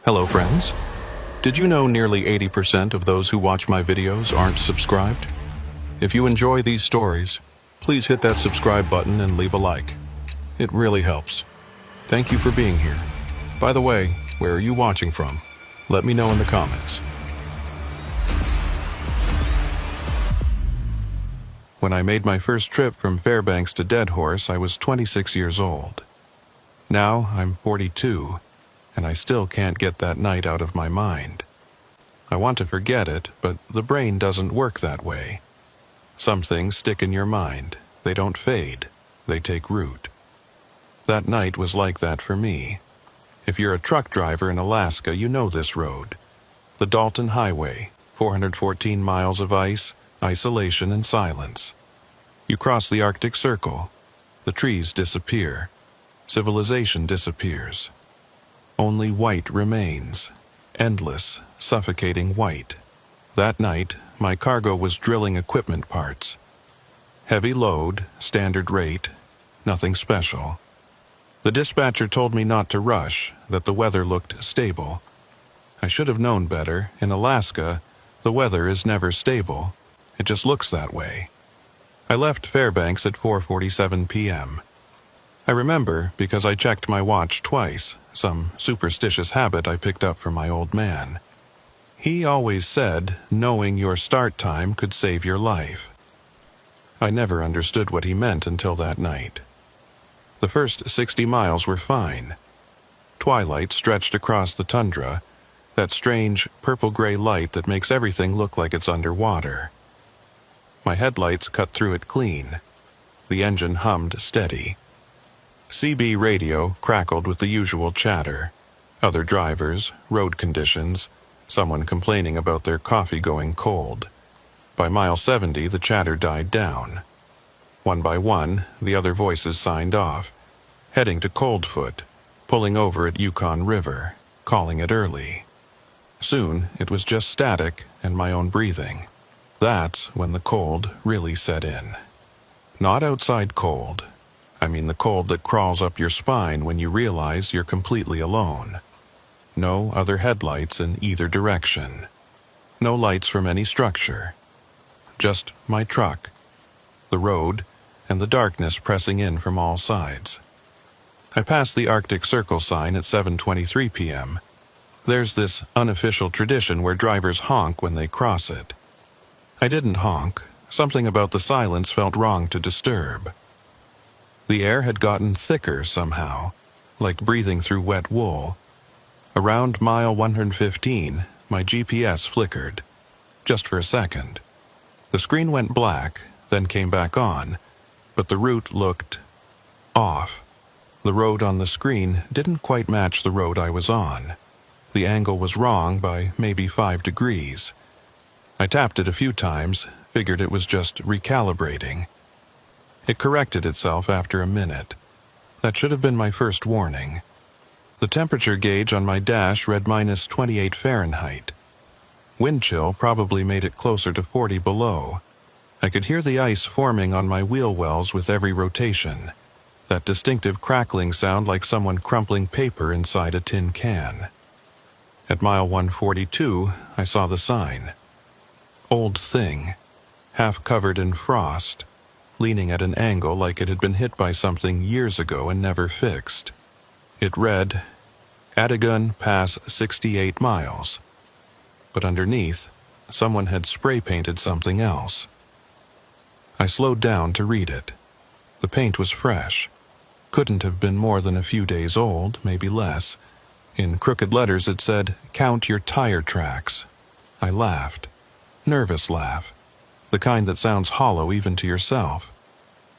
Hello friends. Did you know nearly 80% of those who watch my videos aren't subscribed? If you enjoy these stories, please hit that subscribe button and leave a like. It really helps. Thank you for being here. By the way, where are you watching from? Let me know in the comments. When I made my first trip from Fairbanks to Deadhorse, I was 26 years old. Now I'm 42. And I still can't get that night out of my mind. I want to forget it, but the brain doesn't work that way. Some things stick in your mind. They don't fade. They take root. That night was like that for me. If you're a truck driver in Alaska, you know this road. The Dalton Highway, 414 miles of ice, isolation, and silence. You cross the Arctic Circle. The trees disappear. Civilization disappears. Only white remains. Endless, suffocating white. That night, my cargo was drilling equipment parts. Heavy load, standard rate, nothing special. The dispatcher told me not to rush, that the weather looked stable. I should have known better. In Alaska, the weather is never stable. It just looks that way. I left Fairbanks at 4:47 p.m. I remember because I checked my watch twice, some superstitious habit I picked up from my old man. He always said knowing your start time could save your life. I never understood what he meant until that night. The first 60 miles were fine. Twilight stretched across the tundra, that strange purple-gray light that makes everything look like it's underwater. My headlights cut through it clean. The engine hummed steady. CB radio crackled with the usual chatter. Other drivers, road conditions, someone complaining about their coffee going cold. By mile 70, the chatter died down. One by one, the other voices signed off, heading to Coldfoot, pulling over at Yukon River, calling it early. Soon, it was just static and my own breathing. That's when the cold really set in. Not outside cold. I mean the cold that crawls up your spine when you realize you're completely alone. No other headlights in either direction. No lights from any structure. Just my truck, the road, and the darkness pressing in from all sides. I passed the Arctic Circle sign at 7:23 p.m. There's this unofficial tradition where drivers honk when they cross it. I didn't honk. Something about the silence felt wrong to disturb. The air had gotten thicker somehow, like breathing through wet wool. Around mile 115, my GPS flickered, just for a second. The screen went black, then came back on, but the route looked off. The road on the screen didn't quite match the road I was on. The angle was wrong by maybe 5 degrees. I tapped it a few times, figured it was just recalibrating. It corrected itself after a minute. That should have been my first warning. The temperature gauge on my dash read minus 28 Fahrenheit. Wind chill probably made it closer to 40 below. I could hear the ice forming on my wheel wells with every rotation. That distinctive crackling sound like someone crumpling paper inside a tin can. At mile 142, I saw the sign. Old thing, half covered in frost, leaning at an angle like it had been hit by something years ago and never fixed. It read, Adigun Pass 68 miles. But underneath, someone had spray-painted something else. I slowed down to read it. The paint was fresh. Couldn't have been more than a few days old, maybe less. In crooked letters it said, Count your tire tracks. I laughed. Nervous laugh. The kind that sounds hollow even to yourself.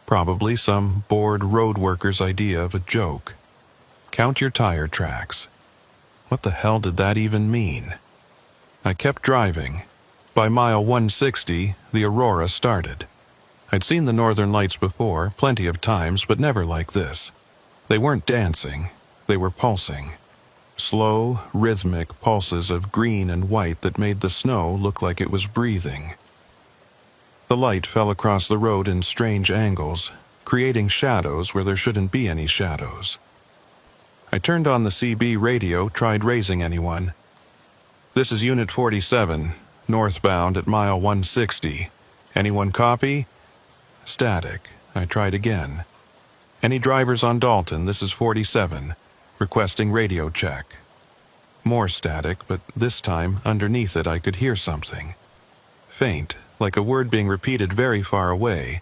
Probably some bored road worker's idea of a joke. Count your tire tracks. What the hell did that even mean? I kept driving. By mile 160, the aurora started. I'd seen the northern lights before, plenty of times, but never like this. They weren't dancing. They were pulsing. Slow, rhythmic pulses of green and white that made the snow look like it was breathing. The light fell across the road in strange angles, creating shadows where there shouldn't be any shadows. I turned on the CB radio, tried raising anyone. "This is Unit 47, northbound at mile 160. Anyone copy?" Static. I tried again. "Any drivers on Dalton? This is 47. Requesting radio check." More static, but this time, underneath it, I could hear something. Faint, like a word being repeated very far away,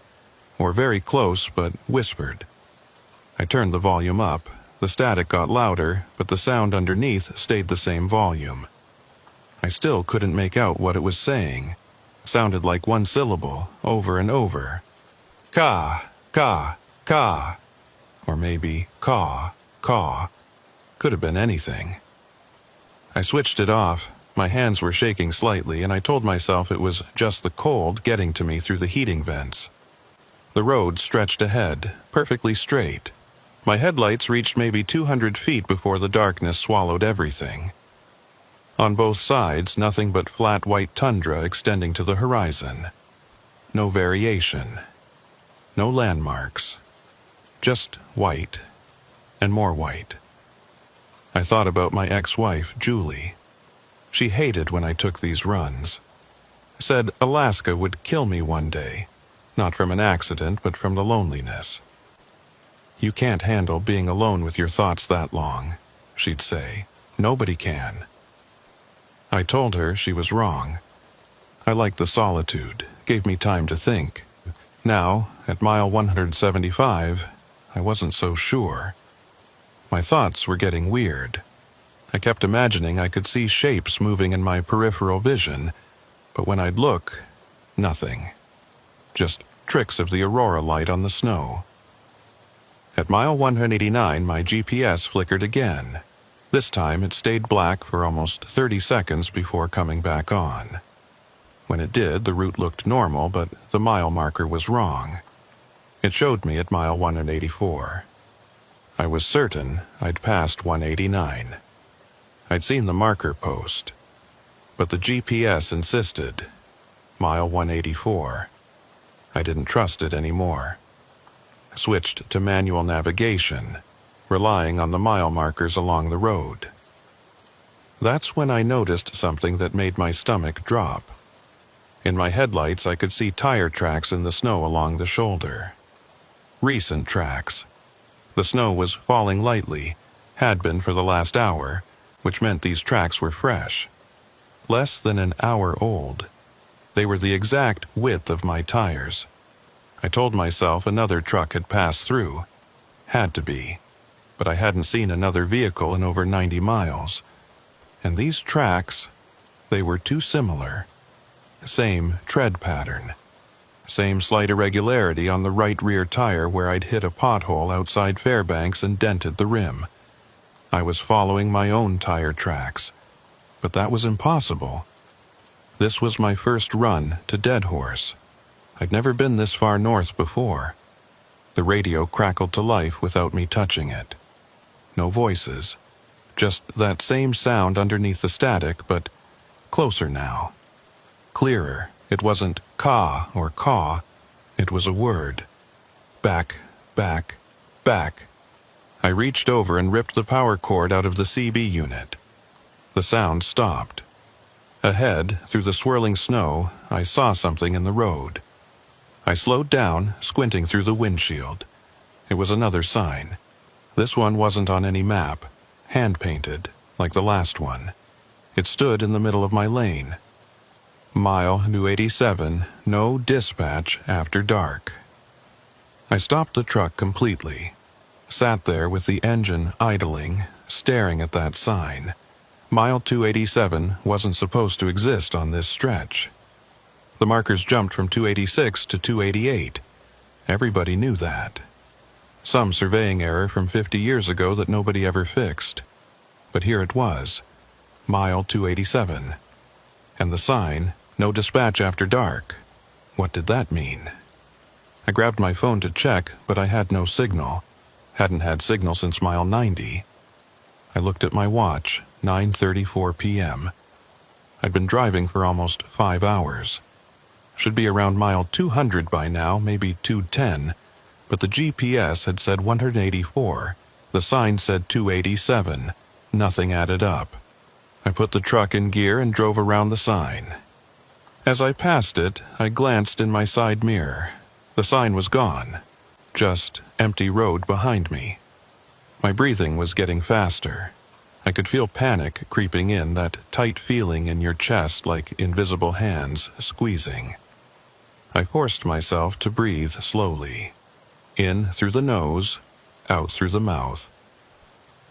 or very close but whispered. I turned the volume up. The static got louder, but the sound underneath stayed the same volume. I still couldn't make out what it was saying. Sounded like one syllable, over and over. Ka, ka, ka. Or maybe caw, caw. Could have been anything. I switched it off. My hands were shaking slightly, and I told myself it was just the cold getting to me through the heating vents. The road stretched ahead, perfectly straight. My headlights reached maybe 200 feet before the darkness swallowed everything. On both sides, nothing but flat white tundra extending to the horizon. No variation. No landmarks. Just white. And more white. I thought about my ex-wife, Julie. She hated when I took these runs. Said Alaska would kill me one day. Not from an accident, but from the loneliness. "You can't handle being alone with your thoughts that long," she'd say. "Nobody can." I told her she was wrong. I liked the solitude, gave me time to think. Now, at mile 175, I wasn't so sure. My thoughts were getting weird. I kept imagining I could see shapes moving in my peripheral vision, but when I'd look, nothing. Just tricks of the aurora light on the snow. At mile 189, my GPS flickered again. This time it stayed black for almost 30 seconds before coming back on. When it did, the route looked normal, but the mile marker was wrong. It showed me at mile 184. I was certain I'd passed 189. I'd seen the marker post. But the GPS insisted. Mile 184. I didn't trust it anymore. I switched to manual navigation, relying on the mile markers along the road. That's when I noticed something that made my stomach drop. In my headlights, I could see tire tracks in the snow along the shoulder. Recent tracks. The snow was falling lightly, had been for the last hour, which meant these tracks were fresh. Less than an hour old. They were the exact width of my tires. I told myself another truck had passed through. Had to be. But I hadn't seen another vehicle in over 90 miles. And these tracks, they were too similar. Same tread pattern. Same slight irregularity on the right rear tire where I'd hit a pothole outside Fairbanks and dented the rim. I was following my own tire tracks. But that was impossible. This was my first run to Dead Horse. I'd never been this far north before. The radio crackled to life without me touching it. No voices. Just that same sound underneath the static, but closer now. Clearer. It wasn't ka or caw. It was a word. Back, back, back. I reached over and ripped the power cord out of the CB unit. The sound stopped. Ahead, through the swirling snow, I saw something in the road. I slowed down, squinting through the windshield. It was another sign. This one wasn't on any map, hand-painted, like the last one. It stood in the middle of my lane. Mile 287, no dispatch after dark. I stopped the truck completely. Sat there with the engine idling, staring at that sign. Mile 287 wasn't supposed to exist on this stretch. The markers jumped from 286 to 288. Everybody knew that. Some surveying error from 50 years ago that nobody ever fixed. But here it was, mile 287. And the sign, no dispatch after dark. What did that mean? I grabbed my phone to check, but I had no signal. Hadn't had signal since mile 90. I looked at my watch, 9:34 p.m. I'd been driving for almost 5 hours. Should be around mile 200 by now, maybe 210, but the GPS had said 184, The sign said 287. Nothing added up. I put the truck in gear and drove around the sign. As I passed it, I glanced in my side mirror. The sign was gone. Just empty road behind me. My breathing was getting faster. I could feel panic creeping in, that tight feeling in your chest like invisible hands squeezing. I forced myself to breathe slowly. In through the nose, out through the mouth.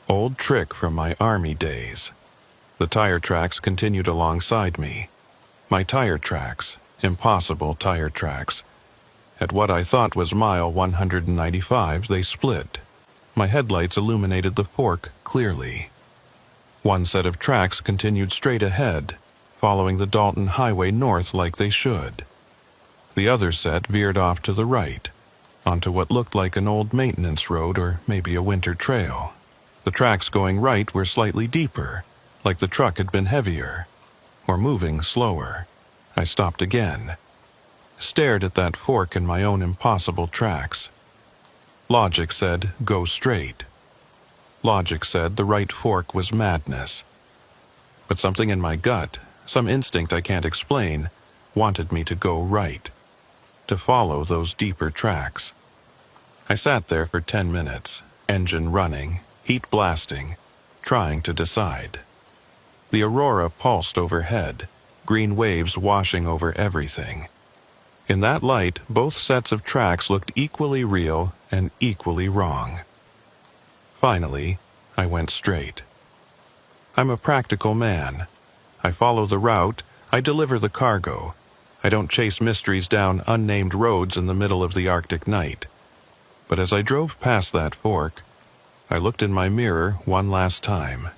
Old trick from my army days. The tire tracks continued alongside me. My tire tracks, impossible tire tracks. At what I thought was mile 195, they split. My headlights illuminated the fork clearly. One set of tracks continued straight ahead, following the Dalton Highway north like they should. The other set veered off to the right, onto what looked like an old maintenance road or maybe a winter trail. The tracks going right were slightly deeper, like the truck had been heavier, or moving slower. I stopped again, stared at that fork in my own impossible tracks. Logic said, go straight. Logic said the right fork was madness. But something in my gut, some instinct I can't explain, wanted me to go right, to follow those deeper tracks. I sat there for 10 minutes, engine running, heat blasting, trying to decide. The aurora pulsed overhead, green waves washing over everything. In that light, both sets of tracks looked equally real and equally wrong. Finally, I went straight. I'm a practical man. I follow the route, I deliver the cargo. I don't chase mysteries down unnamed roads in the middle of the Arctic night. But as I drove past that fork, I looked in my mirror one last time.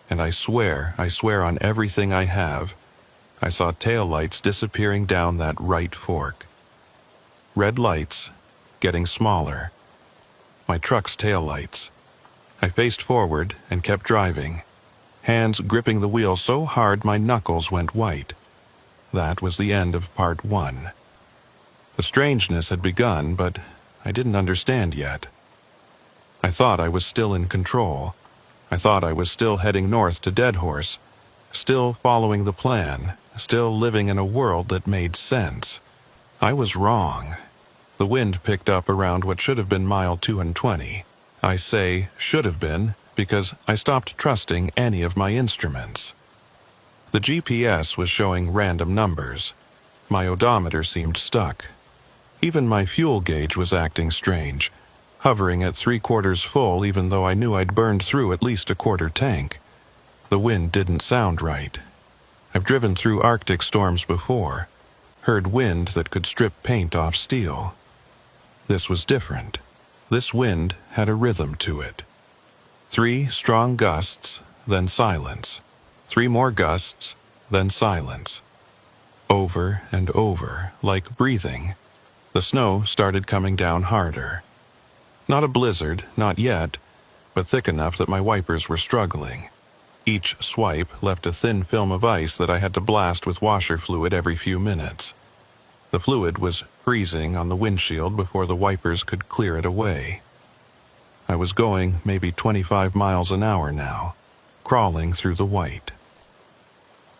And I swear on everything I have, I saw taillights disappearing down that right fork. Red lights, getting smaller. My truck's taillights. I faced forward and kept driving, hands gripping the wheel so hard my knuckles went white. That was the end of part 1. The strangeness had begun, but I didn't understand yet. I thought I was still in control. I thought I was still heading north to Deadhorse, still following the plan, still living in a world that made sense. I was wrong. The wind picked up around what should have been mile 220. I say should have been because I stopped trusting any of my instruments. The GPS was showing random numbers. My odometer seemed stuck. Even my fuel gauge was acting strange, hovering at 3/4 full even though I knew I'd burned through at least a quarter tank. The wind didn't sound right. I've driven through Arctic storms before, heard wind that could strip paint off steel. This was different. This wind had a rhythm to it. 3 strong gusts, then silence. 3 more gusts, then silence. Over and over, like breathing. The snow started coming down harder. Not a blizzard, not yet, but thick enough that my wipers were struggling. Each swipe left a thin film of ice that I had to blast with washer fluid every few minutes. The fluid was freezing on the windshield before the wipers could clear it away. I was going maybe 25 miles an hour now, crawling through the white.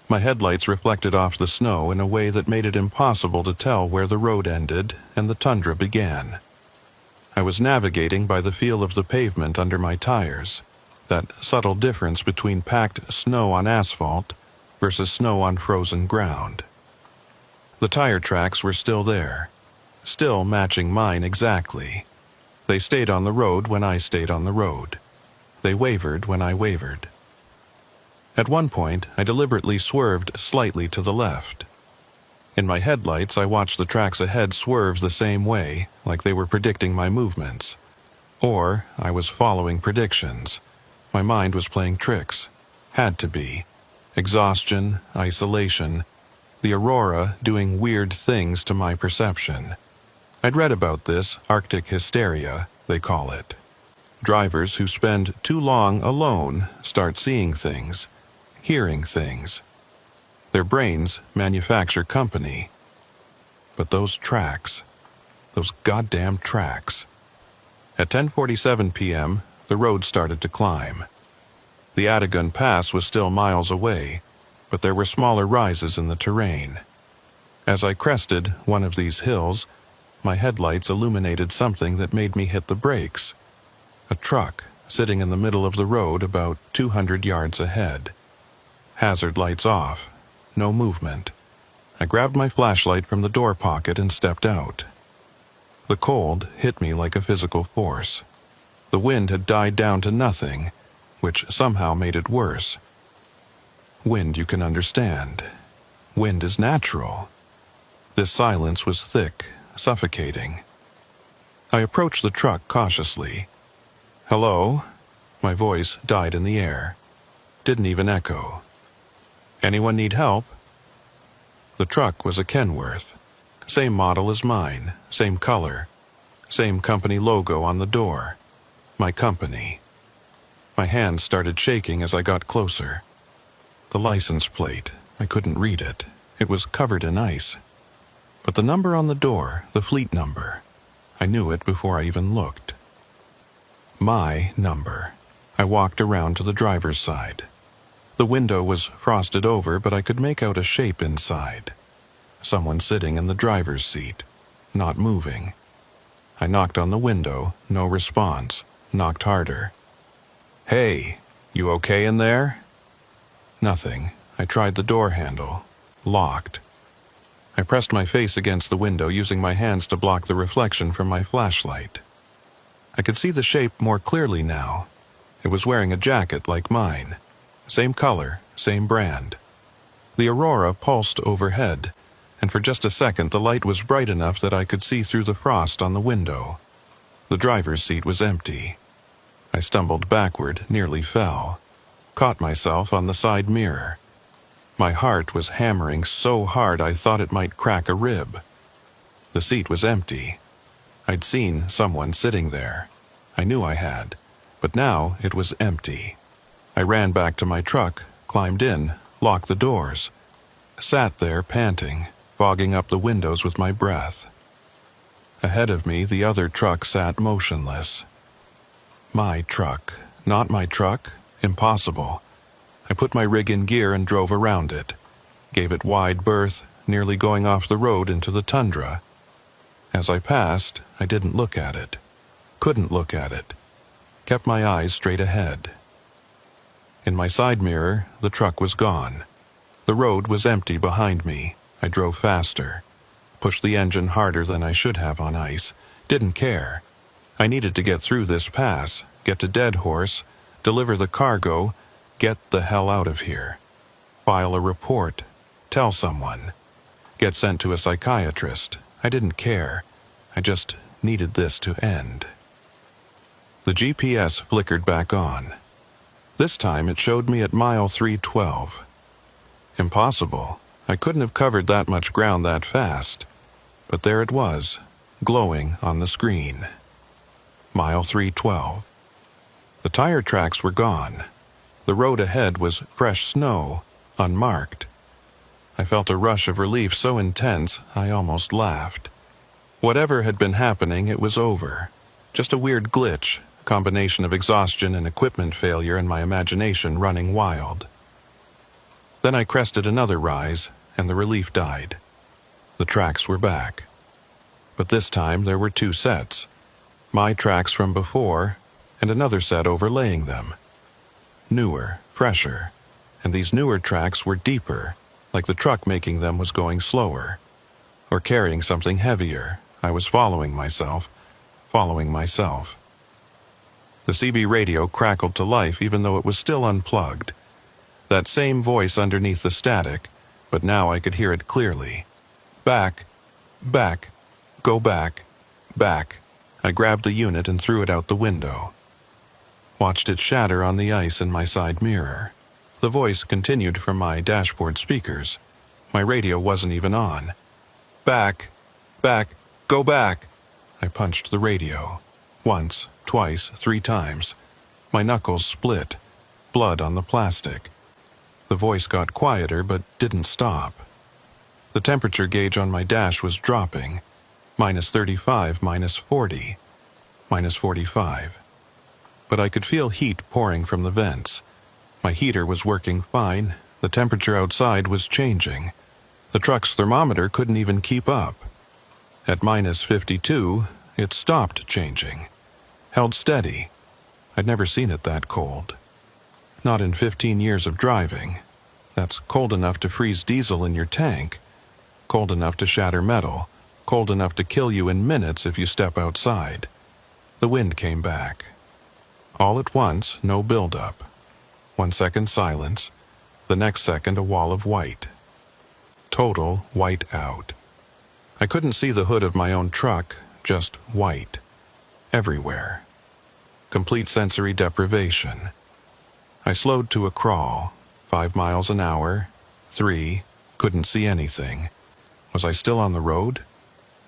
My headlights reflected off the snow in a way that made it impossible to tell where the road ended and the tundra began. I was navigating by the feel of the pavement under my tires, that subtle difference between packed snow on asphalt versus snow on frozen ground. The tire tracks were still there, still matching mine exactly. They stayed on the road when I stayed on the road. They wavered when I wavered. At one point, I deliberately swerved slightly to the left. In my headlights, I watched the tracks ahead swerve the same way, like they were predicting my movements. Or I was following predictions. My mind was playing tricks. Had to be. Exhaustion, isolation, the aurora doing weird things to my perception. I'd read about this Arctic hysteria, they call it. Drivers who spend too long alone start seeing things, hearing things. Their brains manufacture company. But those tracks, those goddamn tracks. At 10:47 p.m., The road started to climb. The Atagun Pass was still miles away, but there were smaller rises in the terrain. As I crested one of these hills, my headlights illuminated something that made me hit the brakes. A truck sitting in the middle of the road about 200 yards ahead. Hazard lights off. No movement. I grabbed my flashlight from the door pocket and stepped out. The cold hit me like a physical force. The wind had died down to nothing, which somehow made it worse. Wind you can understand. Wind is natural. This silence was thick, suffocating. I approached the truck cautiously. "Hello?" My voice died in the air. Didn't even echo. "Anyone need help?" The truck was a Kenworth. Same model as mine, same color, same company logo on the door. My company. My hands started shaking as I got closer. The license plate, I couldn't read it. It was covered in ice. But the number on the door, the fleet number, I knew it before I even looked. My number. I walked around to the driver's side. The window was frosted over, but I could make out a shape inside. Someone sitting in the driver's seat, not moving. I knocked on the window, no response, knocked harder. "Hey, you okay in there?" Nothing. I tried the door handle. Locked. I pressed my face against the window, using my hands to block the reflection from my flashlight. I could see the shape more clearly now. It was wearing a jacket like mine. Same color, same brand. The aurora pulsed overhead, and for just a second the light was bright enough that I could see through the frost on the window. The driver's seat was empty. I stumbled backward, nearly fell. Caught myself on the side mirror. My heart was hammering so hard I thought it might crack a rib. The seat was empty. I'd seen someone sitting there. I knew I had, but now it was empty. I ran back to my truck, climbed in, locked the doors. Sat there panting, fogging up the windows with my breath. Ahead of me, the other truck sat motionless. My truck. Not my truck? Impossible. I put my rig in gear and drove around it. Gave it wide berth, nearly going off the road into the tundra. As I passed, I didn't look at it. Couldn't look at it. Kept my eyes straight ahead. In my side mirror, the truck was gone. The road was empty behind me. I drove faster. Pushed the engine harder than I should have on ice. Didn't care. I needed to get through this pass, get to Dead Horse, deliver the cargo, get the hell out of here. File a report. Tell someone. Get sent to a psychiatrist. I didn't care. I just needed this to end. The GPS flickered back on. This time it showed me at mile 312. Impossible. I couldn't have covered that much ground that fast. But there it was, glowing on the screen. Mile 312. The tire tracks were gone. The road ahead was fresh snow, unmarked. I felt a rush of relief so intense I almost laughed. Whatever had been happening, it was over. Just a weird glitch, a combination of exhaustion and equipment failure and my imagination running wild. Then I crested another rise, and the relief died. The tracks were back. But this time there were two sets. My tracks from before, and another set overlaying them. Newer, fresher, and these newer tracks were deeper, like the truck making them was going slower. Or carrying something heavier. I was following myself. The CB radio crackled to life even though it was still unplugged. That same voice underneath the static, but now I could hear it clearly. Back, back, go back, back. I grabbed the unit and threw it out the window. Watched it shatter on the ice in my side mirror. The voice continued from my dashboard speakers. My radio wasn't even on. Back, back, go back. I punched the radio. Once, twice, 3 times. My knuckles split. Blood on the plastic. The voice got quieter but didn't stop. The temperature gauge on my dash was dropping. -35, -40, -45. but I could feel heat pouring from the vents. My heater was working fine. The temperature outside was changing. The truck's thermometer couldn't even keep up. At -52, it stopped changing. Held steady. I'd never seen it that cold. Not in 15 years of driving. That's cold enough to freeze diesel in your tank. Cold enough to shatter metal. Cold enough to kill you in minutes if you step outside. The wind came back. All at once, no buildup. 1 second silence. The next second, a wall of white. Total whiteout. I couldn't see the hood of my own truck, just white. Everywhere. Complete sensory deprivation. I slowed to a crawl. 5 miles an hour. 3. Couldn't see anything. Was I still on the road?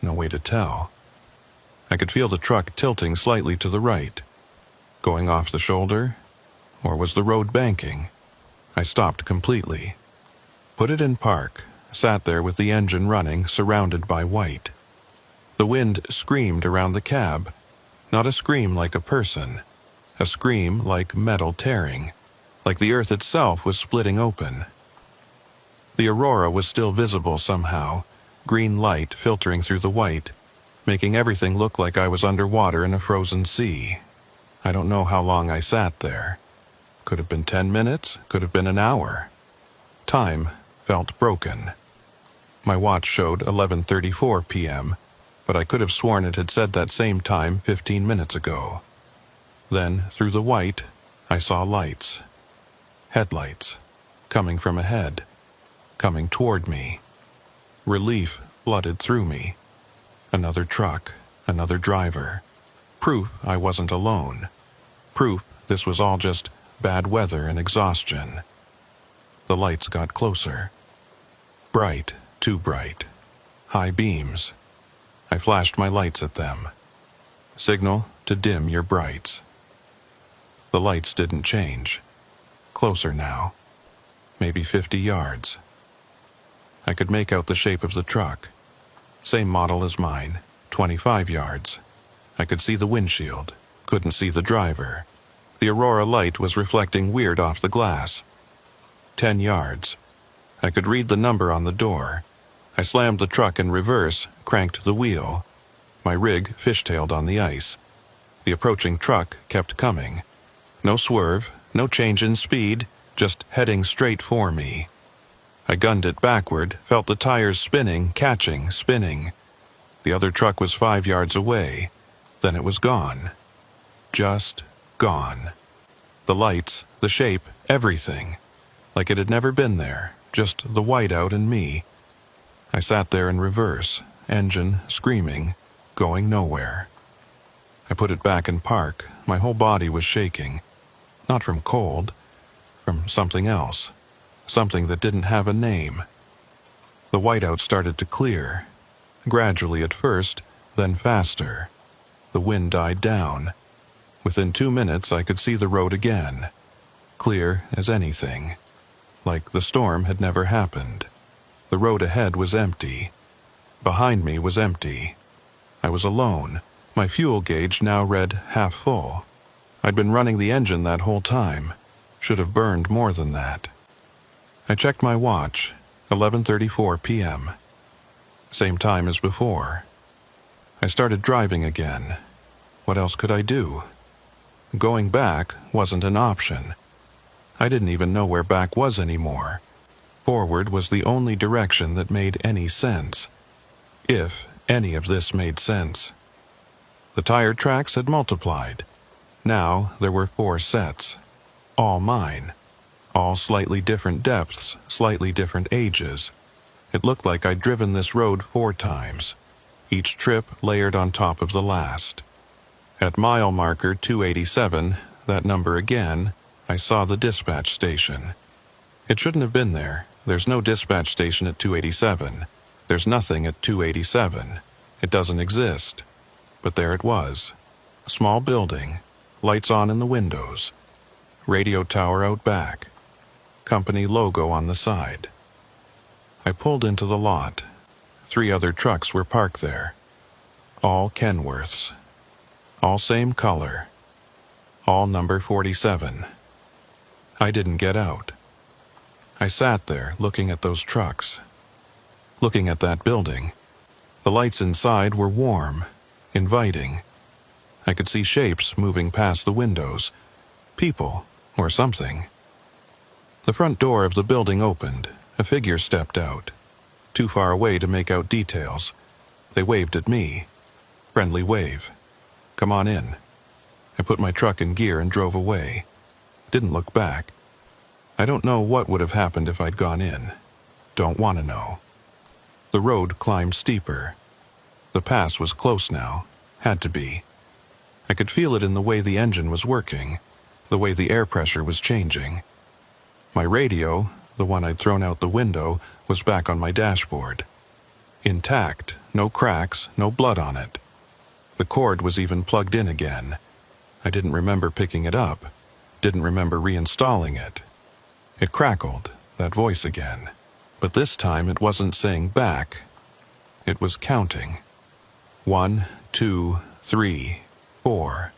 No way to tell. I could feel the truck tilting slightly to the right. Going off the shoulder? Or was the road banking? I stopped completely. Put it in park. Sat there with the engine running, surrounded by white. The wind screamed around the cab. Not a scream like a person. A scream like metal tearing. Like the earth itself was splitting open. The aurora was still visible somehow. Green light filtering through the white, making everything look like I was underwater in a frozen sea. I don't know how long I sat there. Could have been 10 minutes, could have been an hour. Time felt broken. My watch showed 11:34 p.m., but I could have sworn it had said that same time 15 minutes ago. Then, through the white, I saw lights. Headlights. Coming from ahead. Coming toward me. Relief flooded through me. Another truck. Another driver. Proof I wasn't alone. Proof this was all just bad weather and exhaustion. The lights got closer. Bright, too bright. High beams. I flashed my lights at them. Signal to dim your brights. The lights didn't change. Closer now. Maybe 50 yards. I could make out the shape of the truck. Same model as mine, 25 yards. I could see the windshield. Couldn't see the driver. The aurora light was reflecting weird off the glass. 10 yards. I could read the number on the door. I slammed the truck in reverse, cranked the wheel. My rig fishtailed on the ice. The approaching truck kept coming. No swerve, no change in speed, just heading straight for me. I gunned it backward, felt the tires spinning, catching, spinning. The other truck was 5 yards away. Then it was gone. Just gone. The lights, the shape, everything. Like it had never been there, just the whiteout and me. I sat there in reverse, engine screaming, going nowhere. I put it back in park. My whole body was shaking. Not from cold, from something else. Something that didn't have a name. The whiteout started to clear. Gradually at first, then faster. The wind died down. Within 2 minutes I could see the road again. Clear as anything. Like the storm had never happened. The road ahead was empty. Behind me was empty. I was alone. My fuel gauge now read half full. I'd been running the engine that whole time. Should have burned more than that. I checked my watch. 11:34 p.m. Same time as before. I started driving again. What else could I do? Going back wasn't an option. I didn't even know where back was anymore. Forward was the only direction that made any sense. If any of this made sense. The tire tracks had multiplied. Now there were 4 sets. All mine. All slightly different depths, slightly different ages. It looked like I'd driven this road 4 times. Each trip layered on top of the last. At mile marker 287, that number again, I saw the dispatch station. It shouldn't have been there. There's no dispatch station at 287. There's nothing at 287. It doesn't exist. But there it was. A small building. Lights on in the windows. Radio tower out back. Company logo on the side. I pulled into the lot. 3 other trucks were parked there. All Kenworths. All same color. all number 47. I didn't get out. I sat there looking at those trucks, looking at that building. The lights inside were warm, inviting. I could see shapes moving past the windows, people or something. The front door of the building opened. A figure stepped out, too far away to make out details. They waved at me. Friendly wave. Come on in. I put my truck in gear and drove away. Didn't look back. I don't know what would have happened if I'd gone in. Don't want to know. The road climbed steeper. The pass was close now. Had to be. I could feel it in the way the engine was working, the way the air pressure was changing. My radio, the one I'd thrown out the window, was back on my dashboard. Intact, no cracks, no blood on it. The cord was even plugged in again. I didn't remember picking it up, didn't remember reinstalling it. It crackled, that voice again, but this time it wasn't saying back. It was counting. 1, 2, 3, 4.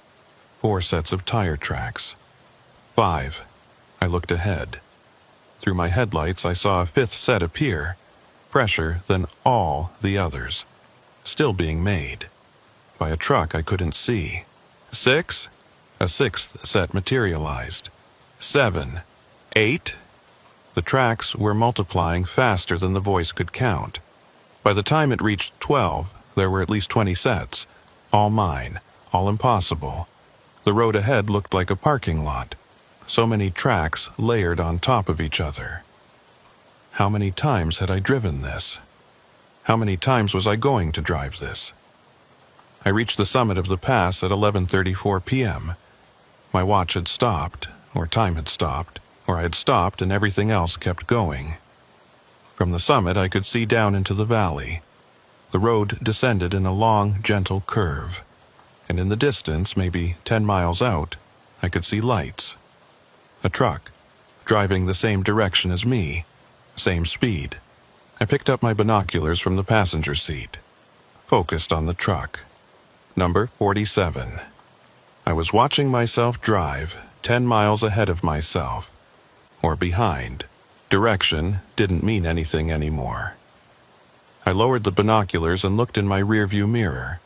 4 sets of tire tracks. 5. I looked ahead. Through my headlights I saw a 5th set appear, fresher than all the others, still being made. By a truck I couldn't see. 6. A 6th set materialized. 7. 8. The tracks were multiplying faster than the voice could count. By the time it reached 12, there were at least 20 sets. All mine, all impossible. The road ahead looked like a parking lot. So many tracks layered on top of each other. How many times had I driven this? How many times was I going to drive this? I reached the summit of the pass at 11:34 p.m. My watch had stopped, or time had stopped, or I had stopped and everything else kept going. From the summit I could see down into the valley. The road descended in a long, gentle curve, and in the distance, maybe 10 miles out, I could see lights. A truck, driving the same direction as me, same speed. I picked up my binoculars from the passenger seat, focused on the truck. Number 47. I was watching myself drive 10 miles ahead of myself, or behind. Direction didn't mean anything anymore. I lowered the binoculars and looked in my rearview mirror.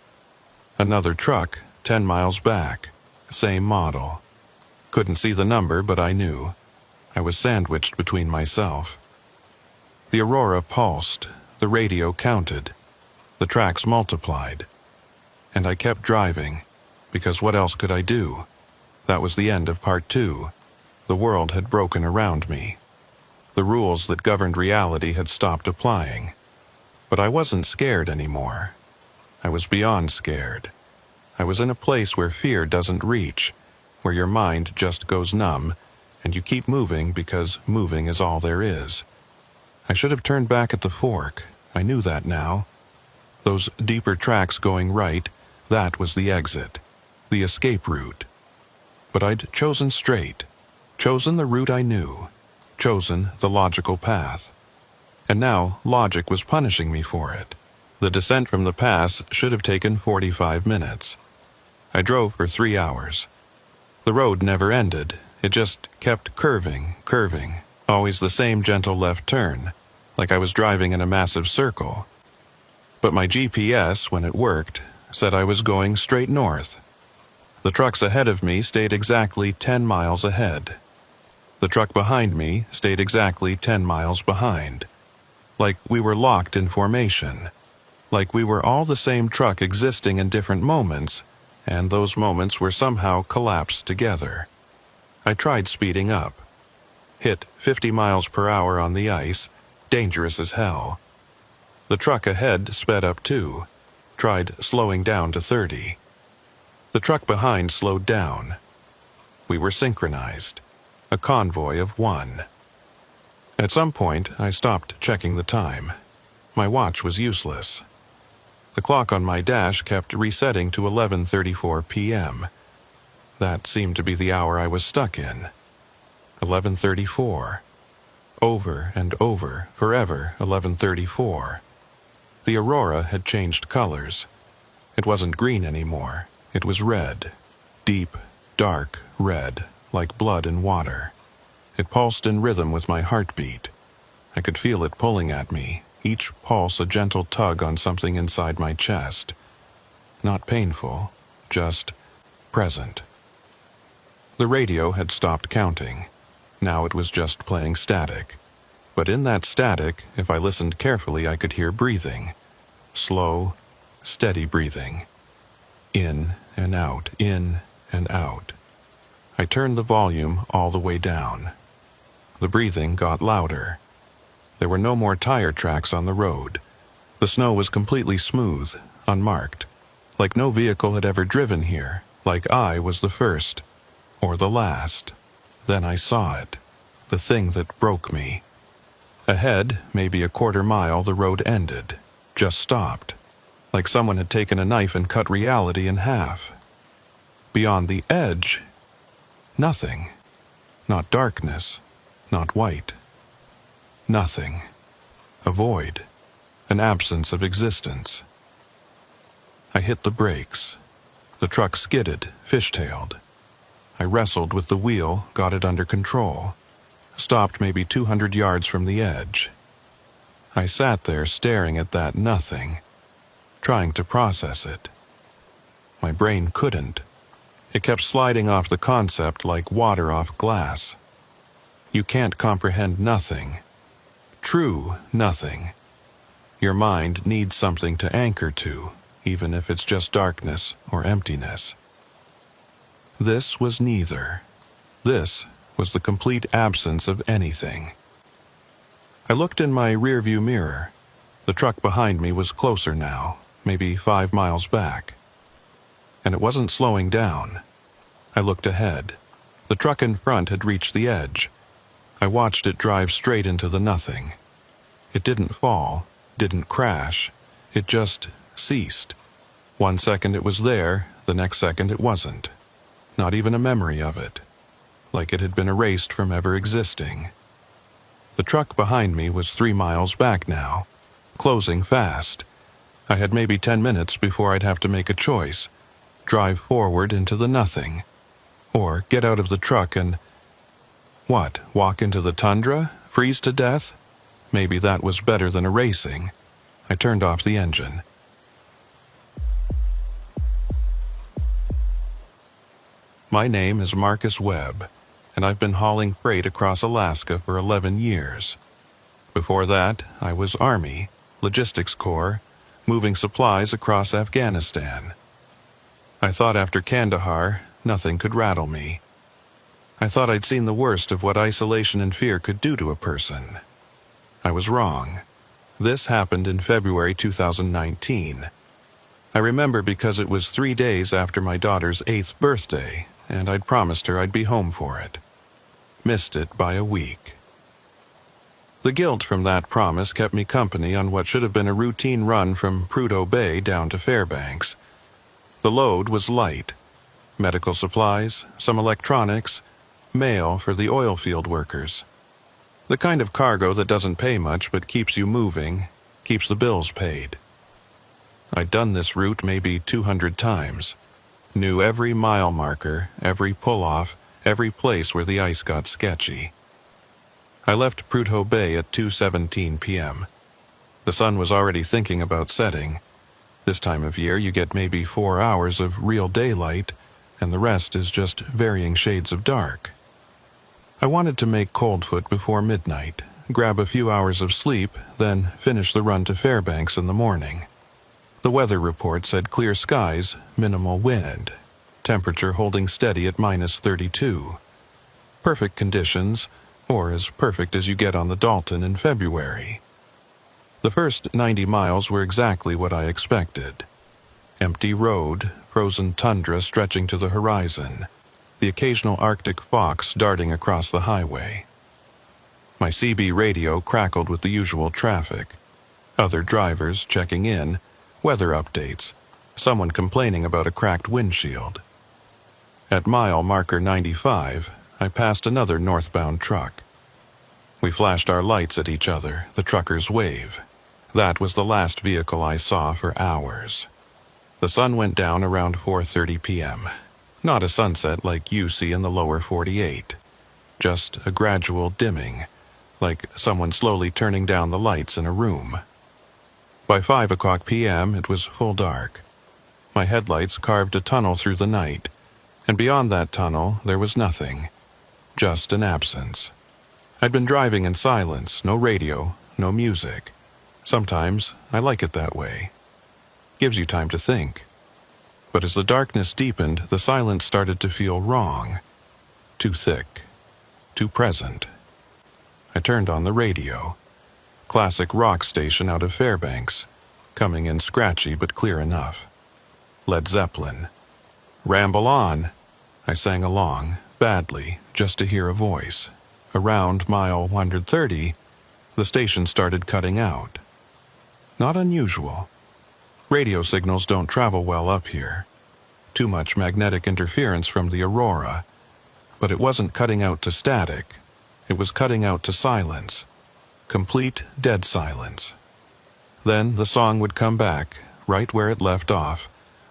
Another truck, 10 miles back, same model. Couldn't see the number, but I knew. I was sandwiched between myself. The aurora pulsed, the radio counted, the tracks multiplied. And I kept driving, because what else could I do? That was the end of part 2. The world had broken around me. The rules that governed reality had stopped applying. But I wasn't scared anymore. I was beyond scared. I was in a place where fear doesn't reach, where your mind just goes numb, and you keep moving because moving is all there is. I should have turned back at the fork. I knew that now. Those deeper tracks going right, that was the exit, the escape route. But I'd chosen straight, chosen the route I knew, chosen the logical path. And now logic was punishing me for it. The descent from the pass should have taken 45 minutes. I drove for 3 hours. The road never ended. It just kept curving, always the same gentle left turn, like I was driving in a massive circle. But my GPS, when it worked, said I was going straight north. The trucks ahead of me stayed exactly 10 miles ahead. The truck behind me stayed exactly 10 miles behind. Like we were locked in formation. Like we were all the same truck existing in different moments, and those moments were somehow collapsed together. I tried speeding up. Hit 50 miles per hour on the ice, dangerous as hell. The truck ahead sped up too, tried slowing down to 30. The truck behind slowed down. We were synchronized, a convoy of one. At some point, I stopped checking the time. My watch was useless. The clock on my dash kept resetting to 11:34 p.m. That seemed to be the hour I was stuck in. 11:34. Over and over, forever, 11:34. The aurora had changed colors. It wasn't green anymore. It was red. Deep, dark, red, like blood in water. It pulsed in rhythm with my heartbeat. I could feel it pulling at me, each pulse a gentle tug on something inside my chest. Not painful, just present. The radio had stopped counting. Now it was just playing static. But in that static, if I listened carefully, I could hear breathing. Slow, steady breathing. In and out, in and out. I turned the volume all the way down. The breathing got louder. There were no more tire tracks on the road. The snow was completely smooth, unmarked. Like no vehicle had ever driven here, like I was the first, or the last. Then I saw it, the thing that broke me. Ahead, maybe a quarter mile, the road ended, just stopped, like someone had taken a knife and cut reality in half. Beyond the edge, nothing. Not darkness, not white. Nothing. A void, an absence of existence. I hit the brakes. The truck skidded, fishtailed. I wrestled with the wheel, got it under control. Stopped maybe 200 yards from the edge. I sat there staring at that nothing, trying to process it. My brain couldn't. It kept sliding off the concept like water off glass. You can't comprehend nothing. True nothing. Your mind needs something to anchor to, even if it's just darkness or emptiness. This was neither. This was the complete absence of anything. I looked in my rearview mirror. The truck behind me was closer now, maybe 5 miles back. And it wasn't slowing down. I looked ahead. The truck in front had reached the edge. I watched it drive straight into the nothing. It didn't fall, didn't crash. It just ceased. 1 second it was there, the next second it wasn't. Not even a memory of it. Like it had been erased from ever existing. The truck behind me was 3 miles back now, closing fast. I had maybe 10 minutes before I'd have to make a choice. Drive forward into the nothing. Or get out of the truck and... What, walk into the tundra? Freeze to death? Maybe that was better than erasing. I turned off the engine. My name is Marcus Webb, and I've been hauling freight across Alaska for 11 years. Before that, I was Army, Logistics Corps, moving supplies across Afghanistan. I thought after Kandahar, nothing could rattle me. I thought I'd seen the worst of what isolation and fear could do to a person. I was wrong. This happened in February 2019. I remember because it was 3 days after my daughter's 8th birthday, and I'd promised her I'd be home for it. Missed it by a week. The guilt from that promise kept me company on what should have been a routine run from Prudhoe Bay down to Fairbanks. The load was light. Medical supplies, some electronics, mail for the oil field workers. The kind of cargo that doesn't pay much but keeps you moving, keeps the bills paid. I'd done this route maybe 200 times. Knew every mile marker, every pull-off, every place where the ice got sketchy. I left Prudhoe Bay at 2:17 p.m. The sun was already thinking about setting. This time of year you get maybe 4 hours of real daylight, and the rest is just varying shades of dark. I wanted to make Coldfoot before midnight, grab a few hours of sleep, then finish the run to Fairbanks in the morning. The weather report said clear skies, minimal wind, temperature holding steady at -32. Perfect conditions, or as perfect as you get on the Dalton in February. The first 90 miles were exactly what I expected. Empty road, frozen tundra stretching to the horizon, the occasional Arctic fox darting across the highway. My CB radio crackled with the usual traffic. Other drivers checking in, weather updates, someone complaining about a cracked windshield. At mile marker 95, I passed another northbound truck. We flashed our lights at each other, the truckers wave. That was the last vehicle I saw for hours. The sun went down around 4:30 p.m. Not a sunset like you see in the lower 48. Just a gradual dimming, like someone slowly turning down the lights in a room. By 5 o'clock p.m. it was full dark. My headlights carved a tunnel through the night, and beyond that tunnel there was nothing, just an absence. I'd been driving in silence, no radio, no music. Sometimes I like it that way. Gives you time to think. But as the darkness deepened, the silence started to feel wrong. Too thick. Too present. I turned on the radio. Classic rock station out of Fairbanks, coming in scratchy but clear enough. Led Zeppelin. Ramble on, I sang along, badly, just to hear a voice. Around mile 130, the station started cutting out. Not unusual. Radio signals don't travel well up here. Too much magnetic interference from the aurora. But it wasn't cutting out to static. It was cutting out to silence. Complete dead silence. Then the song would come back, right where it left off.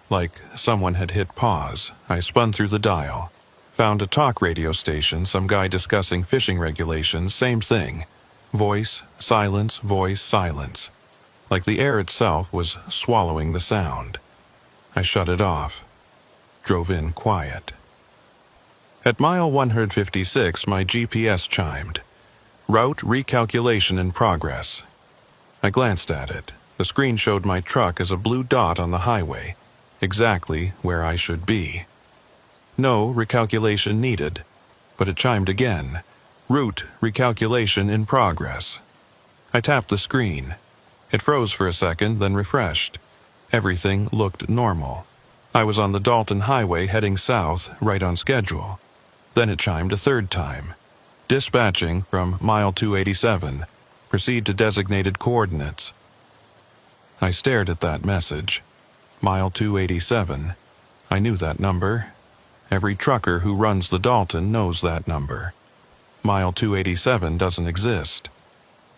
Like someone had hit pause. I spun through the dial. Found a talk radio station, some guy discussing fishing regulations, same thing. Voice, silence, voice, silence. Like the air itself was swallowing the sound. I shut it off. Drove in quiet. At mile 156, my GPS chimed. Route recalculation in progress. I glanced at it. The screen showed my truck as a blue dot on the highway, exactly where I should be. No recalculation needed, but it chimed again. Route recalculation in progress. I tapped the screen. It froze for a second, then refreshed. Everything looked normal. I was on the Dalton Highway heading south, right on schedule. Then it chimed a third time. Dispatching from mile 287. Proceed to designated coordinates. I stared at that message. Mile 287. I knew that number. Every trucker who runs the Dalton knows that number. Mile 287 doesn't exist.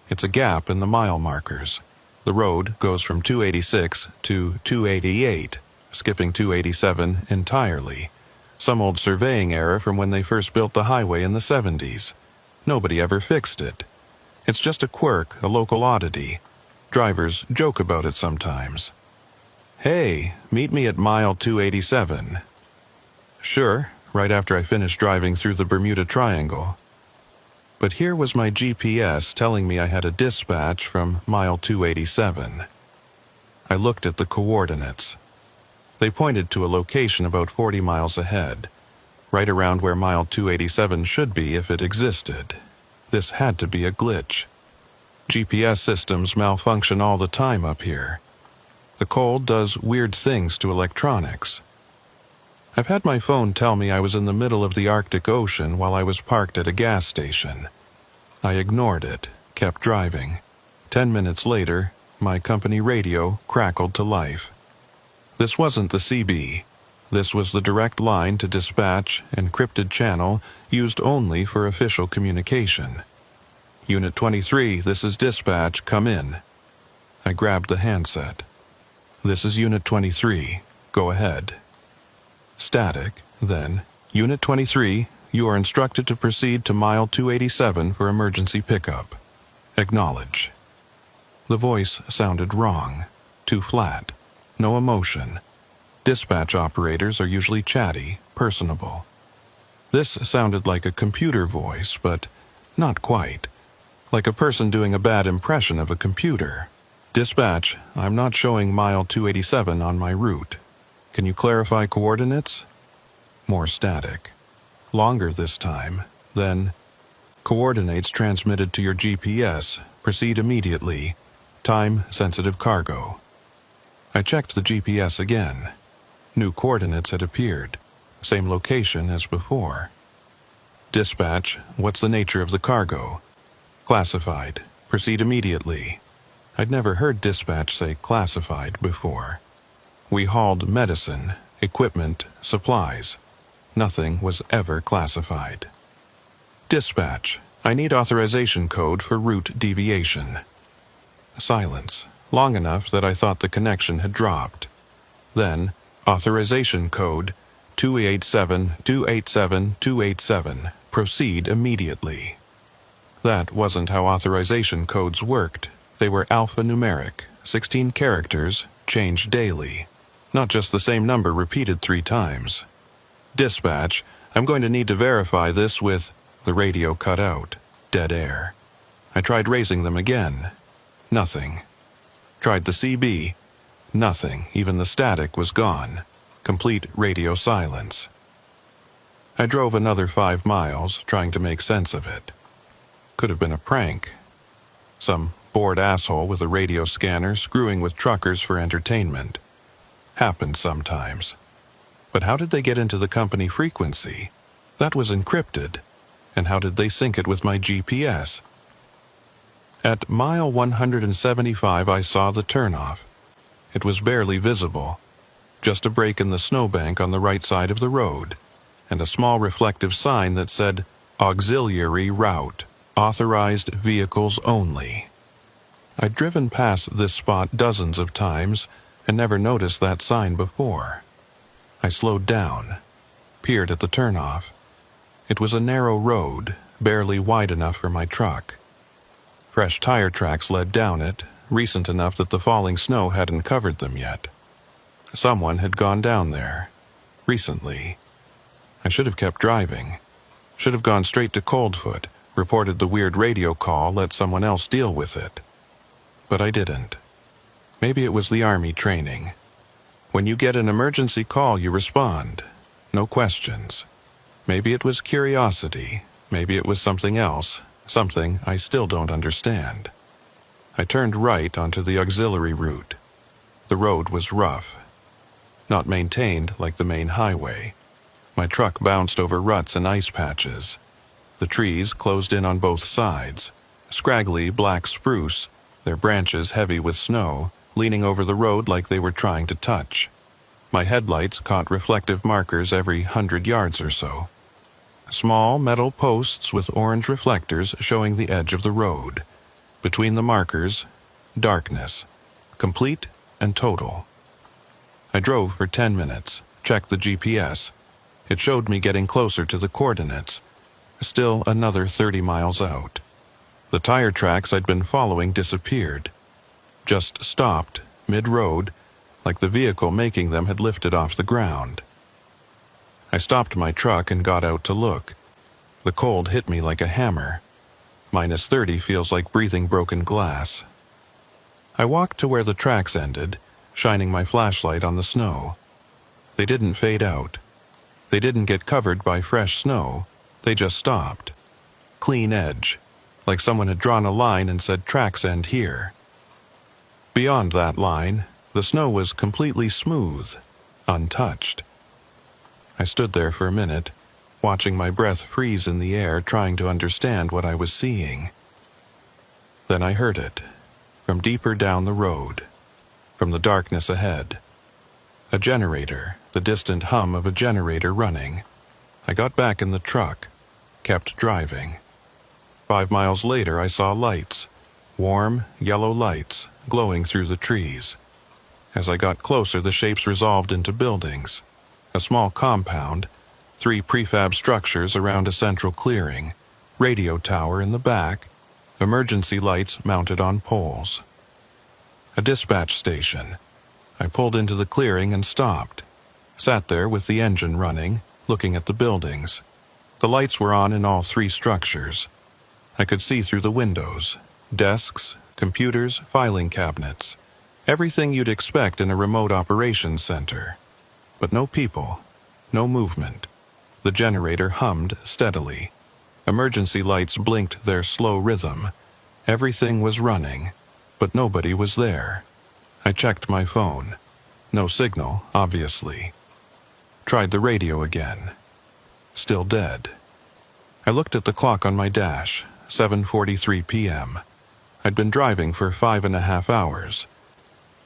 It's a gap in the mile markers. The road goes from 286 to 288, skipping 287 entirely. Some old surveying error from when they first built the highway in the 70s. Nobody ever fixed it. It's just a quirk, a local oddity. Drivers joke about it sometimes. Hey, meet me at mile 287. Sure, right after I finished driving through the Bermuda Triangle. But here was my GPS telling me I had a dispatch from mile 287. I looked at the coordinates. They pointed to a location about 40 miles ahead, right around where mile 287 should be if it existed. This had to be a glitch. GPS systems malfunction all the time up here. The cold does weird things to electronics. I've had my phone tell me I was in the middle of the Arctic Ocean while I was parked at a gas station. I ignored it, kept driving. 10 minutes later, my company radio crackled to life. This wasn't the CB. This was the direct line to dispatch, encrypted channel used only for official communication. Unit 23, this is dispatch, come in. I grabbed the handset. This is Unit 23, go ahead. Static, then, Unit 23, you are instructed to proceed to mile 287 for emergency pickup. Acknowledge. The voice sounded wrong, too flat, no emotion. Dispatch operators are usually chatty, personable. This sounded like a computer voice, but not quite. Like a person doing a bad impression of a computer. Dispatch, I'm not showing mile 287 on my route. Can you clarify coordinates? More static. Longer this time. Then, coordinates transmitted to your GPS. Proceed immediately. Time-sensitive cargo. I checked the GPS again. New coordinates had appeared. Same location as before. Dispatch, what's the nature of the cargo? Classified. Proceed immediately. I'd never heard dispatch say classified before. We hauled medicine, equipment, supplies. Nothing was ever classified. Dispatch, I need authorization code for route deviation. Silence, long enough that I thought the connection had dropped. Then, authorization code 287, 287, 287. Proceed immediately. That wasn't how authorization codes worked. They were alphanumeric, 16 characters, changed daily. Not just the same number repeated 3 times. Dispatch, I'm going to need to verify this with... The radio cut out. Dead air. I tried raising them again. Nothing. Tried the CB. Nothing. Even the static was gone. Complete radio silence. I drove another 5 miles, trying to make sense of it. Could have been a prank. Some bored asshole with a radio scanner screwing with truckers for entertainment. Happens sometimes. But how did they get into the company frequency? That was encrypted. And how did they sync it with my GPS? At mile 175 I saw the turnoff. It was barely visible. Just a break in the snowbank on the right side of the road, and a small reflective sign that said, Auxiliary Route, Authorized Vehicles Only. I'd driven past this spot dozens of times and never noticed that sign before. I slowed down, peered at the turnoff. It was a narrow road, barely wide enough for my truck. Fresh tire tracks led down it, recent enough that the falling snow hadn't covered them yet. Someone had gone down there, recently. I should have kept driving. Should have gone straight to Coldfoot, reported the weird radio call, let someone else deal with it. But I didn't. Maybe it was the Army training. When you get an emergency call, you respond. No questions. Maybe it was curiosity. Maybe it was something else. Something I still don't understand. I turned right onto the auxiliary route. The road was rough. Not maintained like the main highway. My truck bounced over ruts and ice patches. The trees closed in on both sides. Scraggly black spruce, their branches heavy with snow, leaning over the road like they were trying to touch. My headlights caught reflective markers every 100 yards or so. Small metal posts with orange reflectors showing the edge of the road. Between the markers, darkness. Complete and total. I drove for 10 minutes, checked the GPS. It showed me getting closer to the coordinates. Still another 30 miles out. The tire tracks I'd been following disappeared. Just stopped, mid-road, like the vehicle making them had lifted off the ground. I stopped my truck and got out to look. The cold hit me like a hammer. -30 feels like breathing broken glass. I walked to where the tracks ended, shining my flashlight on the snow. They didn't fade out. They didn't get covered by fresh snow. They just stopped. Clean edge, like someone had drawn a line and said tracks end here. Beyond that line, the snow was completely smooth, untouched. I stood there for a minute, watching my breath freeze in the air, trying to understand what I was seeing. Then I heard it, from deeper down the road, from the darkness ahead. A generator, the distant hum of a generator running. I got back in the truck, kept driving. 5 miles later I saw lights, warm, yellow lights, glowing through the trees. As I got closer, the shapes resolved into buildings. A small compound, 3 prefab structures around a central clearing, radio tower in the back, emergency lights mounted on poles. A dispatch station. I pulled into the clearing and stopped. Sat there with the engine running, looking at the buildings. The lights were on in all 3 structures. I could see through the windows. Desks, computers, filing cabinets. Everything you'd expect in a remote operations center. But no people, no movement. The generator hummed steadily. Emergency lights blinked their slow rhythm. Everything was running, but nobody was there. I checked my phone. No signal, obviously. Tried the radio again. Still dead. I looked at the clock on my dash, 7:43 p.m. I'd been driving for 5.5 hours.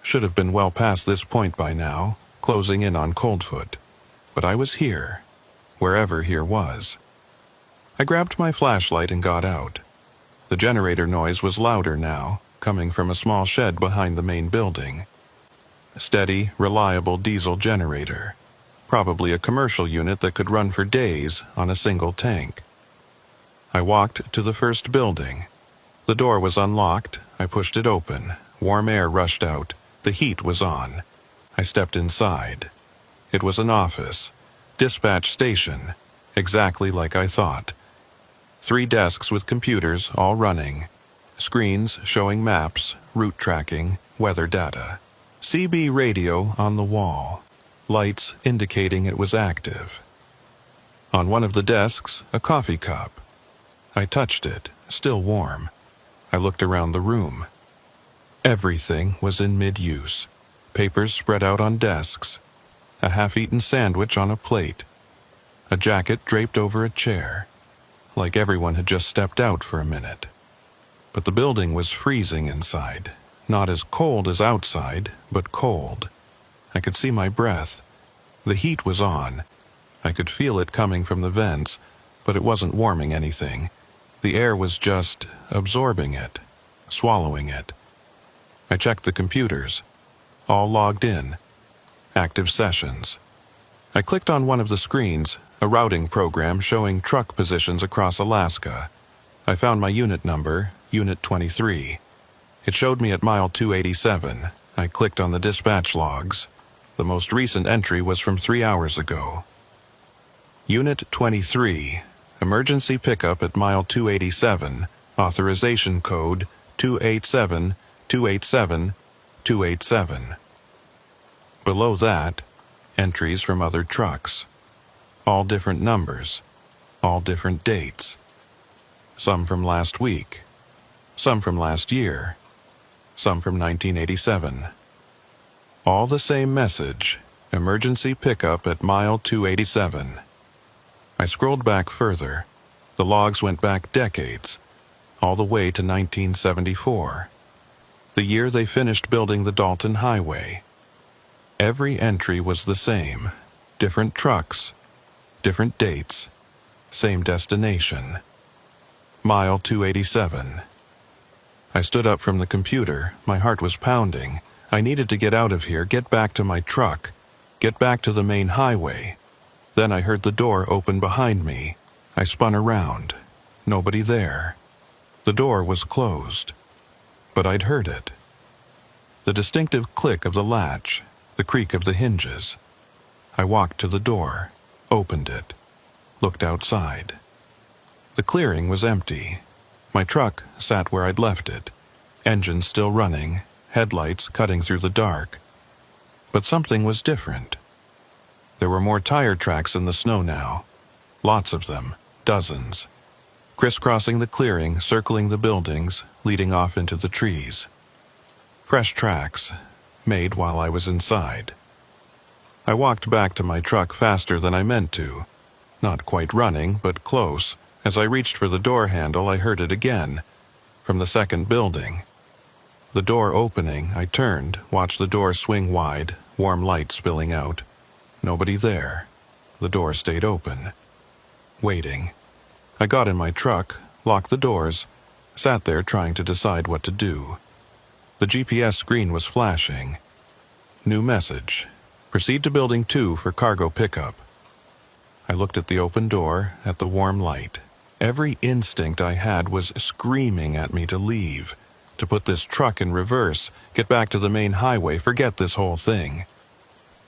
Should have been well past this point by now, closing in on Coldfoot. But I was here, wherever here was. I grabbed my flashlight and got out. The generator noise was louder now, coming from a small shed behind the main building. Steady, reliable diesel generator. probably a commercial unit that could run for days on a single tank. I walked to the first building. The door was unlocked. I pushed it open. Warm air rushed out. The heat was on. I stepped inside. It was an office. Dispatch station. Exactly like I thought. 3 desks with computers all running. Screens showing maps, route tracking, weather data. CB radio on the wall. Lights indicating it was active. On one of the desks, a coffee cup. I touched it, still warm. I looked around the room. Everything was in mid-use. Papers spread out on desks. A half-eaten sandwich on a plate. A jacket draped over a chair. Like everyone had just stepped out for a minute. But the building was freezing inside. Not as cold as outside, but cold. I could see my breath. The heat was on. I could feel it coming from the vents, but it wasn't warming anything. The air was just absorbing it, swallowing it. I checked the computers. All logged in. Active sessions. I clicked on one of the screens, a routing program showing truck positions across Alaska. I found my unit number, Unit 23. It showed me at mile 287. I clicked on the dispatch logs. The most recent entry was from 3 hours ago. Unit 23. Emergency pickup at mile 287. Authorization code 287-287-287. Below that, entries from other trucks. All different numbers. All different dates. Some from last week. Some from last year. Some from 1987. All the same message, emergency pickup at mile 287. I scrolled back further. The logs went back decades, all the way to 1974, the year they finished building the Dalton Highway. Every entry was the same, different trucks, different dates, same destination. Mile 287. I stood up from the computer. My heart was pounding. I needed to get out of here, get back to my truck, get back to the main highway. Then I heard the door open behind me. I spun around. Nobody there. The door was closed. But I'd heard it. The distinctive click of the latch, the creak of the hinges. I walked to the door, opened it, looked outside. The clearing was empty. My truck sat where I'd left it, engine still running, headlights cutting through the dark. But something was different. There were more tire tracks in the snow now. Lots of them, dozens. Crisscrossing the clearing, circling the buildings, leading off into the trees. Fresh tracks, made while I was inside. I walked back to my truck faster than I meant to. Not quite running, but close. As I reached for the door handle, I heard it again, from the second building. The door opening, I turned, watched the door swing wide, warm light spilling out. Nobody there. The door stayed open. Waiting. I got in my truck, locked the doors, sat there trying to decide what to do. The GPS screen was flashing. New message. Proceed to Building 2 for cargo pickup. I looked at the open door, at the warm light. Every instinct I had was screaming at me to leave, to put this truck in reverse, get back to the main highway, forget this whole thing.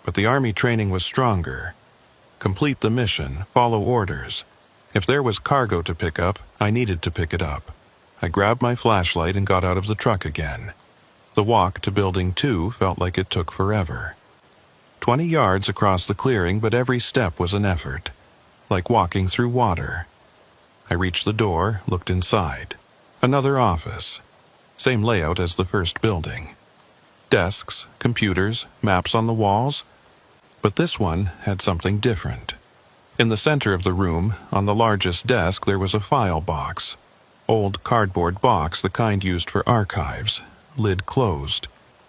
But the Army training was stronger. Complete the mission, follow orders. If there was cargo to pick up, I needed to pick it up. I grabbed my flashlight and got out of the truck again. The walk to Building 2 felt like it took forever. 20 yards across the clearing, but every step was an effort, like walking through water. I reached the door, looked inside. Another office. Same layout as the first building. Desks, computers, maps on the walls. But this one had something different. In the center of the room, on the largest desk, there was a file box. Old cardboard box, the kind used for archives. Lid closed.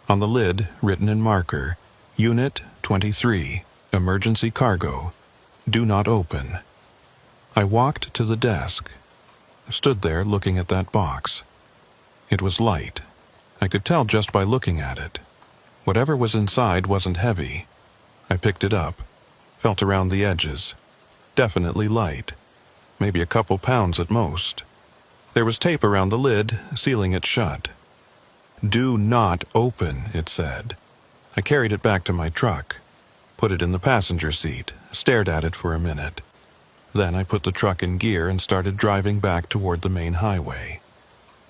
On the lid, written in marker, Unit 23, Emergency Cargo. Do not open. I walked to the desk. Stood there looking at that box. It was light. I could tell just by looking at it. Whatever was inside wasn't heavy. I picked it up, felt around the edges. Definitely light. Maybe a couple pounds at most. There was tape around the lid, sealing it shut. "Do not open," it said. I carried it back to my truck, put it in the passenger seat, stared at it for a minute. Then I put the truck in gear and started driving back toward the main highway.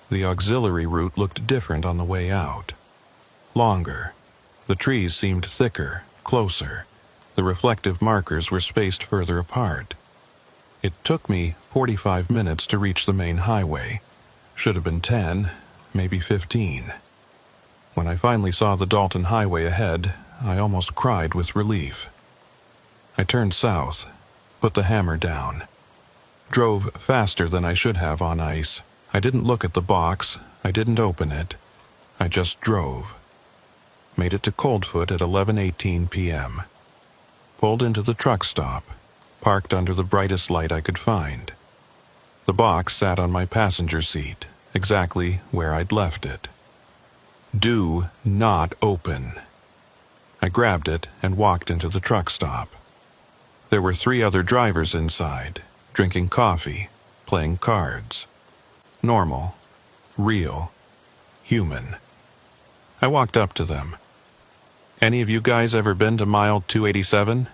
The auxiliary route looked different on the way out. Longer. The trees seemed thicker, closer. The reflective markers were spaced further apart. It took me 45 minutes to reach the main highway. Should have been 10, maybe 15. When I finally saw the Dalton Highway ahead, I almost cried with relief. I turned south, put the hammer down. Drove faster than I should have on ice. I didn't look at the box. I didn't open it. I just drove. Made it to Coldfoot at 11:18 p.m. Pulled into the truck stop, parked under the brightest light I could find. The box sat on my passenger seat, exactly where I'd left it. "Do not open." I grabbed it and walked into the truck stop. There were 3 other drivers inside, drinking coffee, playing cards. Normal, real, human. I walked up to them. "Any of you guys ever been to mile 287?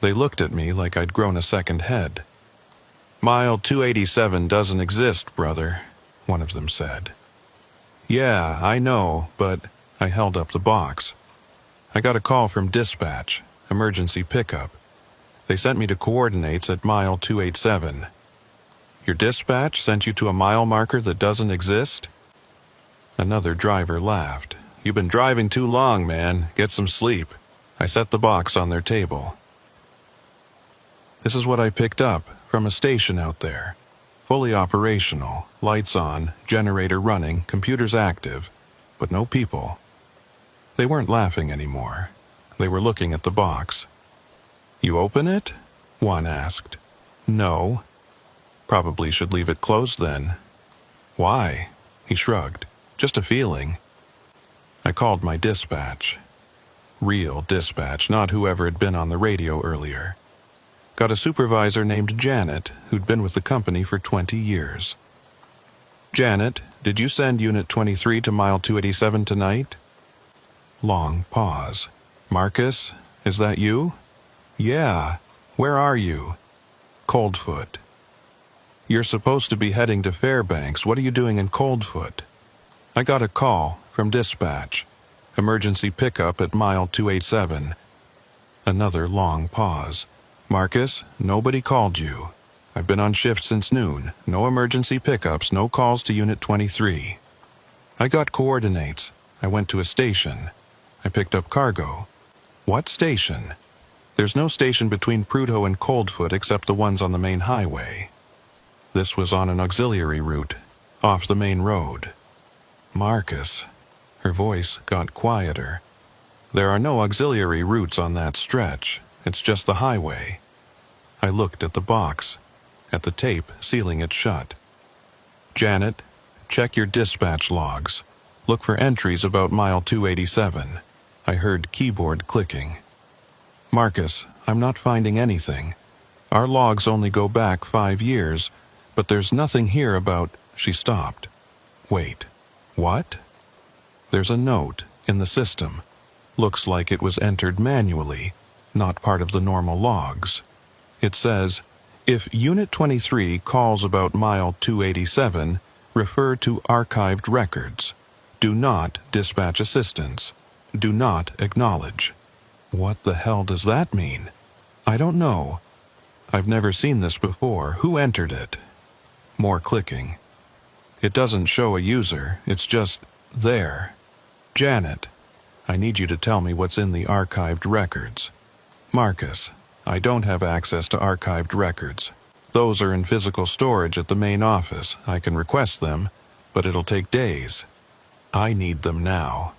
They looked at me like I'd grown a second head. "Mile 287 doesn't exist, brother," one of them said. "Yeah, I know, but..." I held up the box. "I got a call from dispatch, emergency pickup. They sent me to coordinates at mile 287. "Your dispatch sent you to a mile marker that doesn't exist?" Another driver laughed. "You've been driving too long, man. Get some sleep." I set the box on their table. This is what I picked up from a station out there. Fully operational, lights on, generator running, computers active, but no people. They weren't laughing anymore. They were looking at the box. "You open it?" one asked. "No." "Probably should leave it closed then." "Why?" He shrugged. "Just a feeling." I called my dispatch. Real dispatch, not whoever had been on the radio earlier. Got a supervisor named Janet, who'd been with the company for 20 years. "Janet, did you send Unit 23 to mile 287 tonight?" Long pause. "Marcus, is that you?" "Yeah. Where are you?" "Coldfoot." "You're supposed to be heading to Fairbanks. What are you doing in Coldfoot?" "I got a call from dispatch. Emergency pickup at mile 287. Another long pause. "Marcus, nobody called you. I've been on shift since noon. No emergency pickups, no calls to Unit 23. "I got coordinates. I went to a station. I picked up cargo." "What station?" "There's no station between Prudhoe and Coldfoot except the ones on the main highway." This was on an auxiliary route, off the main road. "Marcus." Her voice got quieter. "There are no auxiliary routes on that stretch. It's just the highway." I looked at the box, at the tape sealing it shut. "Janet, check your dispatch logs. Look for entries about mile 287. I heard keyboard clicking. "Marcus, I'm not finding anything. Our logs only go back 5 years, but there's nothing here about..." She stopped. "Wait. What?" "There's a note in the system. Looks like it was entered manually, not part of the normal logs. It says, 'If Unit 23 calls about mile 287, refer to archived records. Do not dispatch assistance. Do not acknowledge.'" What the hell does that mean? I don't know. I've never seen this before. Who entered it? More clicking. It doesn't show a user. It's just there. "Janet, I need you to tell me what's in the archived records." "Marcus, I don't have access to archived records. Those are in physical storage at the main office. I can request them, but it'll take days. I need them now.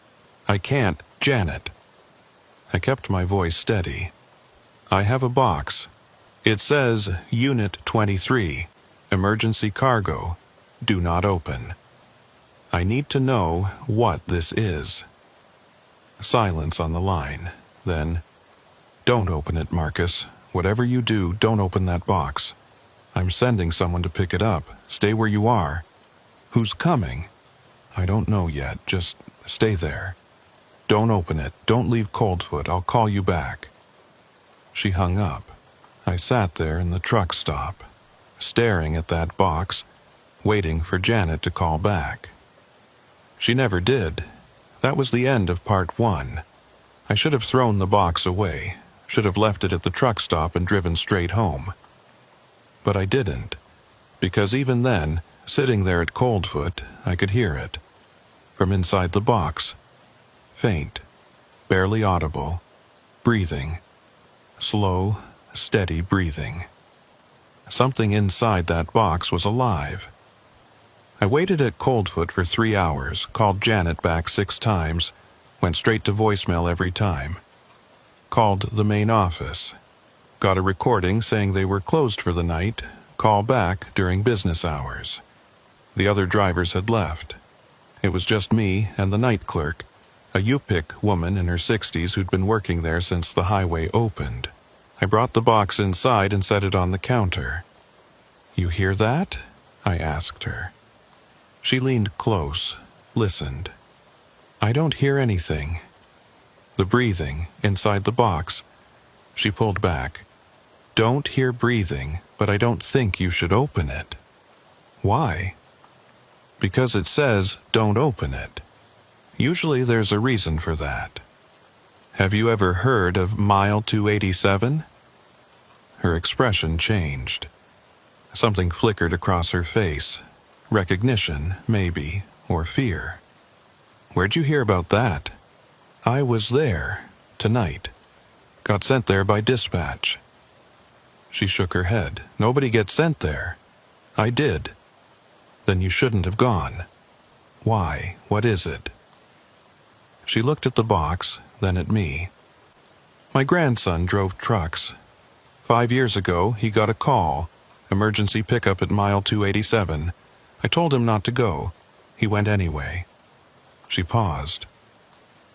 I can't, Janet." I kept my voice steady. "I have a box. It says Unit 23, Emergency Cargo. Do not open. I need to know what this is." Silence on the line. Then, Don't open it, Marcus. Whatever you do, don't open that box. I'm sending someone to pick it up. Stay where you are. Who's coming? I don't know yet. Just stay there. Don't open it. Don't leave Coldfoot. I'll call you back. She hung up. I sat there in the truck stop, staring at that box, waiting for Janet to call back. She never did. That was the end of part 1. I should have thrown the box away, should have left it at the truck stop and driven straight home. But I didn't, because even then, sitting there at Coldfoot, I could hear it. From inside the box. Faint, barely audible, breathing. Slow, steady breathing. Something inside that box was alive. I waited at Coldfoot for 3 hours, called Janet back 6 times, went straight to voicemail every time. Called the main office. Got a recording saying they were closed for the night, call back during business hours. The other drivers had left. It was just me and the night clerk, a U-Pick woman in her 60s who'd been working there since the highway opened. I brought the box inside and set it on the counter. "You hear that?" I asked her. She leaned close, listened. "I don't hear anything." The breathing inside the box. She pulled back. "Don't hear breathing, but I don't think you should open it." "Why?" "Because it says don't open it. Usually there's a reason for that. Have you ever heard of mile 287? Her expression changed. Something flickered across her face. Recognition, maybe, or fear. "Where'd you hear about that?" "I was there, tonight. Got sent there by dispatch." She shook her head. "Nobody gets sent there." "I did." "Then you shouldn't have gone." "Why? What is it?" She looked at the box, then at me. "My grandson drove trucks. 5 years ago, he got a call, emergency pickup at mile 287. I told him not to go. He went anyway." She paused.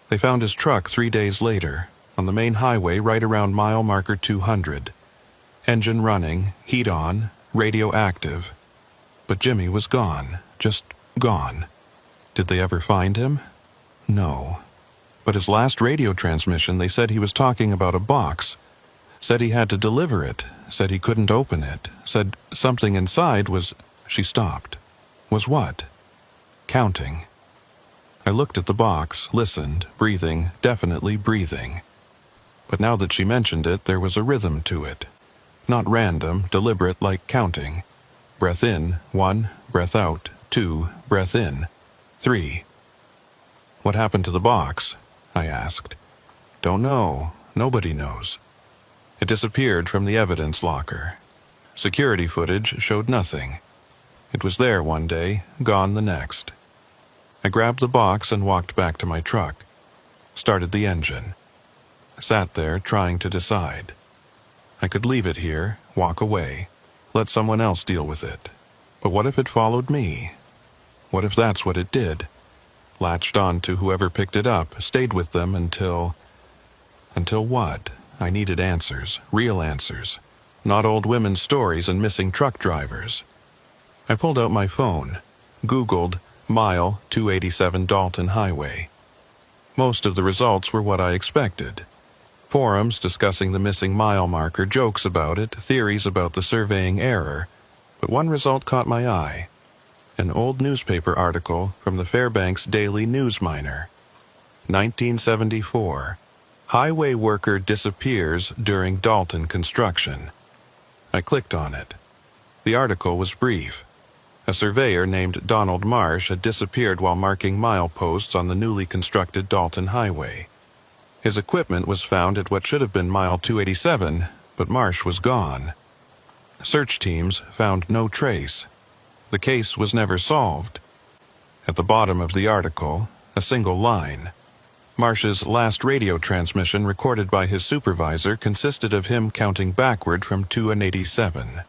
"They found his truck 3 days later, on the main highway right around mile marker 200. Engine running, heat on, radio active. But Jimmy was gone, just gone. Did they ever find him? No. But his last radio transmission, they said he was talking about a box. Said he had to deliver it, said he couldn't open it, said something inside was..." She stopped. "Was what?" "Counting." I looked at the box, listened, breathing, definitely breathing. But now that she mentioned it, there was a rhythm to it. Not random, deliberate like counting. Breath in, 1, breath out, 2, breath in, 3. "What happened to the box?" I asked. "Don't know. Nobody knows. It disappeared from the evidence locker. Security footage showed nothing. It was there one day, gone the next." I grabbed the box and walked back to my truck. Started the engine. Sat there trying to decide. I could leave it here, walk away, let someone else deal with it. But what if it followed me? What if that's what it did? Latched on to whoever picked it up, stayed with them until... Until what? I needed answers, real answers. Not old women's stories and missing truck drivers. I pulled out my phone, Googled mile 287 Dalton Highway. Most of the results were what I expected. Forums discussing the missing mile marker, jokes about it, theories about the surveying error. But one result caught my eye. An old newspaper article from the Fairbanks Daily News Miner. 1974. Highway worker disappears during Dalton construction. I clicked on it. The article was brief. A surveyor named Donald Marsh had disappeared while marking mileposts on the newly constructed Dalton Highway. His equipment was found at what should have been mile 287, but Marsh was gone. Search teams found no trace. The case was never solved. At the bottom of the article, a single line. Marsh's last radio transmission recorded by his supervisor consisted of him counting backward from 287.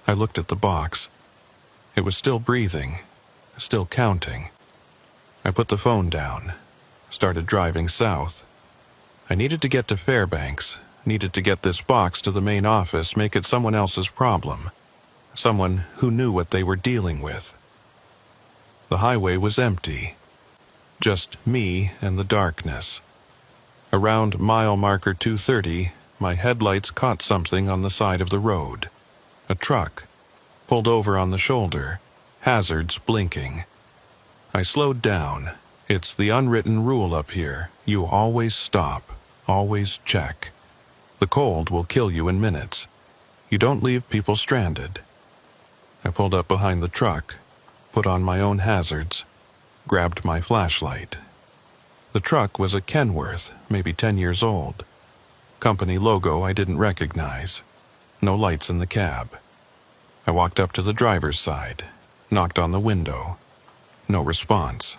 I looked at the box. It was still breathing, still counting. I put the phone down, started driving south. I needed to get to Fairbanks, needed to get this box to the main office, make it someone else's problem. Someone who knew what they were dealing with. The highway was empty. Just me and the darkness. Around mile marker 230, my headlights caught something on the side of the road. A truck. Pulled over on the shoulder. Hazards blinking. I slowed down. It's the unwritten rule up here. You always stop. Always check. The cold will kill you in minutes. You don't leave people stranded. I pulled up behind the truck, put on my own hazards, grabbed my flashlight. The truck was a Kenworth, maybe 10 years old. Company logo I didn't recognize. No lights in the cab. I walked up to the driver's side, knocked on the window. No response.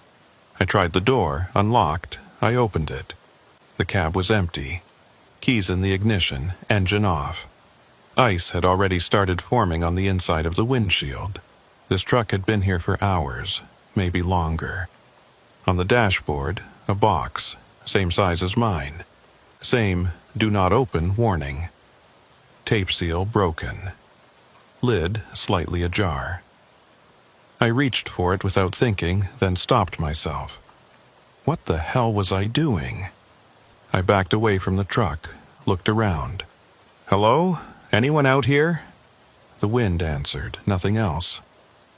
I tried the door, unlocked. I opened it. The cab was empty. Keys in the ignition, engine off. Ice had already started forming on the inside of the windshield. This truck had been here for hours, maybe longer. On the dashboard, a box, same size as mine. Same "do not open" warning. Tape seal broken. Lid slightly ajar. I reached for it without thinking, then stopped myself. What the hell was I doing? I backed away from the truck, looked around. "Hello? Anyone out here?" The wind answered, nothing else.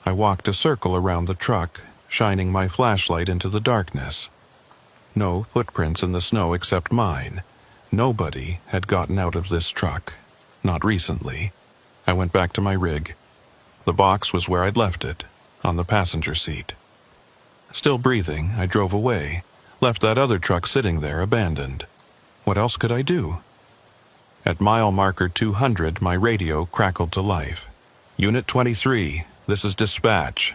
I walked a circle around the truck, shining my flashlight into the darkness. No footprints in the snow except mine. Nobody had gotten out of this truck. Not recently. I went back to my rig. The box was where I'd left it, on the passenger seat. Still breathing, I drove away, left that other truck sitting there abandoned. What else could I do? At mile marker 200, my radio crackled to life. "Unit 23, this is dispatch."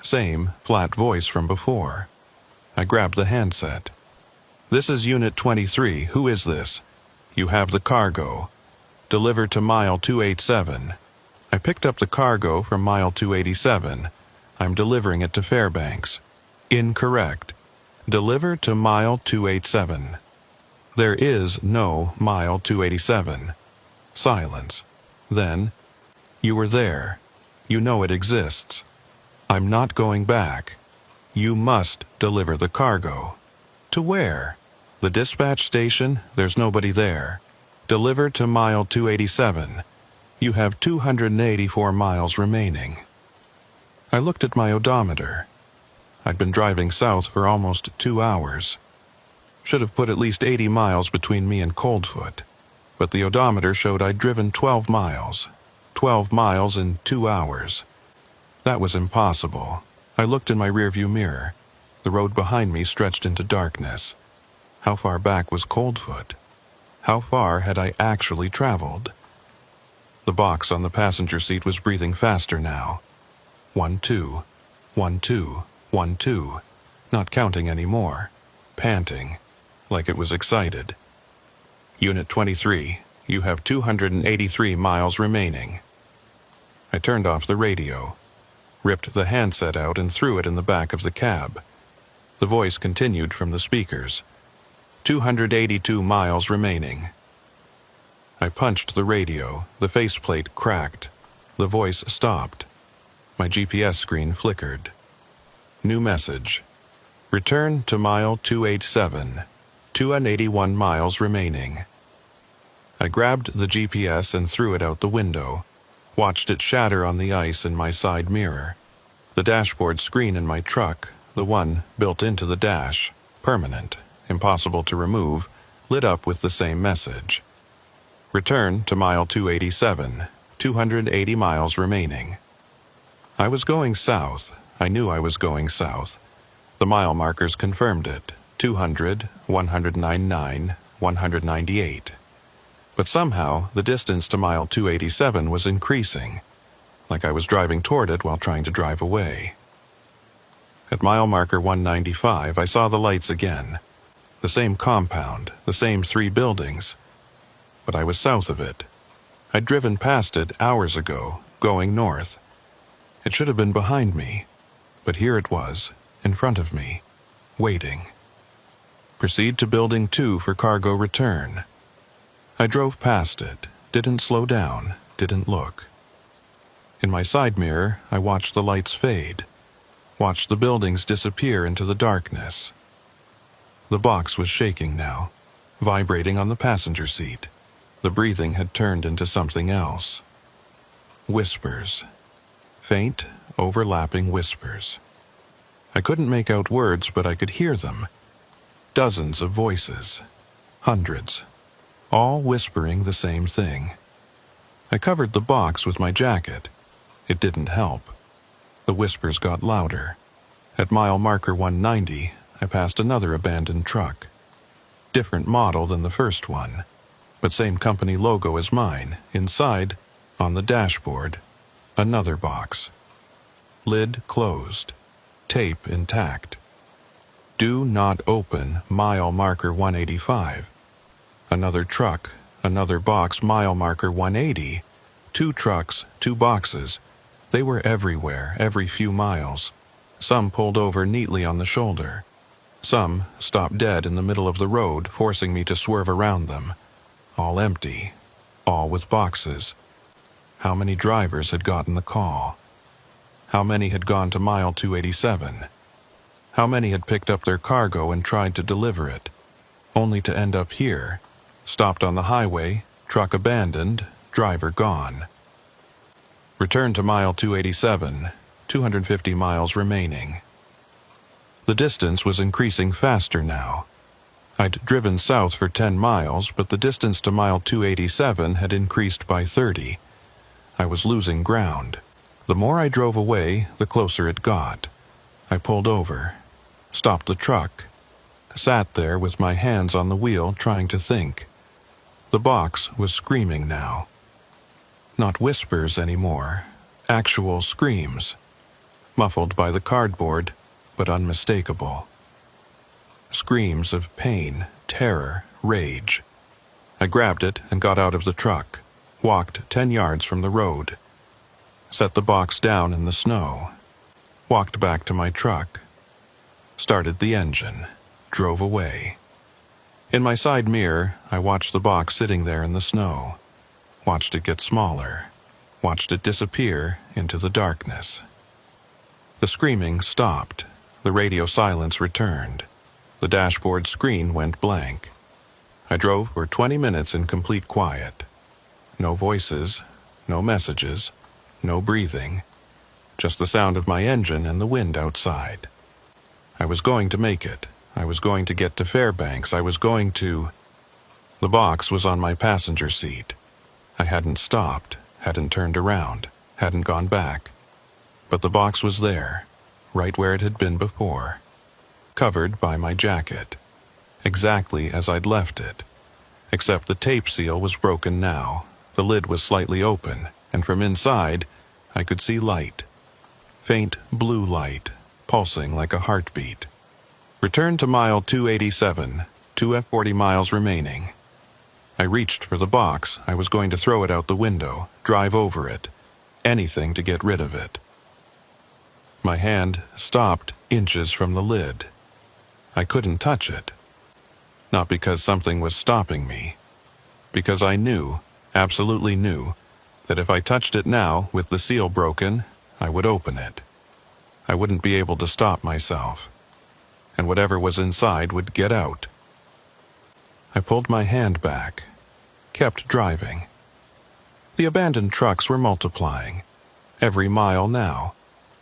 Same flat voice from before. I grabbed the handset. "This is Unit 23, who is this? You have the cargo. Delivered to mile 287. I picked up the cargo from mile 287. I'm delivering it to Fairbanks. Incorrect. Deliver to mile 287. There is no mile 287. Silence. Then, you were there. You know it exists. I'm not going back. You must deliver the cargo. To where? The dispatch station? There's nobody there. Deliver to mile 287. You have 284 miles remaining." I looked at my odometer. I'd been driving south for almost 2 hours. Should have put at least 80 miles between me and Coldfoot, but the odometer showed I'd driven 12 miles. 12 miles in 2 hours. That was impossible. I looked in my rearview mirror. The road behind me stretched into darkness. How far back was Coldfoot? How far had I actually traveled? The box on the passenger seat was breathing faster now. 1-2, 1-2, 1-2, not counting anymore, panting, like it was excited. "Unit 23, you have 283 miles remaining." I turned off the radio, ripped the handset out and threw it in the back of the cab. The voice continued from the speakers. 282 miles remaining. I punched the radio, the faceplate cracked. The voice stopped. My GPS screen flickered. New message. Return to mile 287. 281 miles remaining. I grabbed the GPS and threw it out the window, watched it shatter on the ice in my side mirror. The dashboard screen in my truck, the one built into the dash, permanent, impossible to remove, lit up with the same message. Return to mile 287, 280 miles remaining. I was going south. I knew I was going south. The mile markers confirmed it. 200, 199, 198. But somehow, the distance to mile 287 was increasing, like I was driving toward it while trying to drive away. At mile marker 195, I saw the lights again. The same compound, the same 3 buildings. But I was south of it. I'd driven past it hours ago, going north. It should have been behind me, but here it was, in front of me, waiting. Proceed to Building 2 for cargo return. I drove past it, didn't slow down, didn't look. In my side mirror, I watched the lights fade, watched the buildings disappear into the darkness. The box was shaking now, vibrating on the passenger seat. The breathing had turned into something else. Whispers. Faint, overlapping whispers. I couldn't make out words, but I could hear them. Dozens of voices. Hundreds. All whispering the same thing. I covered the box with my jacket. It didn't help. The whispers got louder. At mile marker 190, I passed another abandoned truck. Different model than the first one, but same company logo as mine. Inside, on the dashboard, another box. Lid closed. Tape intact. Do not open, mile marker 185. Another truck, another box, mile marker 180. 2 trucks, 2 boxes. They were everywhere, every few miles. Some pulled over neatly on the shoulder. Some stopped dead in the middle of the road, forcing me to swerve around them. All empty, all with boxes. How many drivers had gotten the call? How many had gone to mile 287? How many had picked up their cargo and tried to deliver it, only to end up here, stopped on the highway, truck abandoned, driver gone? Return to mile 287, 250 miles remaining. The distance was increasing faster now. I'd driven south for 10 miles, but the distance to mile 287 had increased by 30. I was losing ground. The more I drove away, the closer it got. I pulled over, stopped the truck, sat there with my hands on the wheel trying to think. The box was screaming now. Not whispers anymore, actual screams, muffled by the cardboard, but unmistakable. Screams of pain, terror, rage. I grabbed it and got out of the truck, walked 10 yards from the road, set the box down in the snow, walked back to my truck, started the engine, drove away. In my side mirror, I watched the box sitting there in the snow, watched it get smaller, watched it disappear into the darkness. The screaming stopped, the radio silence returned, the dashboard screen went blank. I drove for 20 minutes in complete quiet. No voices, no messages, no breathing, just the sound of my engine and the wind outside. I was going to make it. I was going to get to Fairbanks. I was going to... The box was on my passenger seat. I hadn't stopped, hadn't turned around, hadn't gone back. But the box was there, right where it had been before, covered by my jacket, exactly as I'd left it, except the tape seal was broken now, the lid was slightly open, and from inside, I could see light. Faint blue light, pulsing like a heartbeat. Return to mile 287, 240 miles remaining. I reached for the box. I was going to throw it out the window, drive over it, anything to get rid of it. My hand stopped inches from the lid. I couldn't touch it. Not because something was stopping me, because I knew, absolutely knew, that if I touched it now, with the seal broken, I would open it. I wouldn't be able to stop myself, and whatever was inside would get out. I pulled my hand back, kept driving. The abandoned trucks were multiplying, every mile now,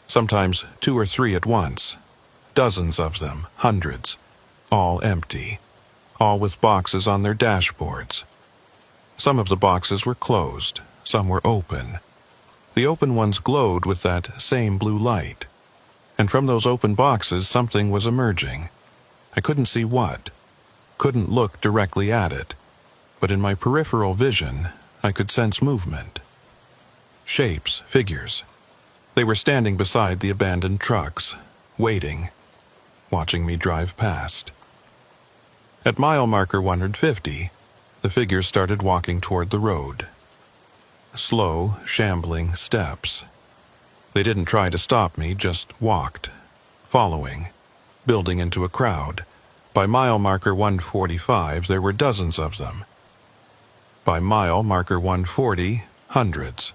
sometimes 2 or 3 at once, dozens of them, hundreds, all empty, all with boxes on their dashboards. Some of the boxes were closed, some were open. The open ones glowed with that same blue light, and from those open boxes something was emerging. I couldn't see what, couldn't look directly at it, but in my peripheral vision, I could sense movement. Shapes, figures. They were standing beside the abandoned trucks, waiting, watching me drive past. At mile marker 150, the figures started walking toward the road. Slow, shambling steps. They didn't try to stop me, just walked, following, building into a crowd, By mile marker 145, there were dozens of them. By mile marker 140, hundreds.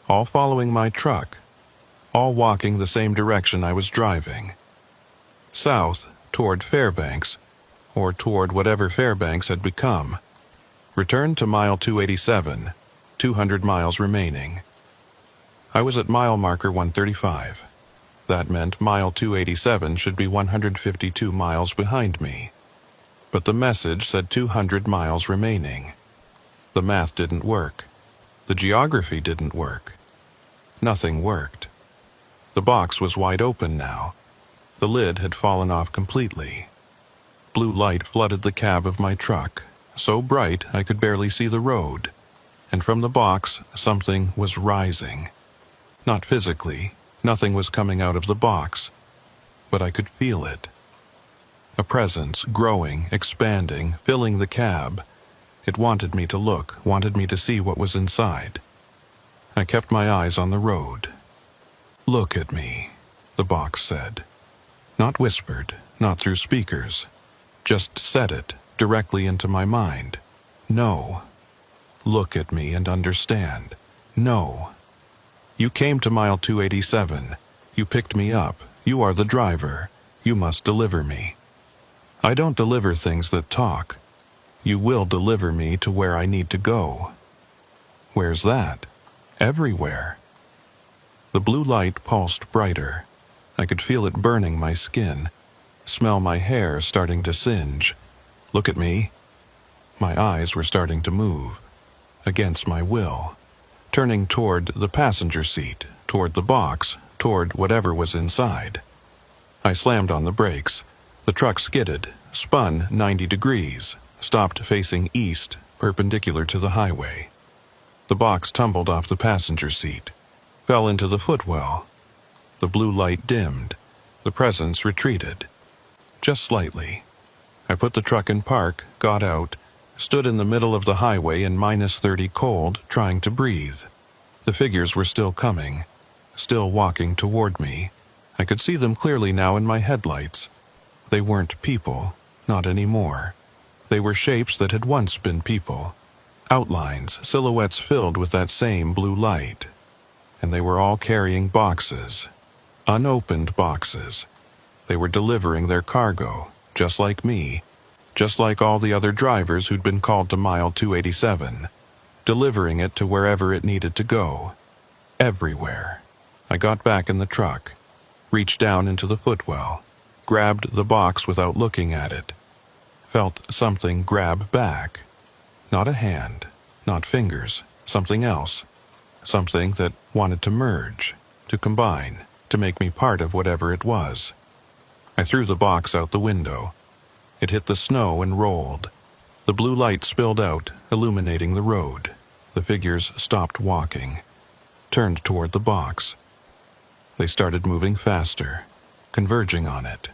All following my truck, all walking the same direction I was driving. South, toward Fairbanks, or toward whatever Fairbanks had become. Return to mile 287, 200 miles remaining. I was at mile marker 135. That meant mile 287 should be 152 miles behind me. But the message said 200 miles remaining. The math didn't work. The geography didn't work. Nothing worked. The box was wide open now. The lid had fallen off completely. Blue light flooded the cab of my truck, so bright I could barely see the road. And from the box, something was rising. Not physically, nothing was coming out of the box, but I could feel it. A presence, growing, expanding, filling the cab. It wanted me to look, wanted me to see what was inside. I kept my eyes on the road. "Look at me," the box said. Not whispered, not through speakers. Just said it directly into my mind. No. Look at me and understand. No. You came to mile 287. You picked me up. You are the driver. You must deliver me. I don't deliver things that talk. You will deliver me to where I need to go. Where's that? Everywhere. The blue light pulsed brighter. I could feel it burning my skin, smell my hair starting to singe. Look at me. My eyes were starting to move, against my will, turning toward the passenger seat, toward the box, toward whatever was inside. I slammed on the brakes. The truck skidded, spun 90 degrees, stopped facing east, perpendicular to the highway. The box tumbled off the passenger seat, fell into the footwell. The blue light dimmed. The presence retreated. Just slightly. I put the truck in park, got out, stood in the middle of the highway in -30 cold, trying to breathe. The figures were still coming, still walking toward me. I could see them clearly now in my headlights. They weren't people, not anymore. They were shapes that had once been people. Outlines, silhouettes filled with that same blue light. And they were all carrying boxes. Unopened boxes. They were delivering their cargo, just like me, just like all the other drivers who'd been called to mile 287, delivering it to wherever it needed to go. Everywhere. I got back in the truck, reached down into the footwell, grabbed the box without looking at it, felt something grab back. Not a hand, not fingers, something else. Something that wanted to merge, to combine, to make me part of whatever it was. I threw the box out the window. It hit the snow and rolled. The blue light spilled out, illuminating the road. The figures stopped walking, turned toward the box. They started moving faster, converging on it.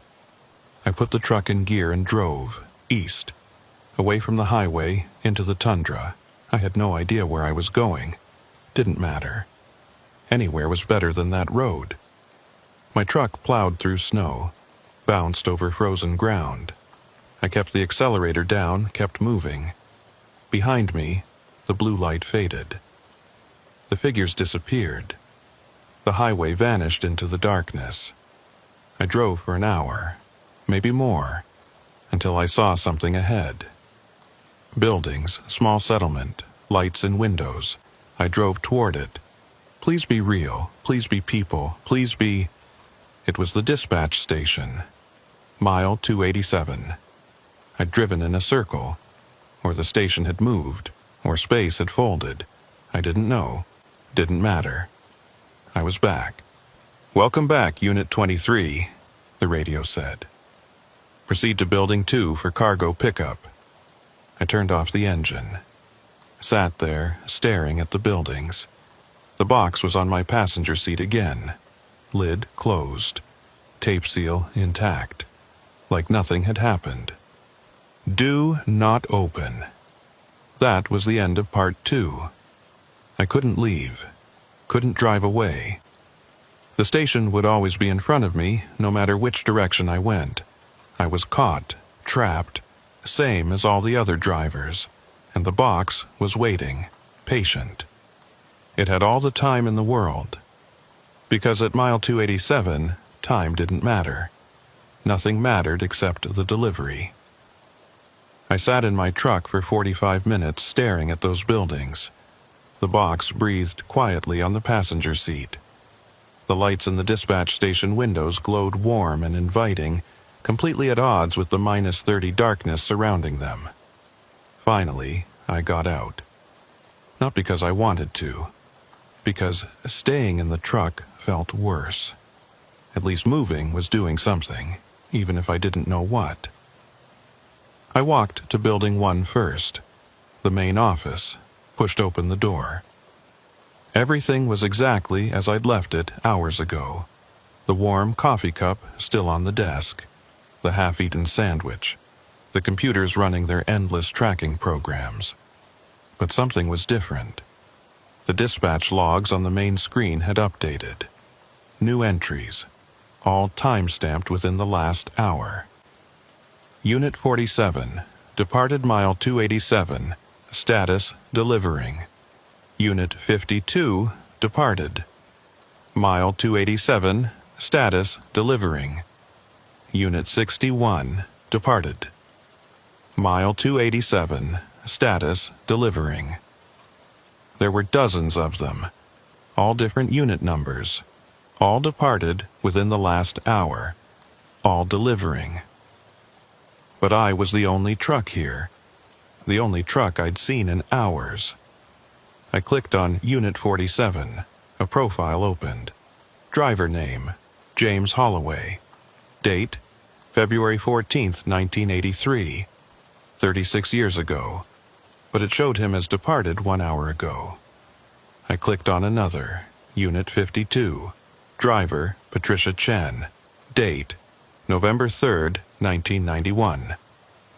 I put the truck in gear and drove, east, away from the highway, into the tundra. I had no idea where I was going. Didn't matter. Anywhere was better than that road. My truck plowed through snow, bounced over frozen ground. I kept the accelerator down, kept moving. Behind me, the blue light faded. The figures disappeared. The highway vanished into the darkness. I drove for an hour, maybe more, until I saw something ahead. Buildings, small settlement, lights and windows. I drove toward it. Please be real. Please be people. Please be... It was the dispatch station. Mile 287. I'd driven in a circle. Or the station had moved. Or space had folded. I didn't know. Didn't matter. I was back. "Welcome back, Unit 23, the radio said. "Proceed to Building 2 for cargo pickup." I turned off the engine. Sat there, staring at the buildings. The box was on my passenger seat again. Lid closed. Tape seal intact. Like nothing had happened. Do not open. That was the end of part 2. I couldn't leave. Couldn't drive away. The station would always be in front of me, no matter which direction I went. I was caught, trapped, same as all the other drivers, and the box was waiting, patient. It had all the time in the world. Because at mile 287, time didn't matter. Nothing mattered except the delivery. I sat in my truck for 45 minutes staring at those buildings. The box breathed quietly on the passenger seat. The lights in the dispatch station windows glowed warm and inviting, completely at odds with the -30 darkness surrounding them. Finally, I got out. Not because I wanted to, because staying in the truck felt worse. At least moving was doing something, even if I didn't know what. I walked to Building 1 first, the main office, pushed open the door. Everything was exactly as I'd left it hours ago. The warm coffee cup still on the desk, the half-eaten sandwich, the computers running their endless tracking programs. But something was different. The dispatch logs on the main screen had updated. New entries, all time-stamped within the last hour. Unit 47, departed mile 287, status delivering. Unit 52, departed. Mile 287, status delivering. Unit 61, departed. Mile 287, status delivering. There were dozens of them, all different unit numbers, all departed within the last hour, all delivering. But I was the only truck here, the only truck I'd seen in hours. I clicked on Unit 47. A profile opened. Driver name, James Holloway. Date, February 14th, 1983. 36 years ago. But it showed him as departed 1 hour ago. I clicked on another, Unit 52. Driver, Patricia Chen. Date, November 3rd, 1991.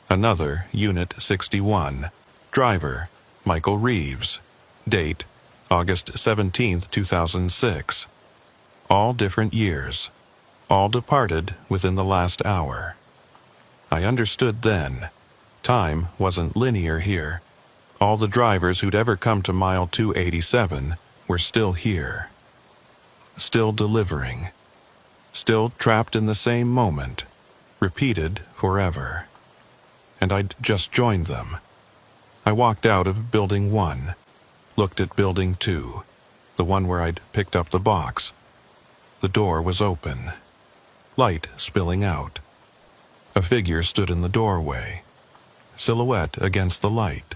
Another, Unit 61. Driver, Michael Reeves. Date, August 17th, 2006. All different years. All departed within the last hour. I understood then. Time wasn't linear here. All the drivers who'd ever come to mile 287 were still here. Still delivering. Still trapped in the same moment. Repeated forever. And I'd just joined them. I walked out of Building 1. Looked at Building 2. The one where I'd picked up the box. The door was open. Light spilling out. A figure stood in the doorway. Silhouette against the light.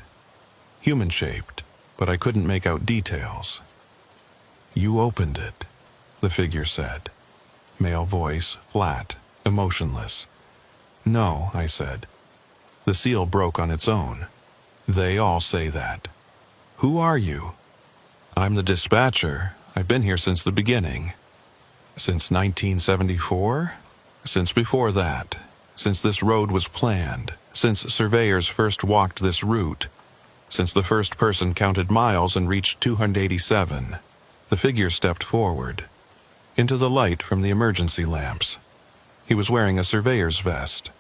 Human-shaped, but I couldn't make out details. "You opened it," the figure said. Male voice, flat, emotionless. "No," I said. The seal broke on its own. "They all say that." "Who are you?" "I'm the dispatcher. I've been here since the beginning." "Since 1974? "Since before that. Since this road was planned. Since surveyors first walked this route. Since the first person counted miles and reached 287. The figure stepped forward. Into the light from the emergency lamps. He was wearing a surveyor's vest.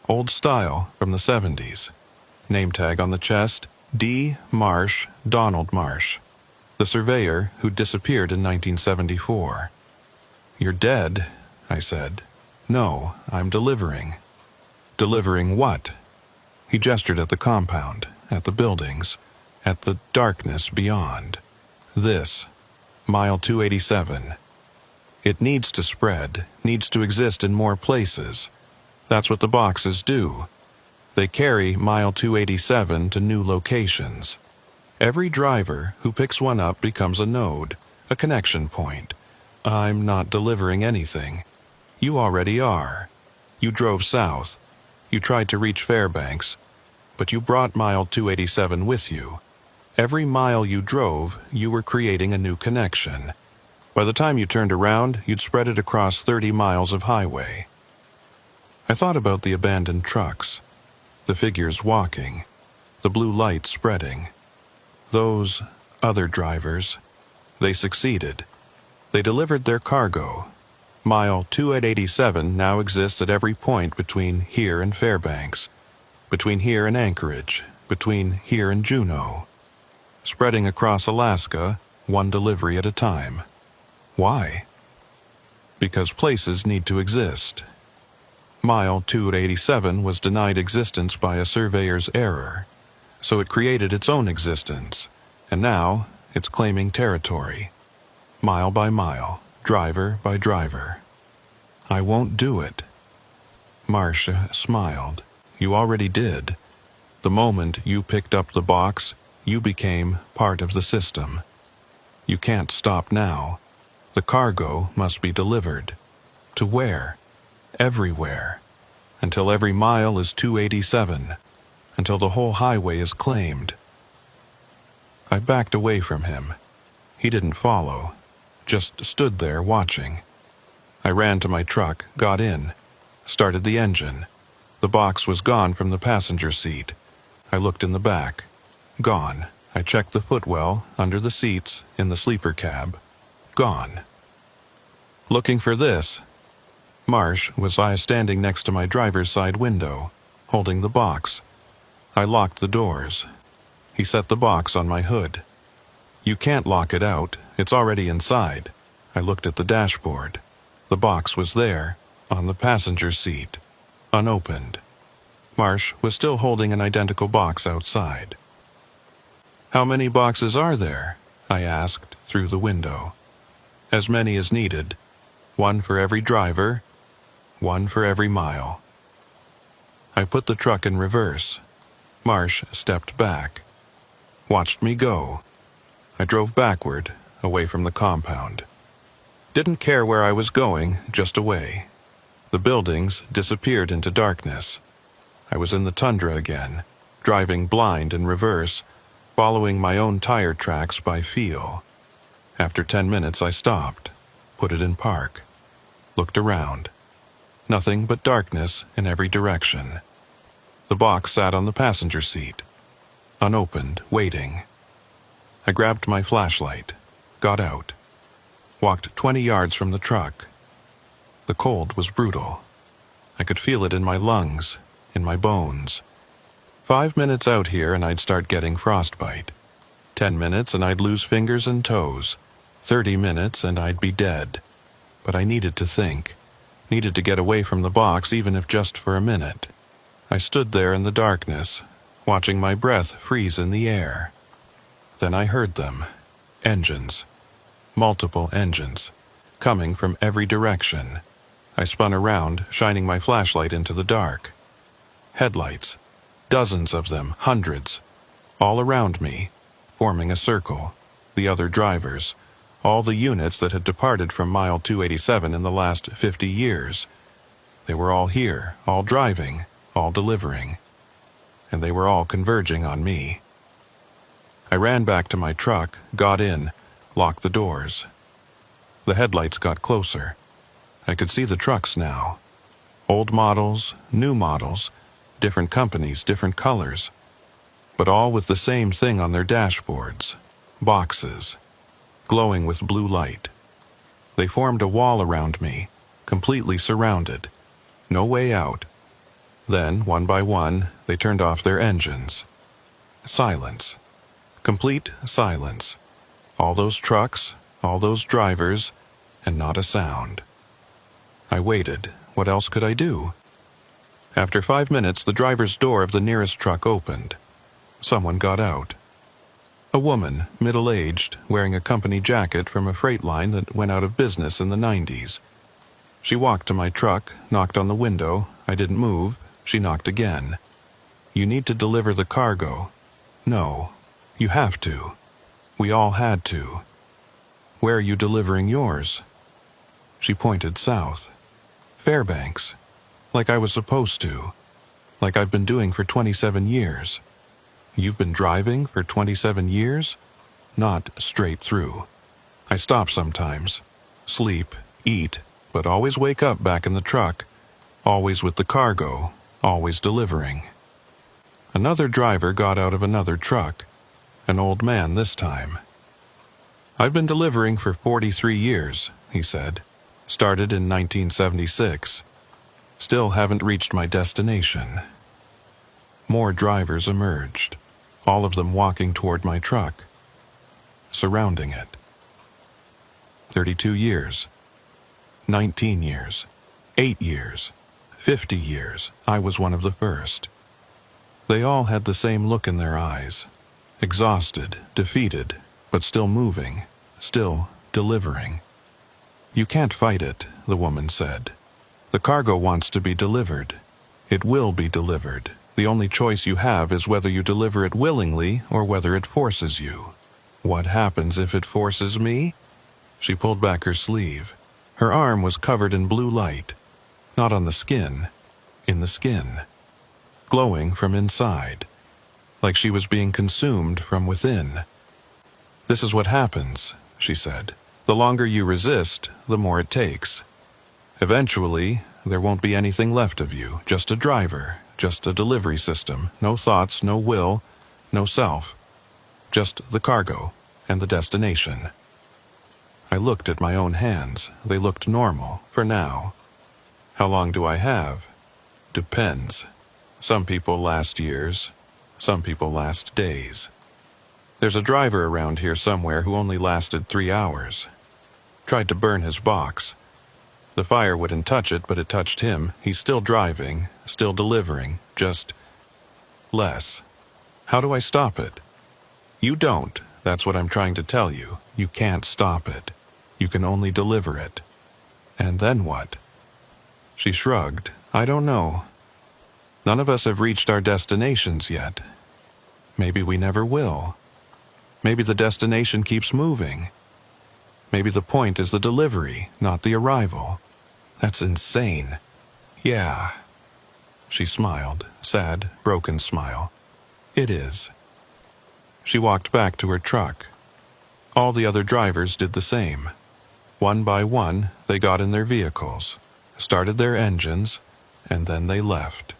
Old style from the 70s. Name tag on the chest, D. Marsh, Donald Marsh. The surveyor who disappeared in 1974. "You're dead," I said. "No, I'm delivering." "Delivering what?" He gestured at the compound, at the buildings, at the darkness beyond. "This, mile 287. It needs to spread, needs to exist in more places. That's what the boxes do. They carry mile 287 to new locations. Every driver who picks one up becomes a node, a connection point. I'm not delivering anything. You already are. You drove south. You tried to reach Fairbanks, but you brought mile 287 with you. Every mile you drove, you were creating a new connection. By the time you turned around, you'd spread it across 30 miles of highway." I thought about the abandoned trucks, the figures walking, the blue light spreading. Those other drivers, they succeeded. They delivered their cargo. Mile 2887 now exists at every point between here and Fairbanks, between here and Anchorage, between here and Juneau, spreading across Alaska, one delivery at a time. Why? Because places need to exist. Mile 287 was denied existence by a surveyor's error, so it created its own existence, and now it's claiming territory, mile by mile, driver by driver. I won't do it. Marcia smiled. You already did. The moment you picked up the box, you became part of the system. You can't stop now. The cargo must be delivered. To where? Everywhere. Until every mile is 287. Until the whole highway is claimed. I backed away from him. He didn't follow, just stood there watching. I ran to my truck, got in, started the engine. The box was gone from the passenger seat. I looked in the back. Gone. I checked the footwell, under the seats, in the sleeper cab. Gone. Looking for this. Marsh was standing next to my driver's side window, holding the box. I locked the doors. He set the box on my hood. You can't lock it out. It's already inside. I looked at the dashboard. The box was there, on the passenger seat, unopened. Marsh was still holding an identical box outside. How many boxes are there? I asked through the window. As many as needed. One for every driver, one for every mile. I put the truck in reverse. Marsh stepped back, watched me go. I drove backward, away from the compound. Didn't care where I was going, just away. The buildings disappeared into darkness. I was in the tundra again, driving blind in reverse, following my own tire tracks by feel. After 10 minutes I stopped, put it in park, looked around. Nothing but darkness in every direction. The box sat on the passenger seat, unopened, waiting. I grabbed my flashlight, got out, walked 20 yards from the truck. The cold was brutal. I could feel it in my lungs, in my bones. 5 minutes out here and I'd start getting frostbite. 10 minutes and I'd lose fingers and toes. 30 minutes and I'd be dead. But I needed to think, needed to get away from the box even if just for a minute. I stood there in the darkness, watching my breath freeze in the air. Then I heard them. Engines. Multiple engines. Coming from every direction. I spun around, shining my flashlight into the dark. Headlights. Dozens of them, hundreds. All around me, forming a circle. The other drivers. All the units that had departed from mile 287 in the last 50 years. They were all here, all driving, all delivering. And they were all converging on me. I ran back to my truck, got in, locked the doors. The headlights got closer. I could see the trucks now. Old models, new models, different companies, different colors. But all with the same thing on their dashboards. Boxes. Glowing with blue light. They formed a wall around me, completely surrounded. No way out. Then, one by one, they turned off their engines. Silence. Complete silence. All those trucks, all those drivers, and not a sound. I waited. What else could I do? After 5 minutes, the driver's door of the nearest truck opened. Someone got out. A woman, middle-aged, wearing a company jacket from a freight line that went out of business in the 90s. She walked to my truck, knocked on the window. I didn't move. She knocked again. You need to deliver the cargo. No, you have to. We all had to. Where are you delivering yours? She pointed south. Fairbanks. Like I was supposed to. Like I've been doing for 27 years. You've been driving for 27 years? Not straight through. I stop sometimes. Sleep, eat, but always wake up back in the truck. Always with the cargo, always delivering. Another driver got out of another truck. An old man this time. I've been delivering for 43 years, he said. Started in 1976. Still haven't reached my destination. More drivers emerged, all of them walking toward my truck, surrounding it. 32 years, 19 years, 8 years, 50 years, I was one of the first. They all had the same look in their eyes, exhausted, defeated, but still moving, still delivering. You can't fight it, the woman said. The cargo wants to be delivered. It will be delivered. The only choice you have is whether you deliver it willingly or whether it forces you. What happens if it forces me? She pulled back her sleeve. Her arm was covered in blue light. Not on the skin, in the skin. Glowing from inside. Like she was being consumed from within. This is what happens, she said. The longer you resist, the more it takes. Eventually, there won't be anything left of you, just a driver, just a delivery system, no thoughts, no will, no self. Just the cargo and the destination. I looked at my own hands. They looked normal, for now. How long do I have? Depends. Some people last years, some people last days. There's a driver around here somewhere who only lasted 3 hours. Tried to burn his box. The fire wouldn't touch it, but it touched him. He's still driving, still delivering, just less. How do I stop it? You don't. That's what I'm trying to tell you. You can't stop it. You can only deliver it. And then what? She shrugged. I don't know. None of us have reached our destinations yet. Maybe we never will. Maybe the destination keeps moving. Maybe the point is the delivery, not the arrival. That's insane. Yeah. She smiled, sad, broken smile. It is. She walked back to her truck. All the other drivers did the same. One by one, they got in their vehicles, started their engines, and then they left.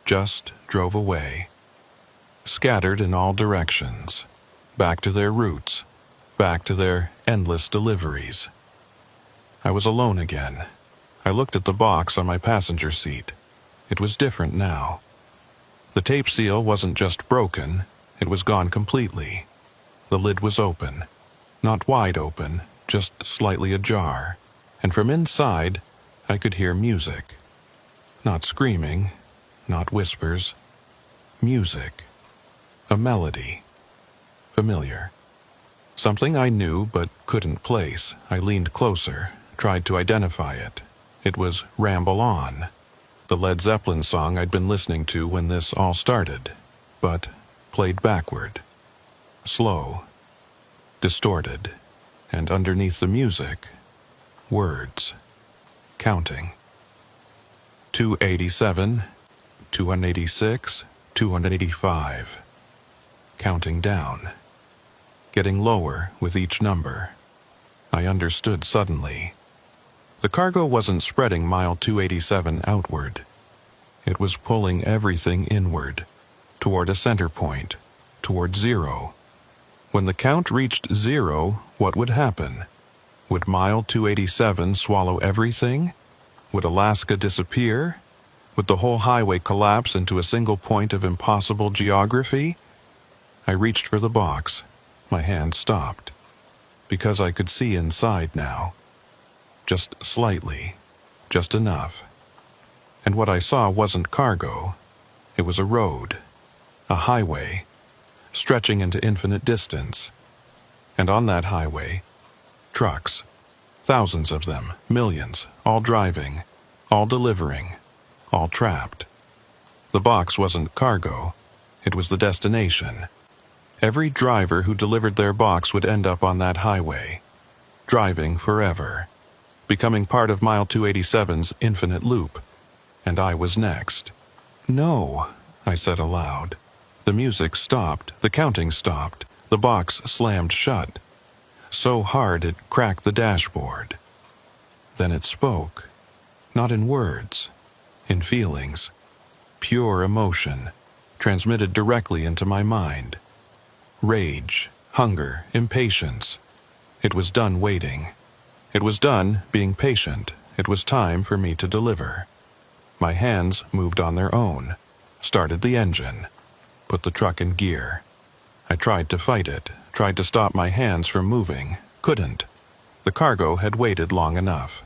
Just drove away. Scattered in all directions. Back to their routes. Back to their endless deliveries. I was alone again. I looked at the box on my passenger seat. It was different now. The tape seal wasn't just broken, it was gone completely. The lid was open. Not wide open, just slightly ajar. And from inside, I could hear music. Not screaming, not whispers. Music. A melody. Familiar. Something I knew but couldn't place. I leaned closer, tried to identify it. It was Ramble On, the Led Zeppelin song I'd been listening to when this all started, but played backward. Slow. Distorted. And underneath the music, words. Counting. 287, 286, 285. Counting down. Getting lower with each number. I understood suddenly. The cargo wasn't spreading mile 287 outward. It was pulling everything inward, toward a center point, toward zero. When the count reached zero, what would happen? Would mile 287 swallow everything? Would Alaska disappear? Would the whole highway collapse into a single point of impossible geography? I reached for the box. My hand stopped. Because I could see inside now. Just slightly. Just enough. And what I saw wasn't cargo. It was a road. A highway. Stretching into infinite distance. And on that highway, trucks. Thousands of them, millions, all driving, all delivering, all trapped. The box wasn't cargo. It was the destination. Every driver who delivered their box would end up on that highway, driving forever, becoming part of mile 287's infinite loop. And I was next. No, I said aloud. The music stopped, the counting stopped, the box slammed shut. So hard it cracked the dashboard. Then it spoke, not in words, in feelings. Pure emotion, transmitted directly into my mind. Rage, hunger, impatience. It was done waiting. It was done being patient. It was time for me to deliver. My hands moved on their own, started the engine, put the truck in gear. I tried to fight it, tried to stop my hands from moving, couldn't. The cargo had waited long enough.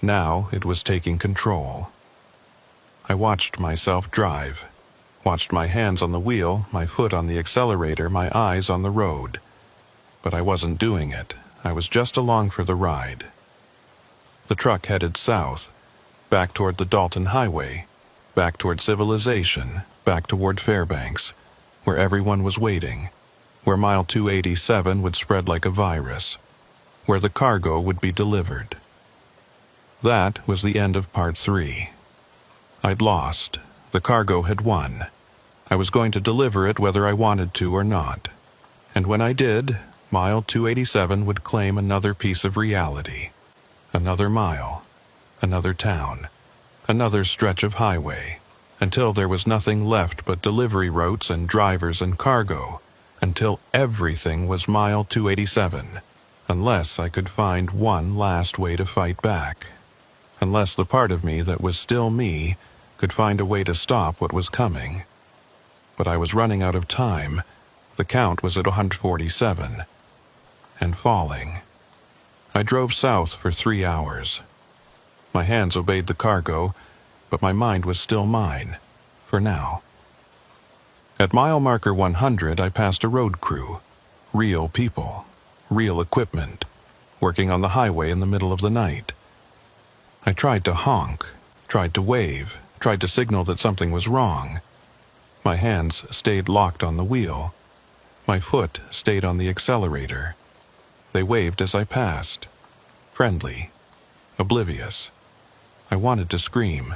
Now it was taking control. I watched myself drive, watched my hands on the wheel, my foot on the accelerator, my eyes on the road. But I wasn't doing it. I was just along for the ride. The truck headed south, back toward the Dalton Highway, back toward civilization, back toward Fairbanks, where everyone was waiting, where Mile 287 would spread like a virus, where the cargo would be delivered. That was the end of Part 3. I'd lost. The cargo had won. I was going to deliver it whether I wanted to or not. And when I did, Mile 287 would claim another piece of reality. Another mile. Another town. Another stretch of highway. Until there was nothing left but delivery routes and drivers and cargo. Until everything was Mile 287. Unless I could find one last way to fight back. Unless the part of me that was still me could find a way to stop what was coming. But I was running out of time. The count was at 147. And falling. I drove south for 3 hours. My hands obeyed the cargo, but my mind was still mine, for now. At mile marker 100, I passed a road crew. Real people. Real equipment. Working on the highway in the middle of the night. I tried to honk, tried to wave, tried to signal that something was wrong. My hands stayed locked on the wheel. My foot stayed on the accelerator. They waved as I passed. Friendly. Oblivious. I wanted to scream.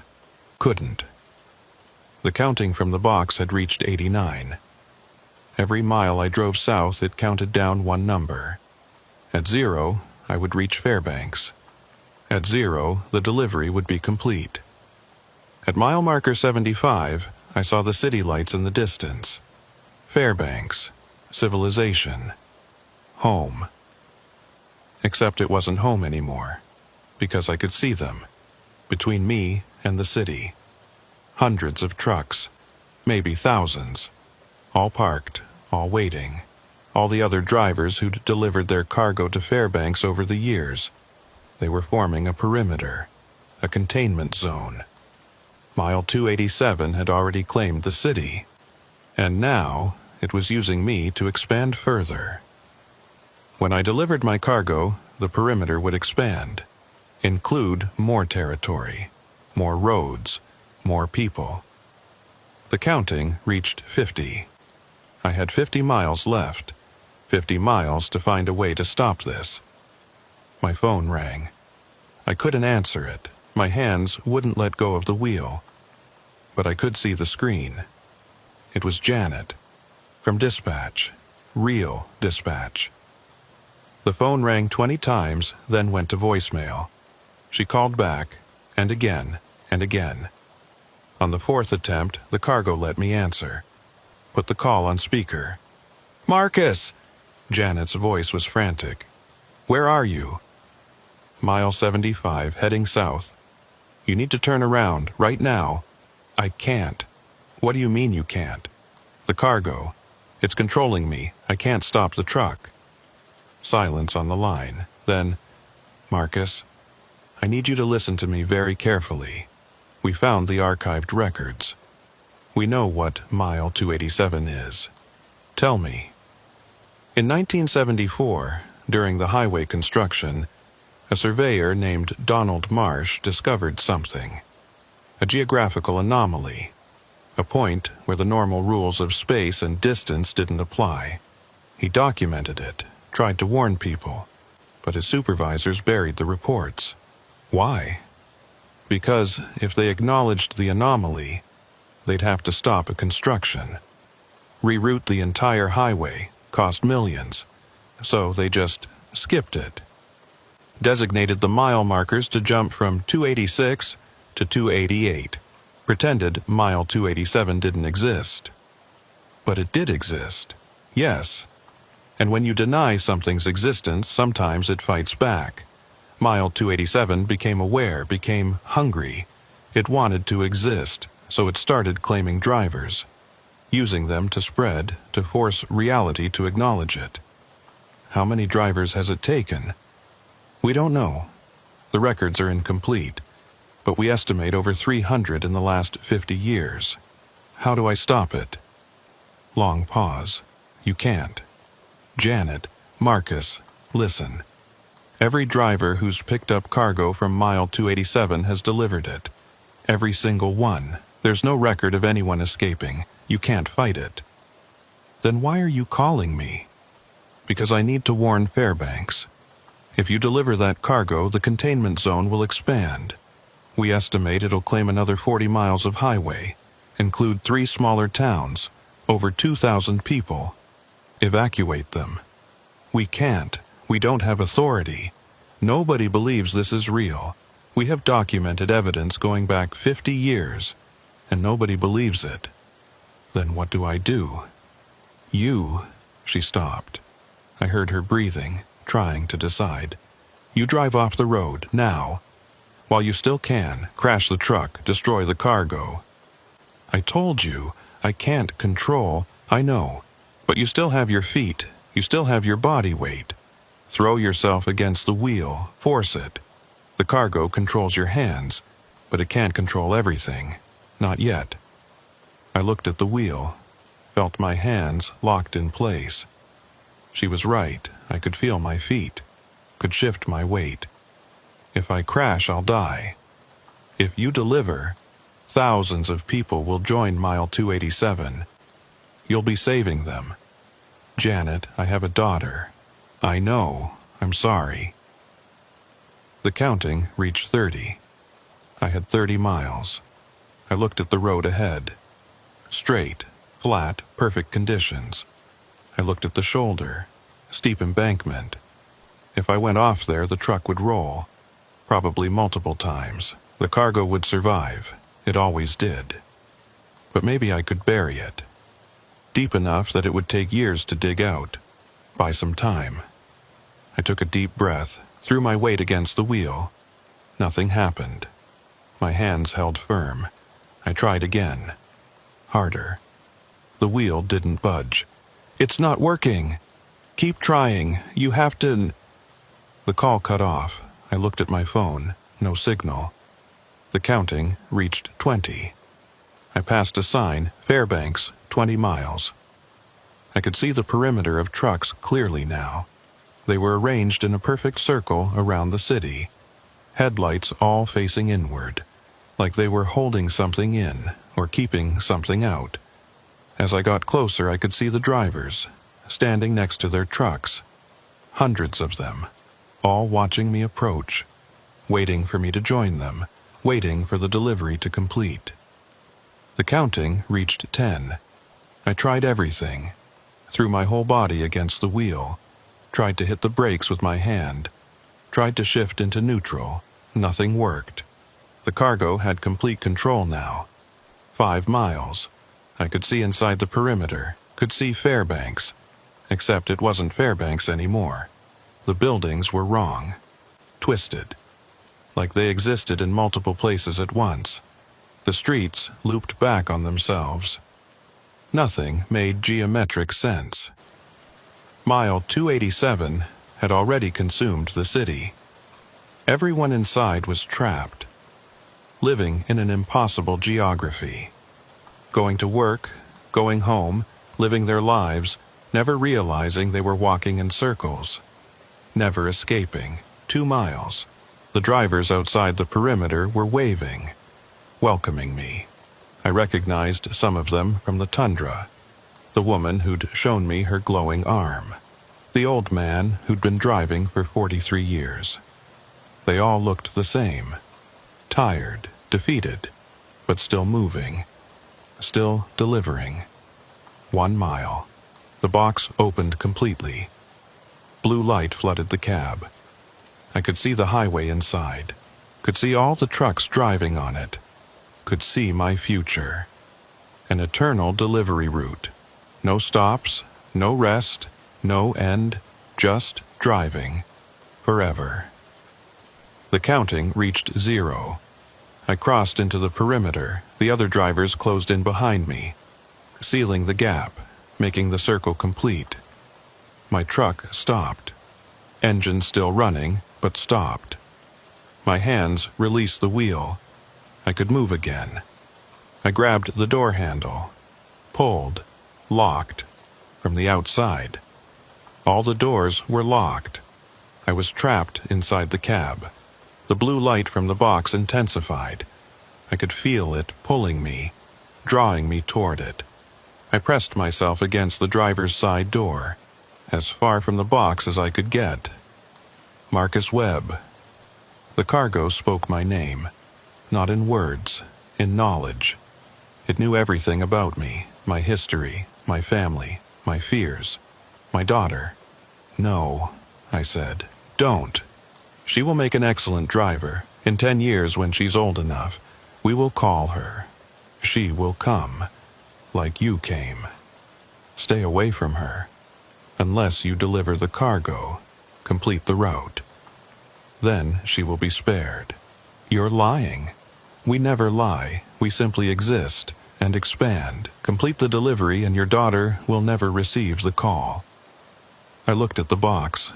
Couldn't. The counting from the box had reached 89. Every mile I drove south, it counted down one number. At 0, I would reach Fairbanks. At 0, the delivery would be complete. At mile marker 75, I saw the city lights in the distance. Fairbanks. Civilization. Home. Except it wasn't home anymore, because I could see them, between me and the city. Hundreds of trucks, maybe thousands, all parked, all waiting. All the other drivers who'd delivered their cargo to Fairbanks over the years. They were forming a perimeter, a containment zone. Mile 287 had already claimed the city, and now it was using me to expand further. When I delivered my cargo, the perimeter would expand, include more territory, more roads, more people. The counting reached 50. I had 50 miles left, 50 miles to find a way to stop this. My phone rang. I couldn't answer it. My hands wouldn't let go of the wheel. But I could see the screen. It was Janet, from dispatch, real dispatch. The phone rang 20 times, then went to voicemail. She called back, and again, and again. On the 4th attempt, the cargo let me answer. Put the call on speaker. "Marcus!" Janet's voice was frantic. "Where are you?" Mile 75, heading south. "You need to turn around, right now." "I can't." "What do you mean you can't?" "The cargo. It's controlling me. I can't stop the truck." Silence on the line. Then, "Marcus, I need you to listen to me very carefully. We found the archived records. We know what Mile 287 is. Tell me." In 1974, during the highway construction, a surveyor named Donald Marsh discovered something. A geographical anomaly. A point where the normal rules of space and distance didn't apply. He documented it, tried to warn people, but his supervisors buried the reports. Why? Because if they acknowledged the anomaly, they'd have to stop a construction. Reroute the entire highway, cost millions. So they just skipped it. Designated the mile markers to jump from 286 to 288. Pretended Mile 287 didn't exist. But it did exist. Yes. And when you deny something's existence, sometimes it fights back. Mile 287 became aware, became hungry. It wanted to exist, so it started claiming drivers, using them to spread, to force reality to acknowledge it. How many drivers has it taken? We don't know. The records are incomplete, but we estimate over 300 in the last 50 years. How do I stop it? Long pause. You can't. Janet, Marcus, listen. Every driver who's picked up cargo from mile 287 has delivered it. Every single one. There's no record of anyone escaping. You can't fight it. Then why are you calling me? Because I need to warn Fairbanks. If you deliver that cargo, the containment zone will expand. We estimate it'll claim another 40 miles of highway, include 3 smaller towns, over 2,000 people. Evacuate them. We can't. We don't have authority. Nobody believes this is real. We have documented evidence going back 50 years, and nobody believes it. Then what do I do? You, she stopped. I heard her breathing, trying to decide. You drive off the road, now. While you still can, crash the truck, destroy the cargo. I told you, I can't control, I know. But you still have your feet, you still have your body weight. Throw yourself against the wheel, force it. The cargo controls your hands, but it can't control everything. Not yet. I looked at the wheel, felt my hands locked in place. She was right. I could feel my feet, could shift my weight. If I crash, I'll die. If you deliver, thousands of people will join mile 287. You'll be saving them. Janet, I have a daughter. I know. I'm sorry. The counting reached 30. I had 30 miles. I looked at the road ahead. Straight, flat, perfect conditions. I looked at the shoulder. Steep embankment. If I went off there, the truck would roll. Probably multiple times. The cargo would survive. It always did. But maybe I could bury it. Deep enough that it would take years to dig out. Buy some time. I took a deep breath, threw my weight against the wheel. Nothing happened. My hands held firm. I tried again. Harder. The wheel didn't budge. It's not working. Keep trying. You have to... The call cut off. I looked at my phone. No signal. The counting reached 20. I passed a sign, Fairbanks, 20 miles. I could see the perimeter of trucks clearly now. They were arranged in a perfect circle around the city, headlights all facing inward, like they were holding something in or keeping something out. As I got closer, I could see the drivers, standing next to their trucks, hundreds of them, all watching me approach, waiting for me to join them, waiting for the delivery to complete. The counting reached 10. I tried everything, threw my whole body against the wheel, tried to hit the brakes with my hand, tried to shift into neutral. Nothing worked. The cargo had complete control now. 5 miles. I could see inside the perimeter, could see Fairbanks, except it wasn't Fairbanks anymore. The buildings were wrong, twisted, like they existed in multiple places at once. The streets looped back on themselves. Nothing made geometric sense. Mile 287 had already consumed the city. Everyone inside was trapped, living in an impossible geography. Going to work, going home, living their lives, never realizing they were walking in circles. Never escaping. 2 miles. The drivers outside the perimeter were waving, welcoming me. I recognized some of them from the tundra. The woman who'd shown me her glowing arm. The old man who'd been driving for 43 years. They all looked the same. Tired, defeated, but still moving. Still delivering. 1 mile. The box opened completely. Blue light flooded the cab. I could see the highway inside. Could see all the trucks driving on it. Could see my future. An eternal delivery route. No stops, no rest, no end, just driving. Forever. The counting reached 0. I crossed into the perimeter. The other drivers closed in behind me, sealing the gap, making the circle complete. My truck stopped. Engine still running, but stopped. My hands released the wheel. I could move again. I grabbed the door handle, pulled, locked, from the outside. All the doors were locked. I was trapped inside the cab. The blue light from the box intensified. I could feel it pulling me, drawing me toward it. I pressed myself against the driver's side door, as far from the box as I could get. Marcus Webb. The cargo spoke my name, not in words, in knowledge. It knew everything about me, my history, my family, my fears, my daughter. No, I said, don't. She will make an excellent driver. In 10 years, when she's old enough, we will call her. She will come, like you came. Stay away from her, unless you deliver the cargo, complete the route. Then she will be spared. You're lying. We never lie. We simply exist and expand. Complete the delivery and your daughter will never receive the call. I looked at the box,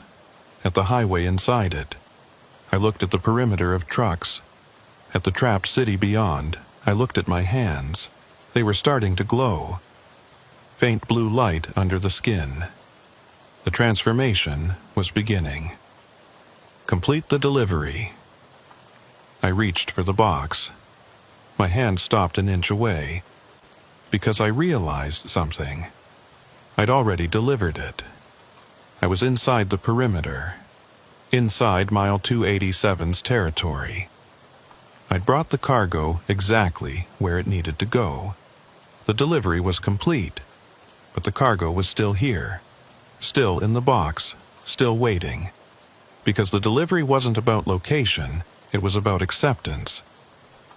at the highway inside it. I looked at the perimeter of trucks, at the trapped city beyond. I looked at my hands. They were starting to glow. Faint blue light under the skin. The transformation was beginning. Complete the delivery. I reached for the box. My hand stopped an inch away, because I realized something. I'd already delivered it. I was inside the perimeter, inside mile 287's territory. I'd brought the cargo exactly where it needed to go. The delivery was complete, but the cargo was still here, still in the box, still waiting. Because the delivery wasn't about location, it was about acceptance.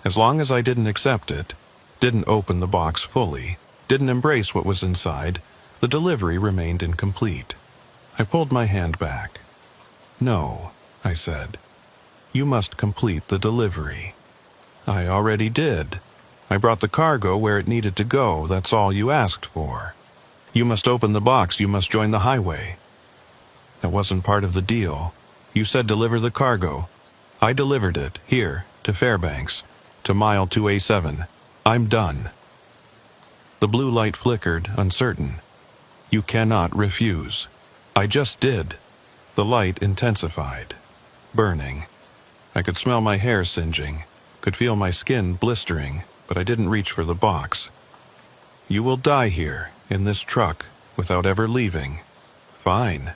As long as I didn't accept it, didn't open the box fully, didn't embrace what was inside, the delivery remained incomplete. I pulled my hand back. No, I said. You must complete the delivery. I already did. I brought the cargo where it needed to go. That's all you asked for. You must open the box. You must join the highway. That wasn't part of the deal. You said deliver the cargo. I delivered it, here, to Fairbanks, to mile 287. I'm done. The blue light flickered, uncertain. You cannot refuse. I just did. The light intensified, burning. I could smell my hair singeing, could feel my skin blistering, but I didn't reach for the box. You will die here, in this truck, without ever leaving. Fine.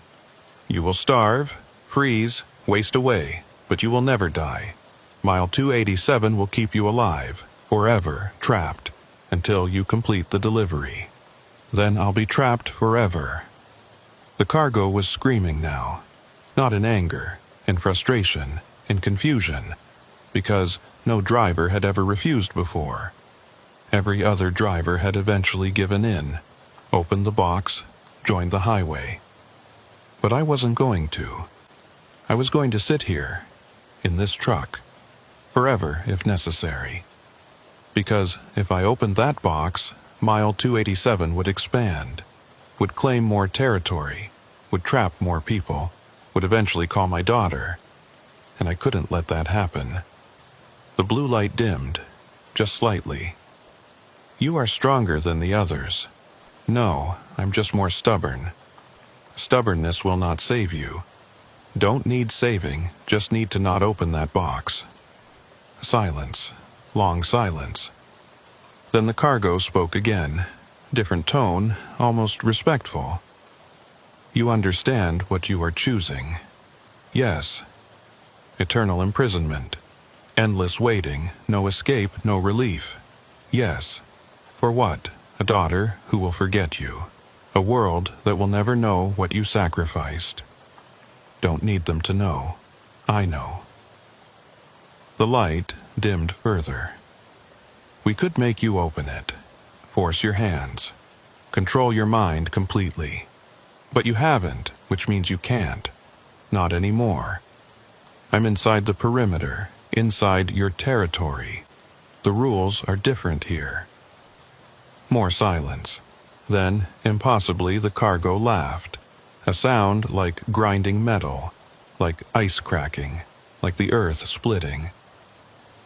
You will starve, freeze, waste away, but you will never die. Mile 287 will keep you alive, forever trapped, until you complete the delivery. Then I'll be trapped forever. The cargo was screaming now, not in anger, in frustration, in confusion, because no driver had ever refused before. Every other driver had eventually given in, opened the box, joined the highway. But I wasn't going to. I was going to sit here, in this truck, forever if necessary. Because if I opened that box, mile 287 would expand, would claim more territory, would trap more people, would eventually call my daughter, and I couldn't let that happen. The blue light dimmed, just slightly. You are stronger than the others. No, I'm just more stubborn. Stubbornness will not save you. Don't need saving, just need to not open that box. Silence, long silence. Then the cargo spoke again, different tone, almost respectful. You understand what you are choosing. Yes. Eternal imprisonment. Endless waiting, no escape, no relief. Yes. For what? A daughter who will forget you. A world that will never know what you sacrificed. Don't need them to know. I know. The light dimmed further. We could make you open it. Force your hands. Control your mind completely. But you haven't, which means you can't. Not anymore. I'm inside the perimeter, inside your territory. The rules are different here. More silence. Then, impossibly, the cargo laughed. A sound like grinding metal, like ice cracking, like the earth splitting.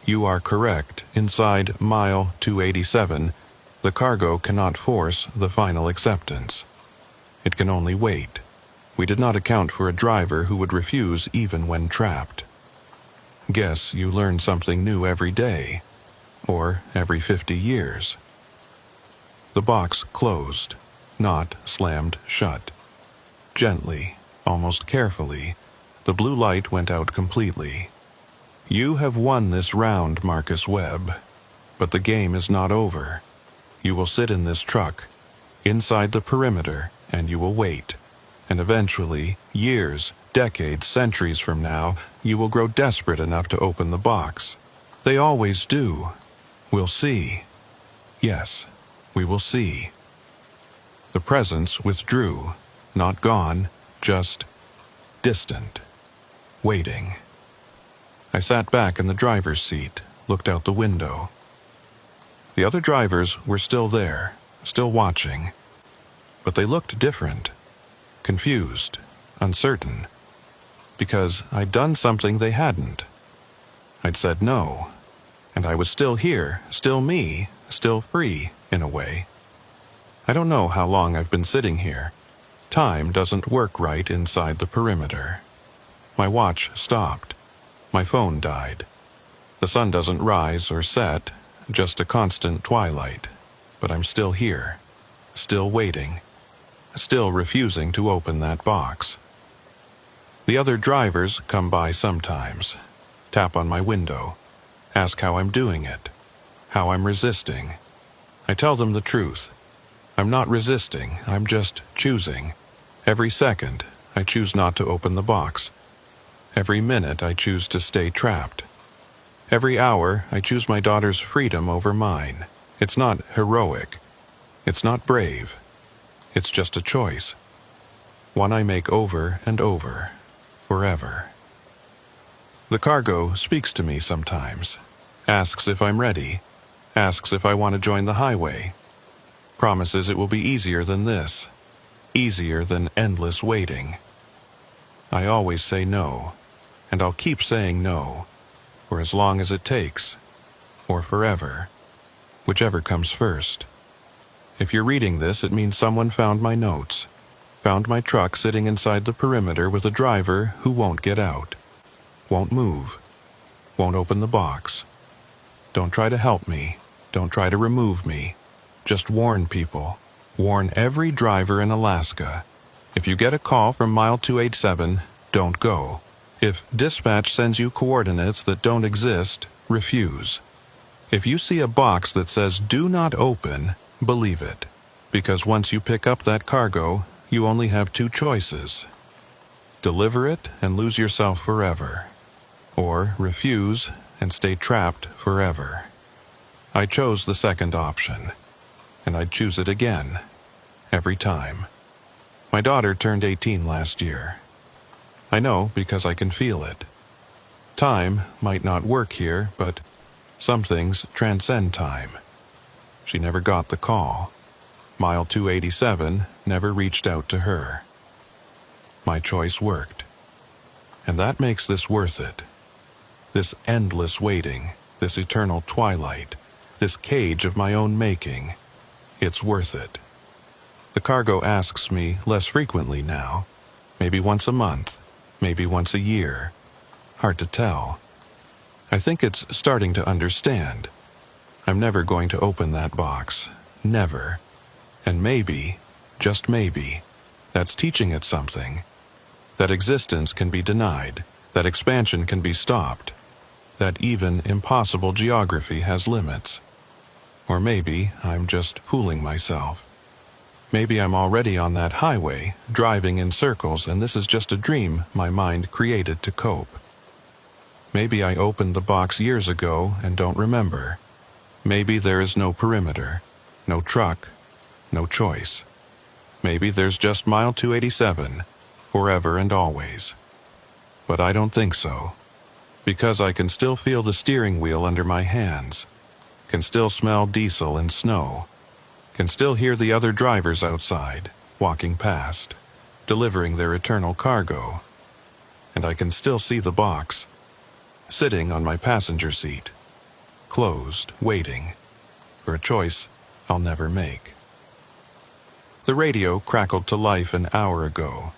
You are correct. Inside mile 287, the cargo cannot force the final acceptance. It can only wait. We did not account for a driver who would refuse even when trapped. Guess you learn something new every day, or every 50 years. The box closed, not slammed shut. Gently, almost carefully, the blue light went out completely. You have won this round, Marcus Webb, but the game is not over. You will sit in this truck, inside the perimeter, and you will wait. And eventually, years, decades, centuries from now, you will grow desperate enough to open the box. They always do. We'll see. Yes, we will see. The presence withdrew, not gone, just distant, waiting. I sat back in the driver's seat, looked out the window. The other drivers were still there, still watching, but they looked different, confused, uncertain, because I'd done something they hadn't. I'd said no, and I was still here, still me, still free, in a way. I don't know how long I've been sitting here. Time doesn't work right inside the perimeter. My watch stopped. My phone died. The sun doesn't rise or set, just a constant twilight. But I'm still here, still waiting, still refusing to open that box. The other drivers come by sometimes, tap on my window, ask how I'm doing it, how I'm resisting. I tell them the truth. I'm not resisting, I'm just choosing. Every second, I choose not to open the box. Every minute, I choose to stay trapped. Every hour, I choose my daughter's freedom over mine. It's not heroic. It's not brave. It's just a choice. One I make over and over, forever. The cargo speaks to me sometimes, asks if I'm ready, asks if I want to join the highway, promises it will be easier than this, easier than endless waiting. I always say no, and I'll keep saying no, for as long as it takes, or forever, whichever comes first. If you're reading this, it means someone found my notes, found my truck sitting inside the perimeter with a driver who won't get out, won't move, won't open the box. Don't try to help me, don't try to remove me. Just warn people. Warn every driver in Alaska. If you get a call from mile 287, don't go. If dispatch sends you coordinates that don't exist, refuse. If you see a box that says "do not open," believe it. Because once you pick up that cargo, you only have two choices. Deliver it and lose yourself forever. Or refuse and stay trapped forever. I chose the second option. And I'd choose it again, every time. My daughter turned 18 last year. I know because I can feel it. Time might not work here, but some things transcend time. She never got the call. Mile 287 never reached out to her. My choice worked. And that makes this worth it. This endless waiting, this eternal twilight, this cage of my own making. It's worth it. The cargo asks me less frequently now, maybe once a month, maybe once a year. Hard to tell. I think it's starting to understand. I'm never going to open that box. Never. And maybe, just maybe, that's teaching it something. That existence can be denied, that expansion can be stopped, that even impossible geography has limits. Or maybe I'm just fooling myself. Maybe I'm already on that highway, driving in circles, and this is just a dream my mind created to cope. Maybe I opened the box years ago and don't remember. Maybe there is no perimeter, no truck, no choice. Maybe there's just mile 287, forever and always. But I don't think so. Because I can still feel the steering wheel under my hands, can still smell diesel and snow, can still hear the other drivers outside, walking past, delivering their eternal cargo, and I can still see the box, sitting on my passenger seat, closed, waiting for a choice I'll never make. The radio crackled to life an hour ago,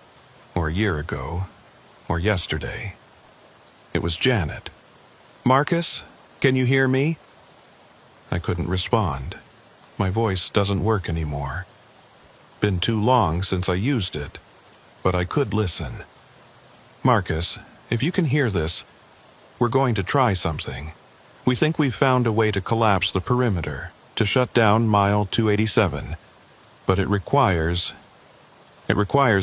or a year ago, or yesterday. It was Janet. "Marcus, can you hear me?" I couldn't respond. My voice doesn't work anymore. Been too long since I used it, but I could listen. "Marcus, if you can hear this, we're going to try something. We think we've found a way to collapse the perimeter, to shut down mile 287, but it requires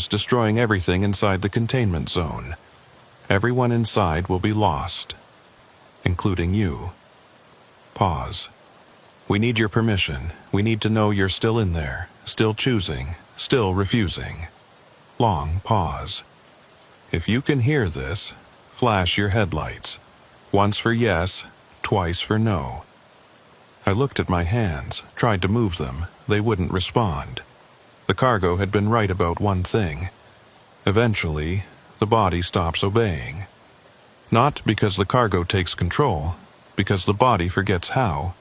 destroying everything inside the containment zone. Everyone inside will be lost, including you." Pause. "We need your permission. We need to know you're still in there, still choosing, still refusing." Long pause. "If you can hear this, flash your headlights. Once for yes, twice for no." I looked at my hands, tried to move them. They wouldn't respond. The cargo had been right about one thing. Eventually, the body stops obeying. Not because the cargo takes control, because the body forgets how.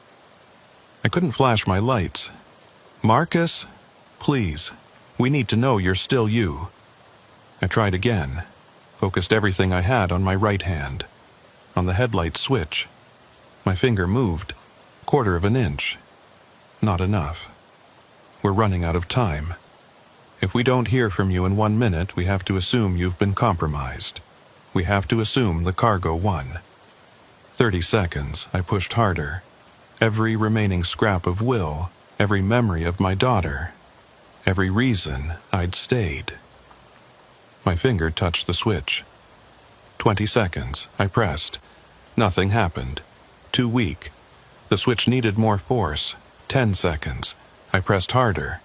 I couldn't flash my lights. "Marcus, please, we need to know you're still you." I tried again, focused everything I had on my right hand, on the headlight switch. My finger moved, 1/4 of an inch. Not enough. We're running out of time. If we don't hear from you in 1 minute, we have to assume you've been compromised. We have to assume the cargo won. 30 seconds, I pushed harder. Every remaining scrap of will, every memory of my daughter, every reason I'd stayed. My finger touched the switch. 20 seconds, I pressed. Nothing happened. Too weak. The switch needed more force. 10 seconds. I pressed harder.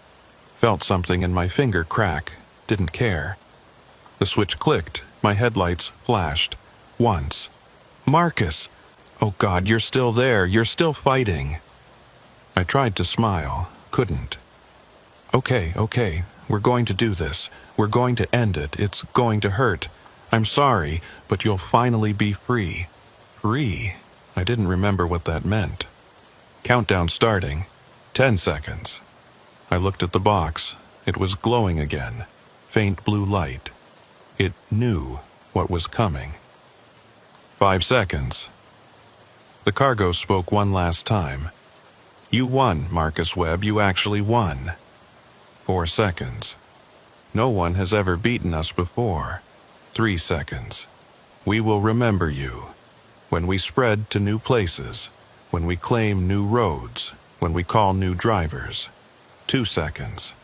Felt something in my finger crack. Didn't care. The switch clicked. My headlights flashed. Once. "Marcus! Oh God, you're still there. You're still fighting." I tried to smile. Couldn't. Okay. We're going to do this. We're going to end it. It's going to hurt. I'm sorry, but you'll finally be free." Free? I didn't remember what that meant. Countdown starting. 10 seconds. I looked at the box. It was glowing again. Faint blue light. It knew what was coming. 5 seconds. The cargo spoke one last time. "You won, Marcus Webb. You actually won." 4 seconds. "No one has ever beaten us before." 3 seconds. "We will remember you. When we spread to new places, when we claim new roads, when we call new drivers." 2 seconds.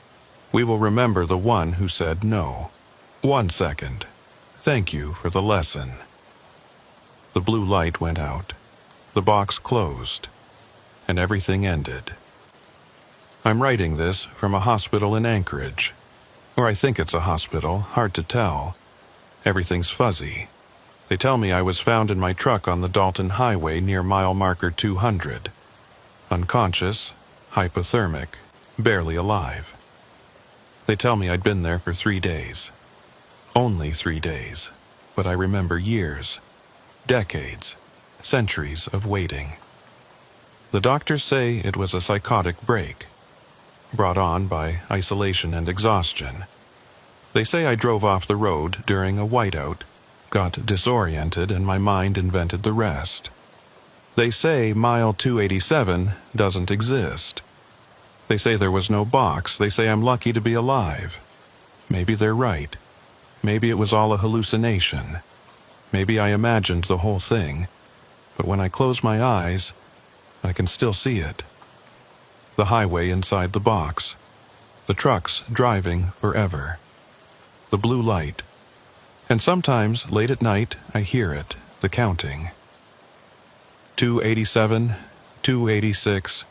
"We will remember the one who said no." 1 second. "Thank you for the lesson." The blue light went out. The box closed. And everything ended. I'm writing this from a hospital in Anchorage. Or I think it's a hospital, hard to tell. Everything's fuzzy. They tell me I was found in my truck on the Dalton Highway near mile marker 200. Unconscious, hypothermic, barely alive. They tell me I'd been there for 3 days. Only 3 days. But I remember years, decades, centuries of waiting. The doctors say it was a psychotic break, brought on by isolation and exhaustion. They say I drove off the road during a whiteout, got disoriented, and my mind invented the rest. They say mile 287 doesn't exist. They say there was no box. They say I'm lucky to be alive. Maybe they're right. Maybe it was all a hallucination. Maybe I imagined the whole thing. But when I close my eyes, I can still see it. The highway inside the box. The trucks driving forever. The blue light. And sometimes, late at night, I hear it, the counting. 287, 286,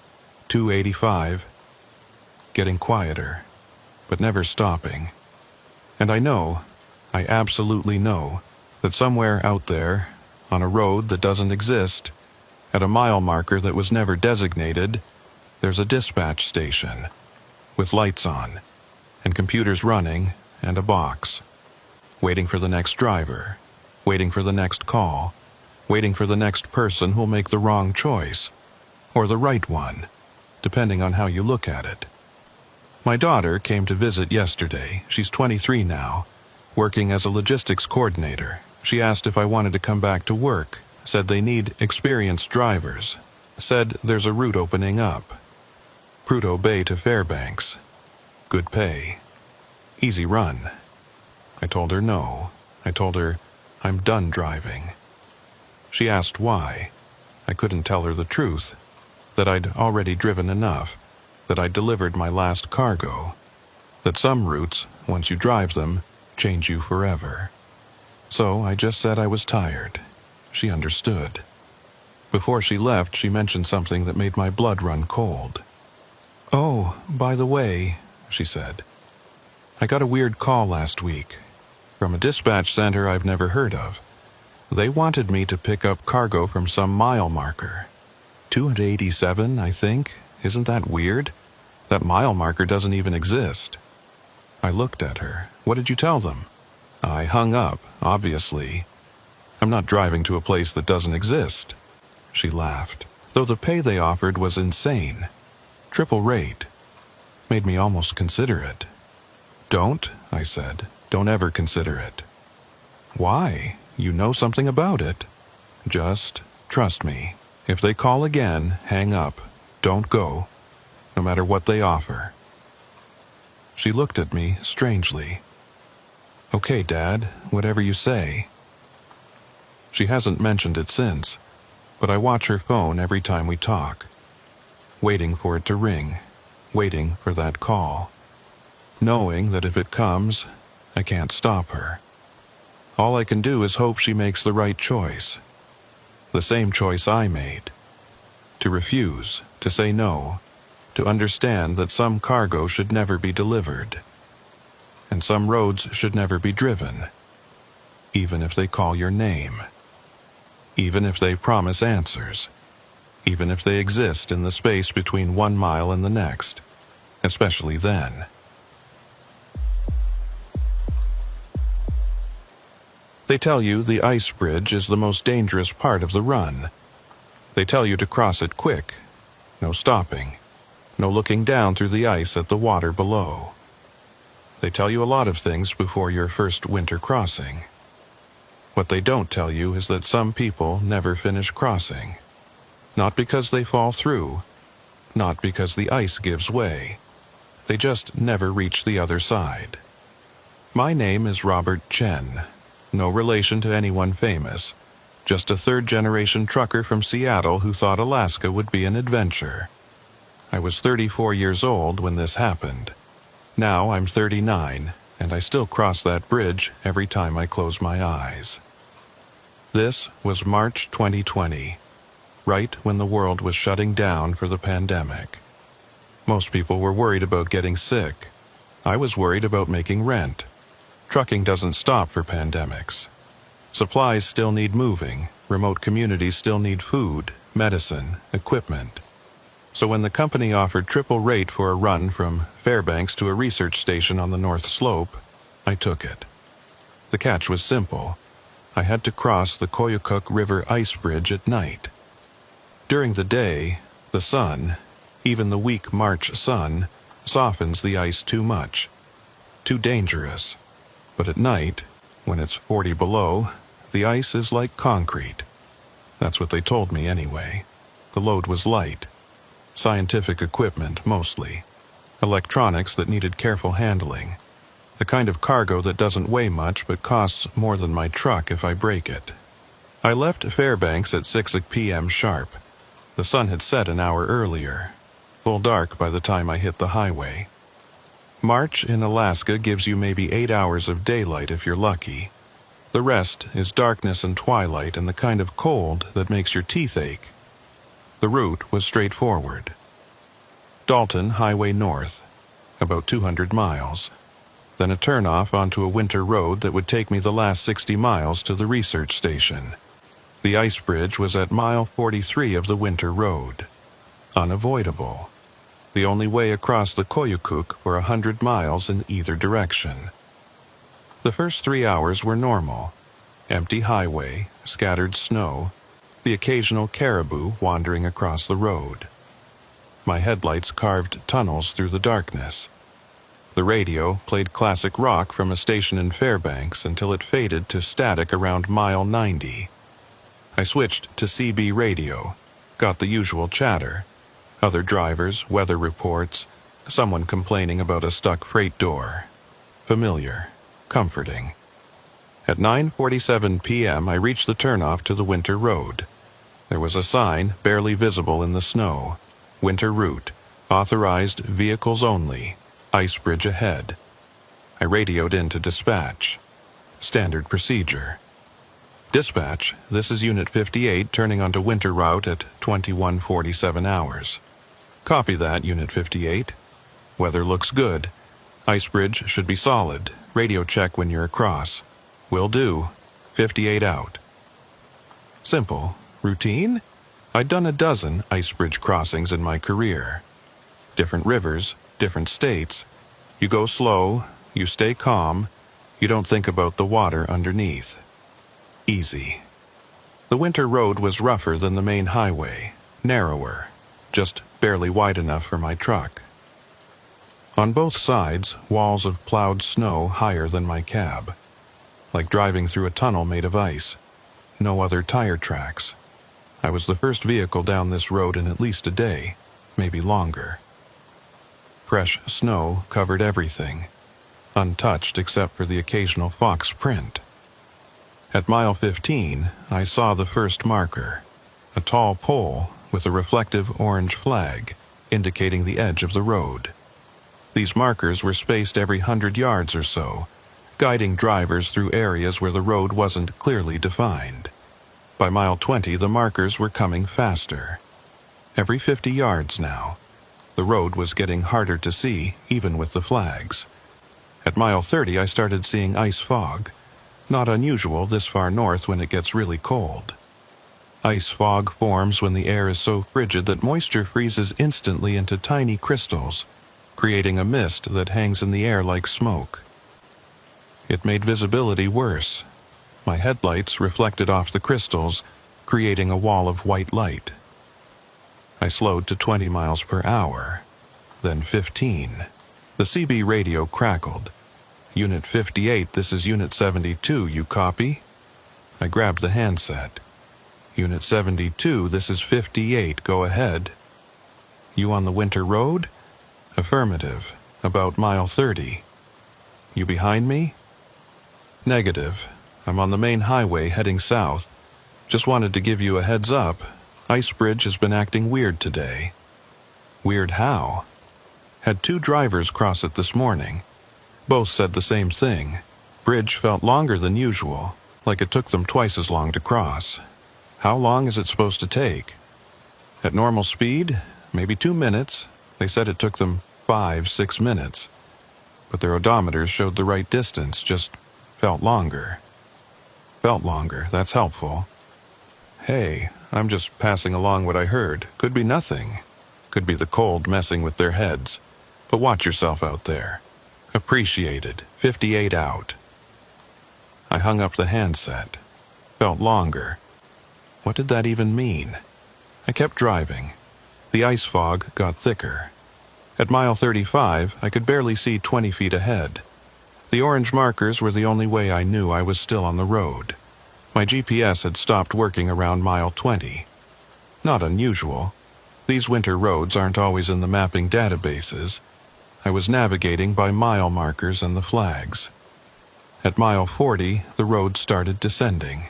285. Getting quieter, but never stopping. And I know, I absolutely know, that somewhere out there, on a road that doesn't exist, at a mile marker that was never designated, there's a dispatch station, with lights on, and computers running, and a box, waiting for the next driver, waiting for the next call, waiting for the next person who'll make the wrong choice, or the right one, depending on how you look at it. My daughter came to visit yesterday. She's 23 now, working as a logistics coordinator. She asked if I wanted to come back to work, said they need experienced drivers, said there's a route opening up. Prudhoe Bay to Fairbanks. Good pay. Easy run. I told her no. I told her I'm done driving. She asked why. I couldn't tell her the truth, that I'd already driven enough, that I'd delivered my last cargo, that some routes, once you drive them, change you forever. So I just said I was tired. She understood. Before she left, she mentioned something that made my blood run cold. "Oh, by the way," she said, "I got a weird call last week, from a dispatch center I've never heard of. They wanted me to pick up cargo from some mile marker. 287, I think. Isn't that weird? That mile marker doesn't even exist." I looked at her. "What did you tell them?" I hung up, obviously. "I'm not driving to a place that doesn't exist." She laughed, though the pay they offered was insane. Triple rate. Made me almost consider it. "Don't," I said. "Don't ever consider it." "Why? You know something about it." "Just trust me. If they call again, hang up. Don't go, no matter what they offer." She looked at me strangely. "Okay, Dad, whatever you say." She hasn't mentioned it since, but I watch her phone every time we talk, waiting for it to ring, waiting for that call, knowing that if it comes, I can't stop her. All I can do is hope she makes the right choice, the same choice I made, to refuse, to say no, to understand that some cargo should never be delivered, and some roads should never be driven, even if they call your name, even if they promise answers, even if they exist in the space between 1 mile and the next, especially then. They tell you the ice bridge is the most dangerous part of the run. They tell you to cross it quick, no stopping, no looking down through the ice at the water below. They tell you a lot of things before your first winter crossing. What they don't tell you is that some people never finish crossing. Not because they fall through, not because the ice gives way. They just never reach the other side. My name is Robert Chen, no relation to anyone famous, just a third-generation trucker from Seattle who thought Alaska would be an adventure. I was 34 years old when this happened. Now I'm 39, and I still cross that bridge every time I close my eyes. This was March 2020, right when the world was shutting down for the pandemic. Most people were worried about getting sick. I was worried about making rent. Trucking doesn't stop for pandemics. Supplies still need moving. Remote communities still need food, medicine, equipment. So when the company offered triple rate for a run from Fairbanks to a research station on the North Slope, I took it. The catch was simple. I had to cross the Koyukuk River ice bridge at night. During the day, the sun, even the weak March sun, softens the ice too much, too dangerous. But at night, when it's 40 below, the ice is like concrete. That's what they told me anyway. The load was light. Scientific equipment, mostly. Electronics that needed careful handling. The kind of cargo that doesn't weigh much but costs more than my truck if I break it. I left Fairbanks at 6 p.m. sharp. The sun had set an hour earlier. Full dark by the time I hit the highway. March in Alaska gives you maybe 8 hours of daylight if you're lucky. The rest is darkness and twilight and the kind of cold that makes your teeth ache. The route was straightforward. Dalton Highway North, about 200 miles. Then a turnoff onto a winter road that would take me the last 60 miles to the research station. The ice bridge was at mile 43 of the winter road. Unavoidable. The only way across the Koyukuk for 100 miles in either direction. The first 3 hours were normal. Empty highway, scattered snow, the occasional caribou wandering across the road. My headlights carved tunnels through the darkness. The radio played classic rock from a station in Fairbanks until it faded to static around mile 90. I switched to CB radio, got the usual chatter. Other drivers, weather reports, someone complaining about a stuck freight door. Familiar, comforting. At 9:47 p.m. I reached the turnoff to the winter road. There was a sign barely visible in the snow. Winter route, authorized vehicles only, ice bridge ahead. I radioed into dispatch. Standard procedure. Dispatch, this is Unit 58 turning onto winter route at 21:47 hours. Copy that, Unit 58. Weather looks good. Ice bridge should be solid. Radio check when you're across. Will do. 58 out. Simple. Routine? I'd done a dozen ice bridge crossings in my career. Different rivers, different states. You go slow, you stay calm, you don't think about the water underneath. Easy. The winter road was rougher than the main highway, narrower, just barely wide enough for my truck. On both sides, walls of plowed snow higher than my cab. Like driving through a tunnel made of ice. No other tire tracks. I was the first vehicle down this road in at least a day, maybe longer. Fresh snow covered everything, untouched except for the occasional fox print. At mile 15, I saw the first marker, a tall pole with a reflective orange flag indicating the edge of the road. These markers were spaced every 100 yards or so, guiding drivers through areas where the road wasn't clearly defined. By mile 20, the markers were coming faster. Every 50 yards now. The road was getting harder to see, even with the flags. At mile 30, I started seeing ice fog. Not unusual this far north when it gets really cold. Ice fog forms when the air is so frigid that moisture freezes instantly into tiny crystals, creating a mist that hangs in the air like smoke. It made visibility worse. My headlights reflected off the crystals, creating a wall of white light. I slowed to 20 miles per hour, then 15. The CB radio crackled. Unit 58, this is Unit 72, you copy? I grabbed the handset. Unit 72, this is 58, go ahead. You on the winter road? Affirmative, about mile 30. You behind me? Negative. I'm on the main highway heading south. Just wanted to give you a heads up. Ice bridge has been acting weird today. Weird how? Had 2 drivers cross it this morning. Both said the same thing. Bridge felt longer than usual, like it took them twice as long to cross. How long is it supposed to take? At normal speed, maybe 2 minutes. They said it took them 5-6 minutes. But their odometers showed the right distance, just felt longer. Felt longer, that's helpful. Hey, I'm just passing along what I heard. Could be nothing. Could be the cold messing with their heads. But watch yourself out there. Appreciated. 58 out. I hung up the handset. Felt longer. What did that even mean? I kept driving. The ice fog got thicker. At mile 35, I could barely see 20 feet ahead. The orange markers were the only way I knew I was still on the road. My GPS had stopped working around mile 20. Not unusual. These winter roads aren't always in the mapping databases. I was navigating by mile markers and the flags. At mile 40, the road started descending.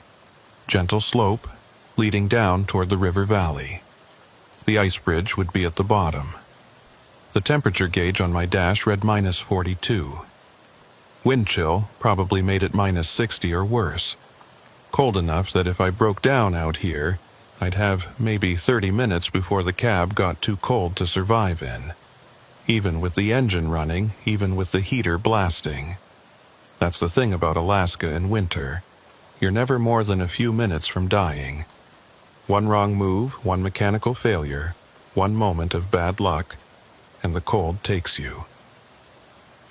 Gentle slope, leading down toward the river valley. The ice bridge would be at the bottom. The temperature gauge on my dash read -42. Wind chill probably made it -60 or worse. Cold enough that if I broke down out here, I'd have maybe 30 minutes before the cab got too cold to survive in. Even with the engine running, even with the heater blasting. That's the thing about Alaska in winter. You're never more than a few minutes from dying. One wrong move, one mechanical failure, one moment of bad luck, and the cold takes you.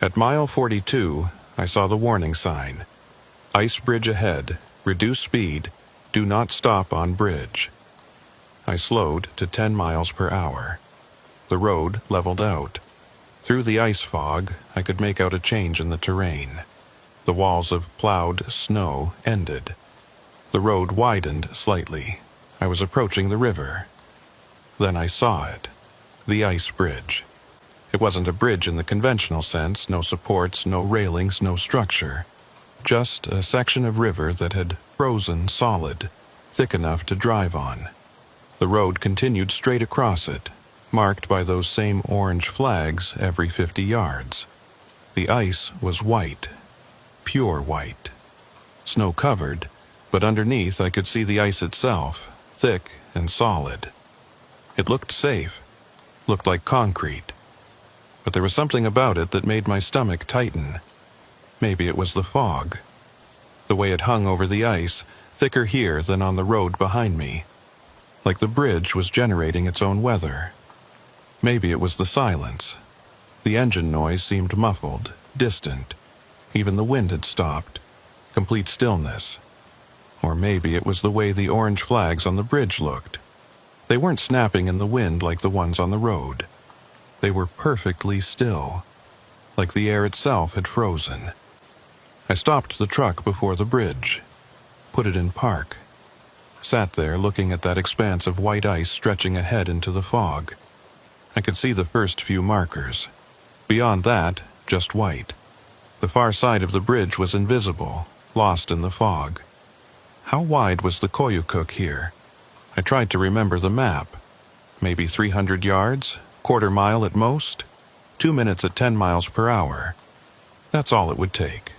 At mile 42, I saw the warning sign. Ice bridge ahead, reduce speed, do not stop on bridge. I slowed to 10 miles per hour. The road leveled out. Through the ice fog, I could make out a change in the terrain. The walls of plowed snow ended. The road widened slightly. I was approaching the river. Then I saw it. The ice bridge. It wasn't a bridge in the conventional sense, no supports, no railings, no structure. Just a section of river that had frozen solid, thick enough to drive on. The road continued straight across it, marked by those same orange flags every 50 yards. The ice was white, pure white. Snow-covered, but underneath I could see the ice itself, thick and solid. It looked safe, looked like concrete. But there was something about it that made my stomach tighten. Maybe it was the fog. The way it hung over the ice, thicker here than on the road behind me. Like the bridge was generating its own weather. Maybe it was the silence. The engine noise seemed muffled, distant. Even the wind had stopped. Complete stillness. Or maybe it was the way the orange flags on the bridge looked. They weren't snapping in the wind like the ones on the road. They were perfectly still, like the air itself had frozen. I stopped the truck before the bridge, put it in park, sat there looking at that expanse of white ice stretching ahead into the fog. I could see the first few markers. Beyond that, just white. The far side of the bridge was invisible, lost in the fog. How wide was the Koyukuk here? I tried to remember the map. Maybe 300 yards? Quarter mile at most? 2 minutes at 10 miles per hour. That's all it would take.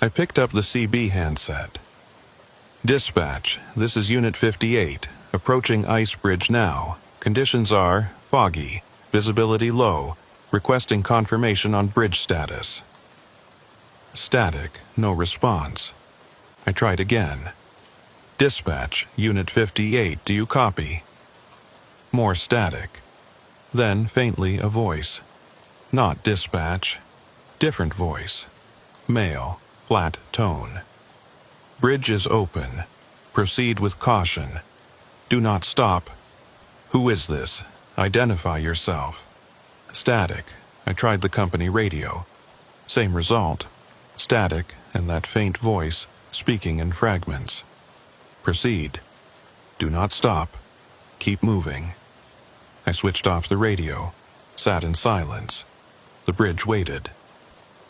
I picked up the CB handset. Dispatch, this is Unit 58, approaching Ice Bridge now. Conditions are foggy, visibility low, requesting confirmation on bridge status. Static, no response. I tried again. Dispatch, Unit 58, do you copy? More static. Then, faintly, a voice. Not dispatch. Different voice. Male, flat tone. Bridge is open. Proceed with caution. Do not stop. Who is this? Identify yourself. Static. I tried the company radio. Same result. Static and that faint voice speaking in fragments. Proceed. Do not stop. Keep moving. I switched off the radio, sat in silence. The bridge waited.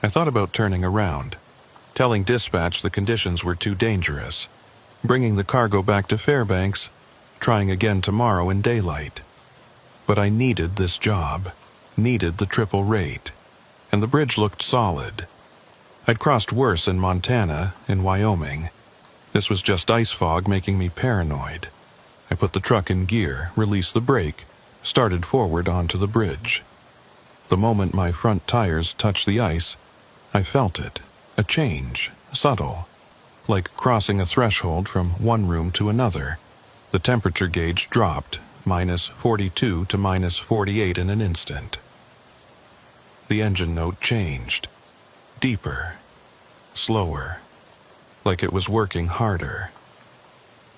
I thought about turning around, telling dispatch the conditions were too dangerous, bringing the cargo back to Fairbanks, trying again tomorrow in daylight. But I needed this job, needed the triple rate, and the bridge looked solid. I'd crossed worse in Montana, in Wyoming. This was just ice fog making me paranoid. I put the truck in gear, released the brake, started forward onto the bridge. The moment my front tires touched the ice, I felt it, a change, subtle, like crossing a threshold from one room to another. The temperature gauge dropped, -42 to -48 in an instant. The engine note changed, deeper, slower, like it was working harder.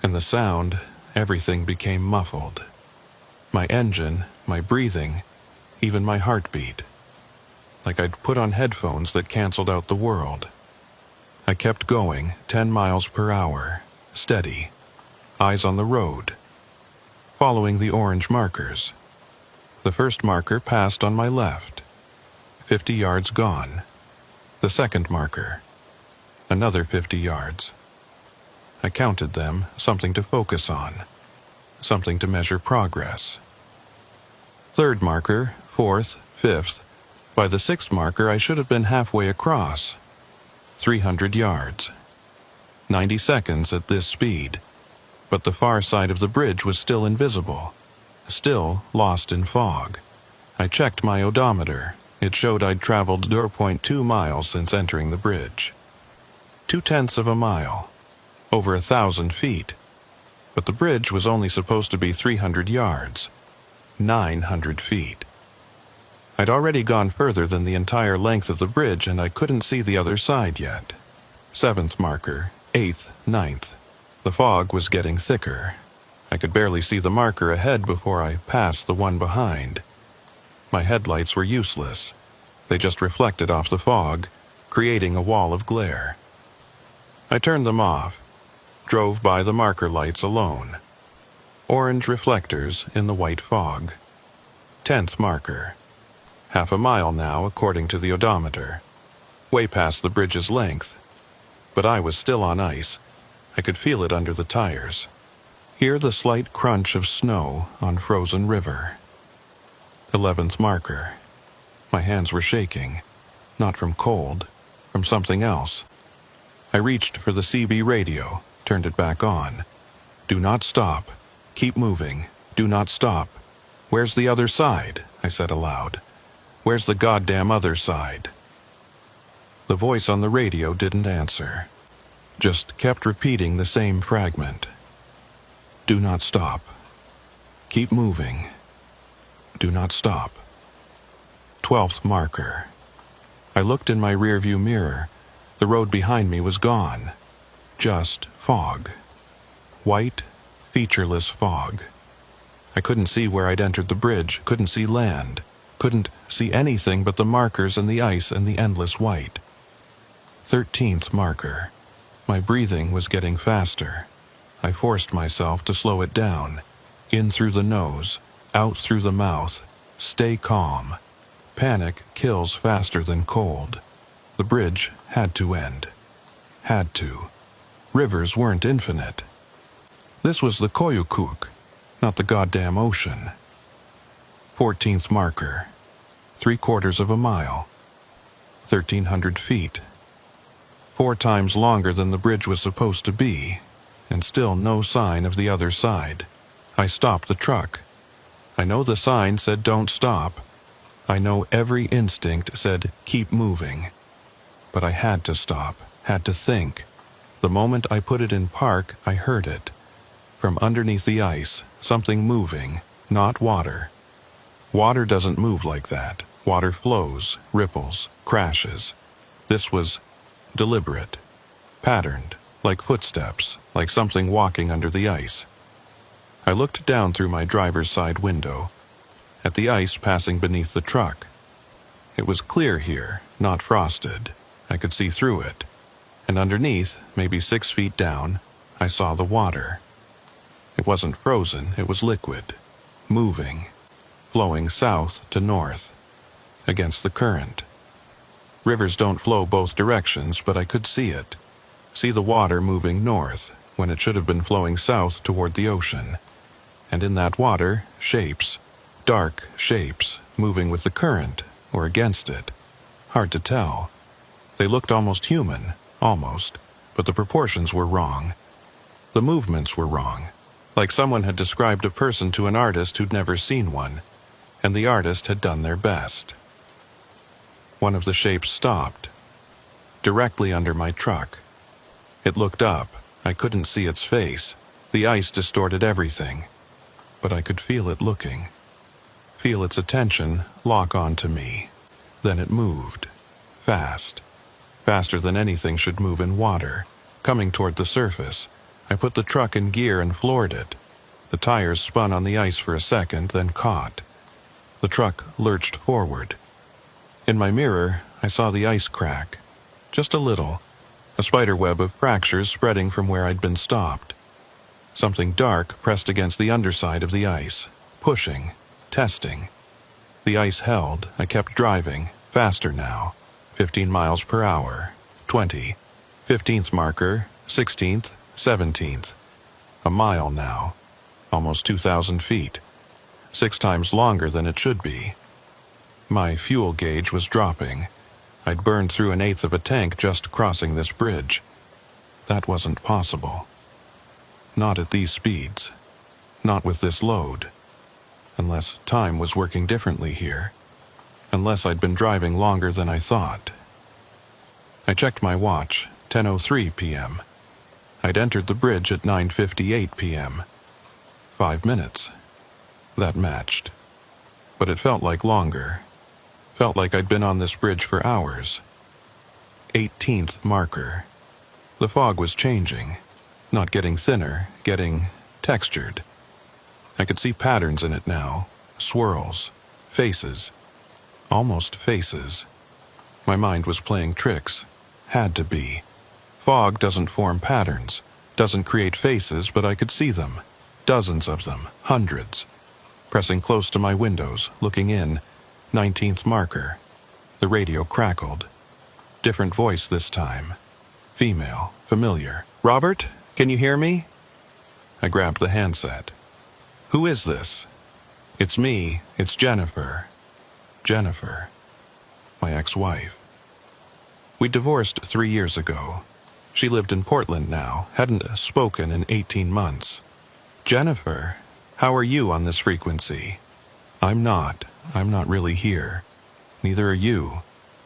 And the sound, everything became muffled. My engine, my breathing, even my heartbeat. Like I'd put on headphones that canceled out the world. I kept going, 10 miles per hour, steady, eyes on the road, following the orange markers. The first marker passed on my left, 50 yards gone. The second marker, another 50 yards. I counted them, something to focus on, something to measure progress. Third marker, fourth, fifth. By the sixth marker, I should have been halfway across. 300 yards. 90 seconds at this speed. But the far side of the bridge was still invisible, still lost in fog. I checked my odometer. It showed I'd traveled 0.2 miles since entering the bridge. 2/10 of a mile, over 1,000 feet. But the bridge was only supposed to be 300 yards, 900 feet. I'd already gone further than the entire length of the bridge, and I couldn't see the other side yet. 7th marker, 8th, 9th. The fog was getting thicker. I could barely see the marker ahead before I passed the one behind. My headlights were useless. They just reflected off the fog, creating a wall of glare. I turned them off, drove by the marker lights alone. Orange reflectors in the white fog. 10th marker. Half a mile now, according to the odometer. Way past the bridge's length. But I was still on ice. I could feel it under the tires. Hear the slight crunch of snow on frozen river. 11th marker. My hands were shaking. Not from cold, from something else. I reached for the CB radio, turned it back on. Do not stop. Keep moving. Do not stop. Where's the other side? I said aloud. Where's the goddamn other side? The voice on the radio didn't answer. Just kept repeating the same fragment. Do not stop. Keep moving. Do not stop. 12th marker. I looked in my rearview mirror. The road behind me was gone. Just fog. White, featureless fog. I couldn't see where I'd entered the bridge, couldn't see land, couldn't see anything but the markers and the ice and the endless white. 13th marker. My breathing was getting faster. I forced myself to slow it down. In through the nose, out through the mouth. Stay calm. Panic kills faster than cold. The bridge had to end. Had to. Rivers weren't infinite. This was the Koyukuk, not the goddamn ocean. 14th marker. 3/4 of a mile. 1,300 feet. 4 times longer than the bridge was supposed to be, and still no sign of the other side. I stopped the truck. I know the sign said don't stop. I know every instinct said keep moving. But I had to stop, had to think. The moment I put it in park, I heard it. From underneath the ice, something moving, not water. Water doesn't move like that. Water flows, ripples, crashes. This was deliberate, patterned, like footsteps, like something walking under the ice. I looked down through my driver's side window, at the ice passing beneath the truck. It was clear here, not frosted. I could see through it. And underneath, maybe 6 feet down, I saw the water. It wasn't frozen, it was liquid, moving, flowing south to north, against the current. Rivers don't flow both directions, but I could see it. See the water moving north, when it should have been flowing south toward the ocean. And in that water, shapes, dark shapes, moving with the current, or against it. Hard to tell. They looked almost human, almost, but the proportions were wrong. The movements were wrong, like someone had described a person to an artist who'd never seen one, and the artist had done their best. One of the shapes stopped, directly under my truck. It looked up. I couldn't see its face. The ice distorted everything, but I could feel it looking. Feel its attention lock onto me. Then it moved, fast. Faster than anything should move in water, coming toward the surface. I put the truck in gear and floored it. The tires spun on the ice for a second, then caught. The truck lurched forward. In my mirror, I saw the ice crack. Just a little. A spiderweb of fractures spreading from where I'd been stopped. Something dark pressed against the underside of the ice, pushing, testing. The ice held. I kept driving, faster now. 15 miles per hour, 20, 15th marker, 16th, 17th. A mile now, almost 2,000 feet. 6 times longer than it should be. My fuel gauge was dropping. I'd burned through 1/8 of a tank just crossing this bridge. That wasn't possible. Not at these speeds. Not with this load. Unless time was working differently here. Unless I'd been driving longer than I thought. I checked my watch. 10:03 p.m. I'd entered the bridge at 9:58 p.m. 5 minutes. That matched. But it felt like longer. Felt like I'd been on this bridge for hours. 18th marker. The fog was changing. Not getting thinner, getting textured. I could see patterns in it now. Swirls. Faces. Almost faces. My mind was playing tricks. Had to be. Fog doesn't form patterns. Doesn't create faces, but I could see them. Dozens of them. Hundreds. Pressing close to my windows, looking in. 19th marker. The radio crackled. Different voice this time. Female. Familiar. "Robert, can you hear me?" I grabbed the handset. "Who is this?" "It's me. It's Jennifer." Jennifer. My ex-wife. We divorced 3 years ago. She lived in Portland now, hadn't spoken in 18 months. "Jennifer, how are you on this frequency?" I'm not really here. Neither are you.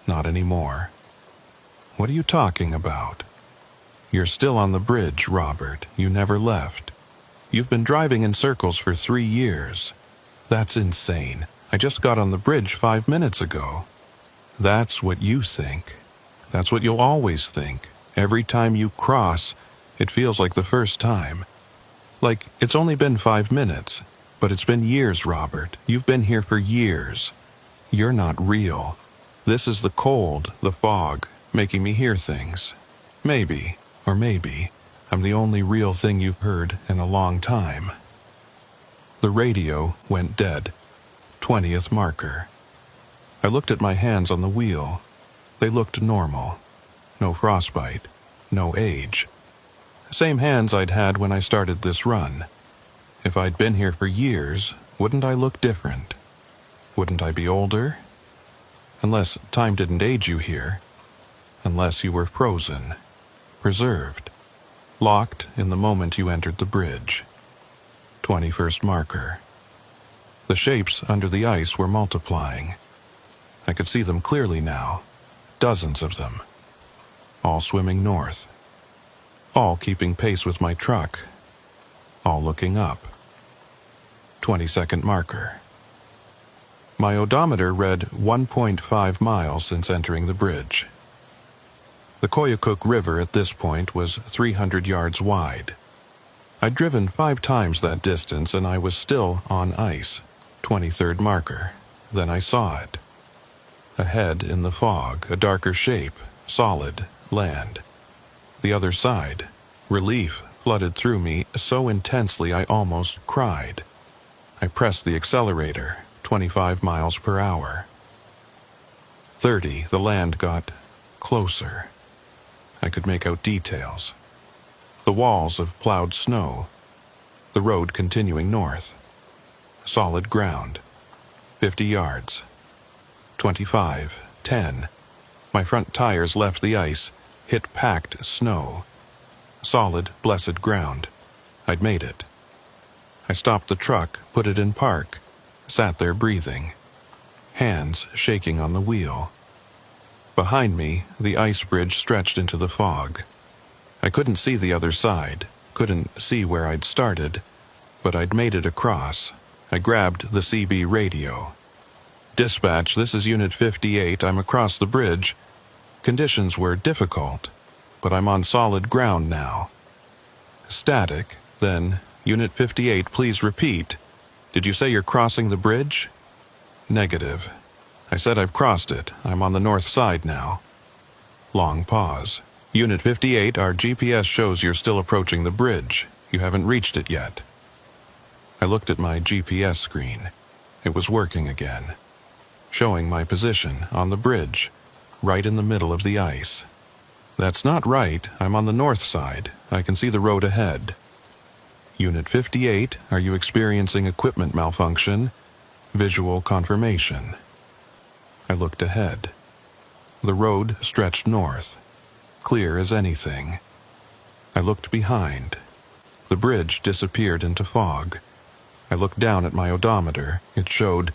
Not anymore." "What are you talking about?" "You're still on the bridge, Robert. You never left. You've been driving in circles for 3 years. That's insane. I just got on the bridge 5 minutes ago." "That's what you think. That's what you'll always think. Every time you cross, it feels like the first time. Like it's only been 5 minutes, but it's been years, Robert. You've been here for years. You're not real. This is the cold, the fog, making me hear things. Maybe, or maybe, I'm the only real thing you've heard in a long time." The radio went dead. 20th marker. I looked at my hands on the wheel. They looked normal. No frostbite. No age. Same hands I'd had when I started this run. If I'd been here for years, wouldn't I look different? Wouldn't I be older? Unless time didn't age you here. Unless you were frozen. Preserved. Locked in the moment you entered the bridge. 21st marker. The shapes under the ice were multiplying. I could see them clearly now. Dozens of them. All swimming north. All keeping pace with my truck. All looking up. 22nd marker. My odometer read 1.5 miles since entering the bridge. The Koyukuk River at this point was 300 yards wide. I'd driven 5 times that distance and I was still on ice. 23rd marker. Then I saw it. Ahead in the fog, a darker shape, solid, land. The other side. Relief flooded through me so intensely I almost cried. I pressed the accelerator, 25 miles per hour. 30, the land got closer. I could make out details. The walls of plowed snow. The road continuing north. Solid ground. 50 yards. 25, 10. My front tires left the ice, hit packed snow. Solid, blessed ground. I'd made it. I stopped the truck, put it in park, sat there breathing. Hands shaking on the wheel. Behind me, the ice bridge stretched into the fog. I couldn't see the other side, couldn't see where I'd started, but I'd made it across. I grabbed the CB radio. "Dispatch, this is Unit 58. I'm across the bridge. Conditions were difficult, but I'm on solid ground now." Static, then, "Unit 58, please repeat. Did you say you're crossing the bridge?" "Negative. I said I've crossed it. I'm on the north side now." Long pause. "Unit 58, our GPS shows you're still approaching the bridge. You haven't reached it yet." I looked at my GPS screen. It was working again. Showing my position on the bridge, right in the middle of the ice. "That's not right. I'm on the north side. I can see the road ahead." "Unit 58, are you experiencing equipment malfunction? Visual confirmation." I looked ahead. The road stretched north, clear as anything. I looked behind. The bridge disappeared into fog. I looked down at my odometer. It showed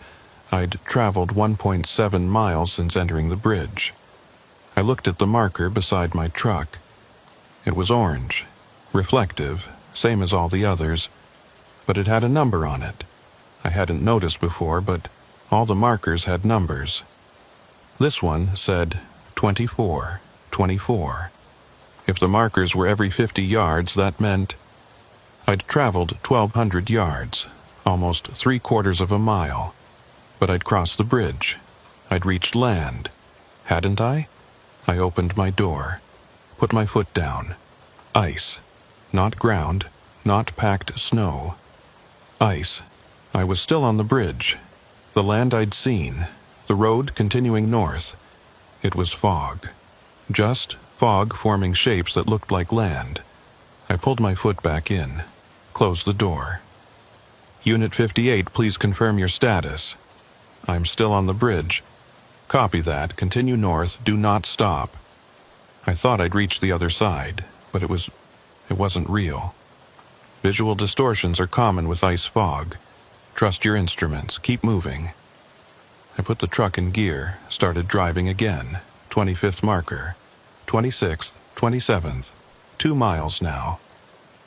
I'd traveled 1.7 miles since entering the bridge. I looked at the marker beside my truck. It was orange, reflective, same as all the others, but it had a number on it. I hadn't noticed before, but all the markers had numbers. This one said 24, 24. If the markers were every 50 yards, that meant I'd traveled 1,200 yards, almost 3/4 of a mile. But I'd crossed the bridge. I'd reached land. Hadn't I? I opened my door, put my foot down. Ice. Not ground, not packed snow. Ice. I was still on the bridge. The land I'd seen. The road continuing north. It was fog. Just fog forming shapes that looked like land. I pulled my foot back in, closed the door. Unit 58, please confirm your status. I'm still on the bridge. Copy that. Continue north. Do not stop. I thought I'd reached the other side, but it wasn't real. Visual distortions are common with ice fog. Trust your instruments. Keep moving. I put the truck in gear, started driving again. 25th marker. 26th, 27th. 2 miles now.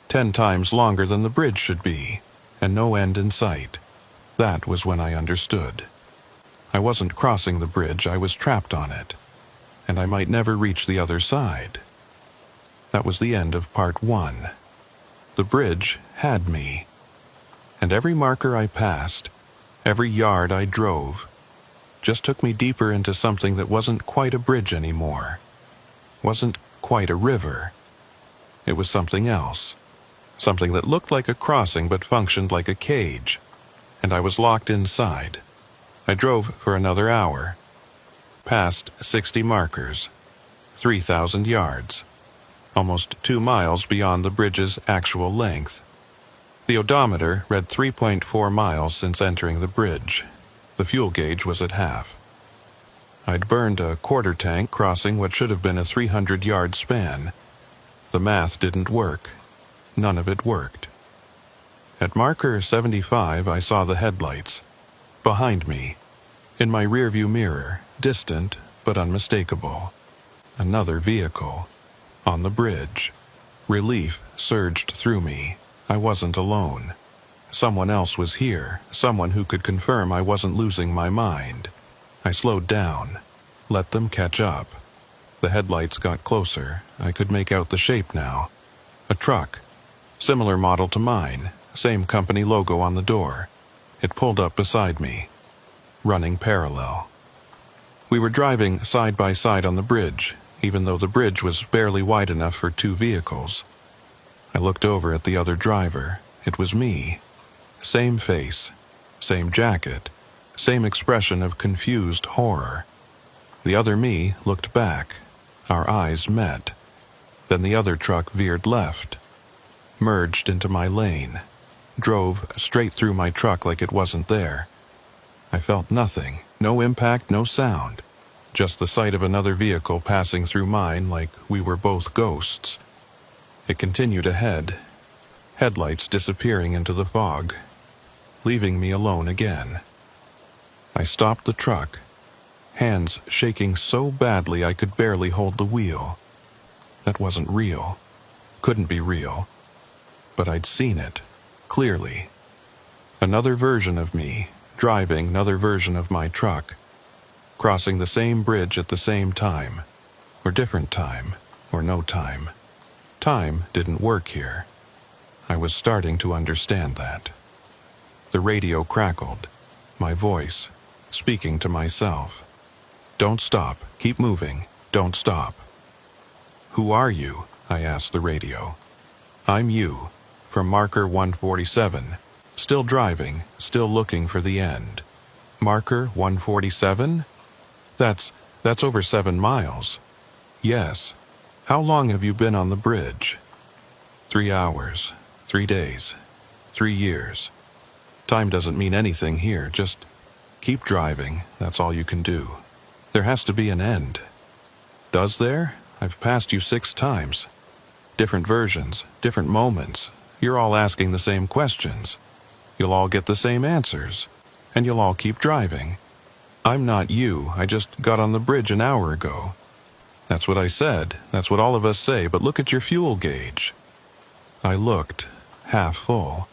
10 times longer than the bridge should be, and no end in sight. That was when I understood. I wasn't crossing the bridge, I was trapped on it, and I might never reach the other side. That was the end of part 1. The bridge had me, and every marker I passed, every yard I drove, just took me deeper into something that wasn't quite a bridge anymore, wasn't quite a river. It was something else, something that looked like a crossing but functioned like a cage, and I was locked inside. I drove for another hour, past 60 markers, 3,000 yards, almost 2 miles beyond the bridge's actual length. The odometer read 3.4 miles since entering the bridge. The fuel gauge was at half. I'd burned a quarter tank crossing what should have been a 300-yard span. The math didn't work. None of it worked. At marker 75, I saw the headlights. Behind me, in my rearview mirror, distant but unmistakable. Another vehicle. On the bridge. Relief surged through me. I wasn't alone. Someone else was here, someone who could confirm I wasn't losing my mind. I slowed down, let them catch up. The headlights got closer. I could make out the shape now. A truck. Similar model to mine, same company logo on the door. It pulled up beside me, running parallel. We were driving side by side on the bridge, even though the bridge was barely wide enough for 2 vehicles. I looked over at the other driver. It was me. Same face, same jacket, same expression of confused horror. The other me looked back. Our eyes met. Then the other truck veered left, merged into my lane, drove straight through my truck like it wasn't there. I felt nothing, no impact, no sound, just the sight of another vehicle passing through mine like we were both ghosts. It continued ahead, headlights disappearing into the fog, leaving me alone again. I stopped the truck, hands shaking so badly I could barely hold the wheel. That wasn't real, couldn't be real, but I'd seen it, clearly. Another version of me, driving another version of my truck, crossing the same bridge at the same time, or different time, or no time. Time didn't work here. I was starting to understand that. The radio crackled, my voice, speaking to myself. Don't stop, keep moving, don't stop. Who are you? I asked the radio. I'm you, from marker 147, still driving, still looking for the end. Marker 147? That's over 7 miles. Yes. How long have you been on the bridge? 3 hours, 3 days, 3 years. Time doesn't mean anything here, just keep driving, that's all you can do. There has to be an end. Does there? I've passed you 6 times. Different versions, different moments. You're all asking the same questions. You'll all get the same answers. And you'll all keep driving. I'm not you, I just got on the bridge an hour ago. That's what I said. That's what all of us say, but look at your fuel gauge. I looked, half full.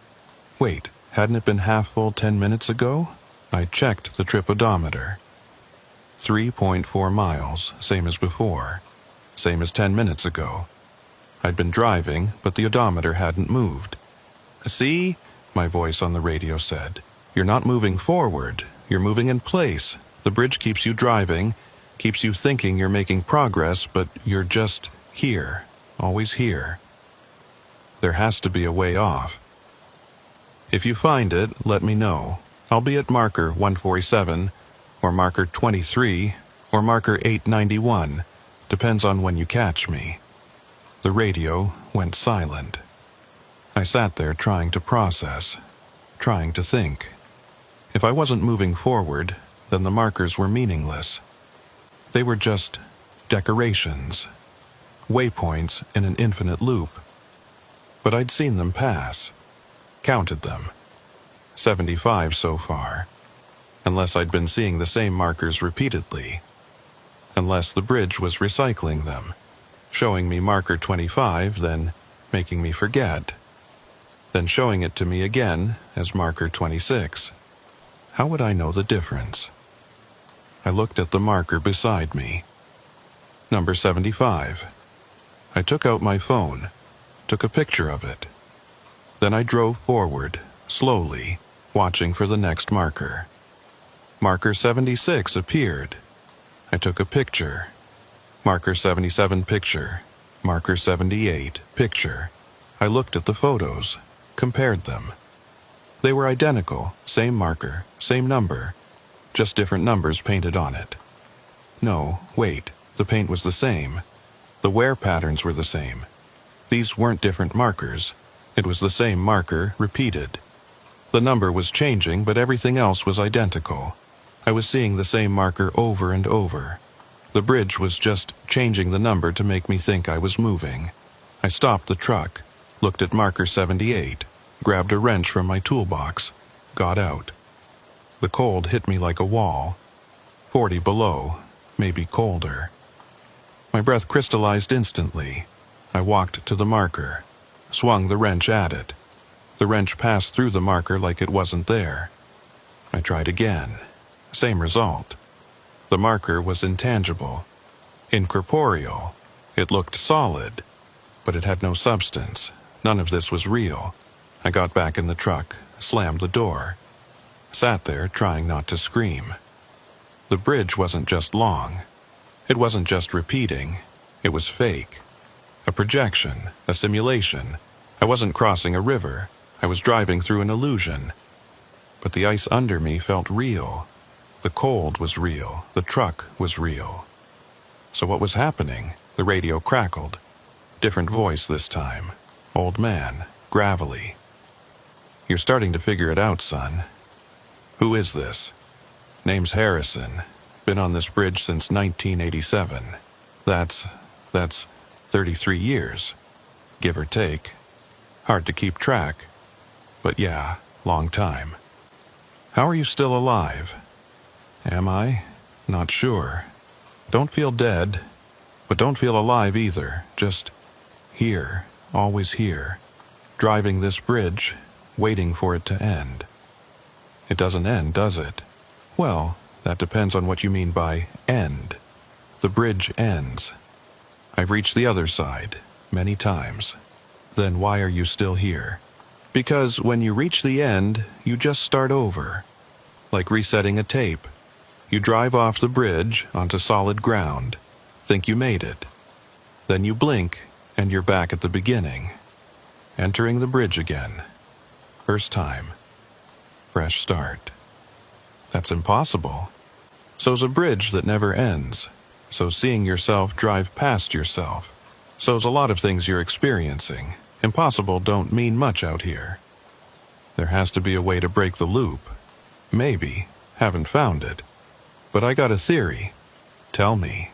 Wait, hadn't it been half full 10 minutes ago? I checked the trip odometer. 3.4 miles, same as before. Same as 10 minutes ago. I'd been driving, but the odometer hadn't moved. See? My voice on the radio said. You're not moving forward. You're moving in place. The bridge keeps you driving, keeps you thinking you're making progress, but you're just here, always here. There has to be a way off. If you find it, let me know. I'll be at marker 147, or marker 23, or marker 891. Depends on when you catch me. The radio went silent. I sat there trying to process, trying to think. If I wasn't moving forward, then the markers were meaningless. They were just decorations, waypoints in an infinite loop. But I'd seen them pass, counted them. 75 so far, unless I'd been seeing the same markers repeatedly. Unless the bridge was recycling them, showing me marker 25, then making me forget, then showing it to me again as marker 26. How would I know the difference? I looked at the marker beside me. Number 75. I took out my phone, took a picture of it. Then I drove forward, slowly, watching for the next marker. Marker 76 appeared. I took a picture. Marker 77 picture. Marker 78 picture. I looked at the photos, compared them. They were identical, same marker, same number, just different numbers painted on it. No, wait, the paint was the same. The wear patterns were the same. These weren't different markers. It was the same marker, repeated. The number was changing, but everything else was identical. I was seeing the same marker over and over. The bridge was just changing the number to make me think I was moving. I stopped the truck, looked at marker 78, grabbed a wrench from my toolbox, got out. The cold hit me like a wall. 40 below, maybe colder. My breath crystallized instantly. I walked to the marker, swung the wrench at it. The wrench passed through the marker like it wasn't there. I tried again. Same result. The marker was intangible, incorporeal. It looked solid, but it had no substance. None of this was real. I got back in the truck, slammed the door, sat there trying not to scream. The bridge wasn't just long. It wasn't just repeating. It was fake. A projection, a simulation. I wasn't crossing a river. I was driving through an illusion. But the ice under me felt real. The cold was real. The truck was real. So what was happening? The radio crackled. Different voice this time. Old man, gravelly. You're starting to figure it out, son. Who is this? Name's Harrison. Been on this bridge since 1987. That's 33 years, give or take. Hard to keep track. But yeah, long time. How are you still alive? Am I? Not sure. Don't feel dead, but don't feel alive either. Just here, always here. Driving this bridge, waiting for it to end. It doesn't end, does it? Well, that depends on what you mean by end. The bridge ends. I've reached the other side, many times. Then why are you still here? Because when you reach the end, you just start over. Like resetting a tape. You drive off the bridge onto solid ground. Think you made it. Then you blink, and you're back at the beginning. Entering the bridge again. First time. Fresh start. That's impossible. So's a bridge that never ends. So's seeing yourself drive past yourself. So's a lot of things you're experiencing. Impossible don't mean much out here. There has to be a way to break the loop. Maybe. Haven't found it. But I got a theory. Tell me.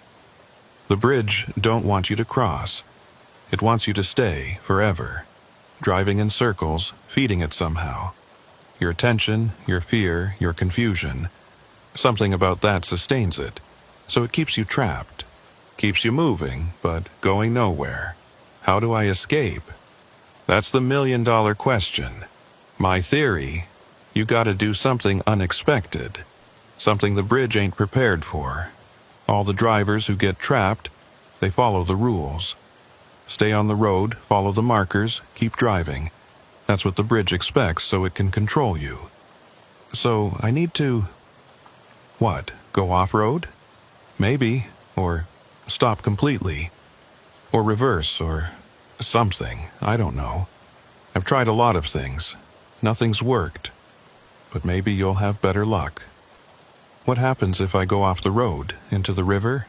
The bridge don't want you to cross. It wants you to stay forever. Driving in circles, feeding it somehow. Your attention, your fear, your confusion. Something about that sustains it. So it keeps you trapped. Keeps you moving, but going nowhere. How do I escape? That's the million-dollar question. My theory, you gotta do something unexpected. Something the bridge ain't prepared for. All the drivers who get trapped, they follow the rules. Stay on the road, follow the markers, keep driving. That's what the bridge expects so it can control you. So I need to... What? Go off-road? Maybe. Or stop completely. Or reverse, or something. I don't know. I've tried a lot of things. Nothing's worked. But maybe you'll have better luck. What happens if I go off the road, into the river?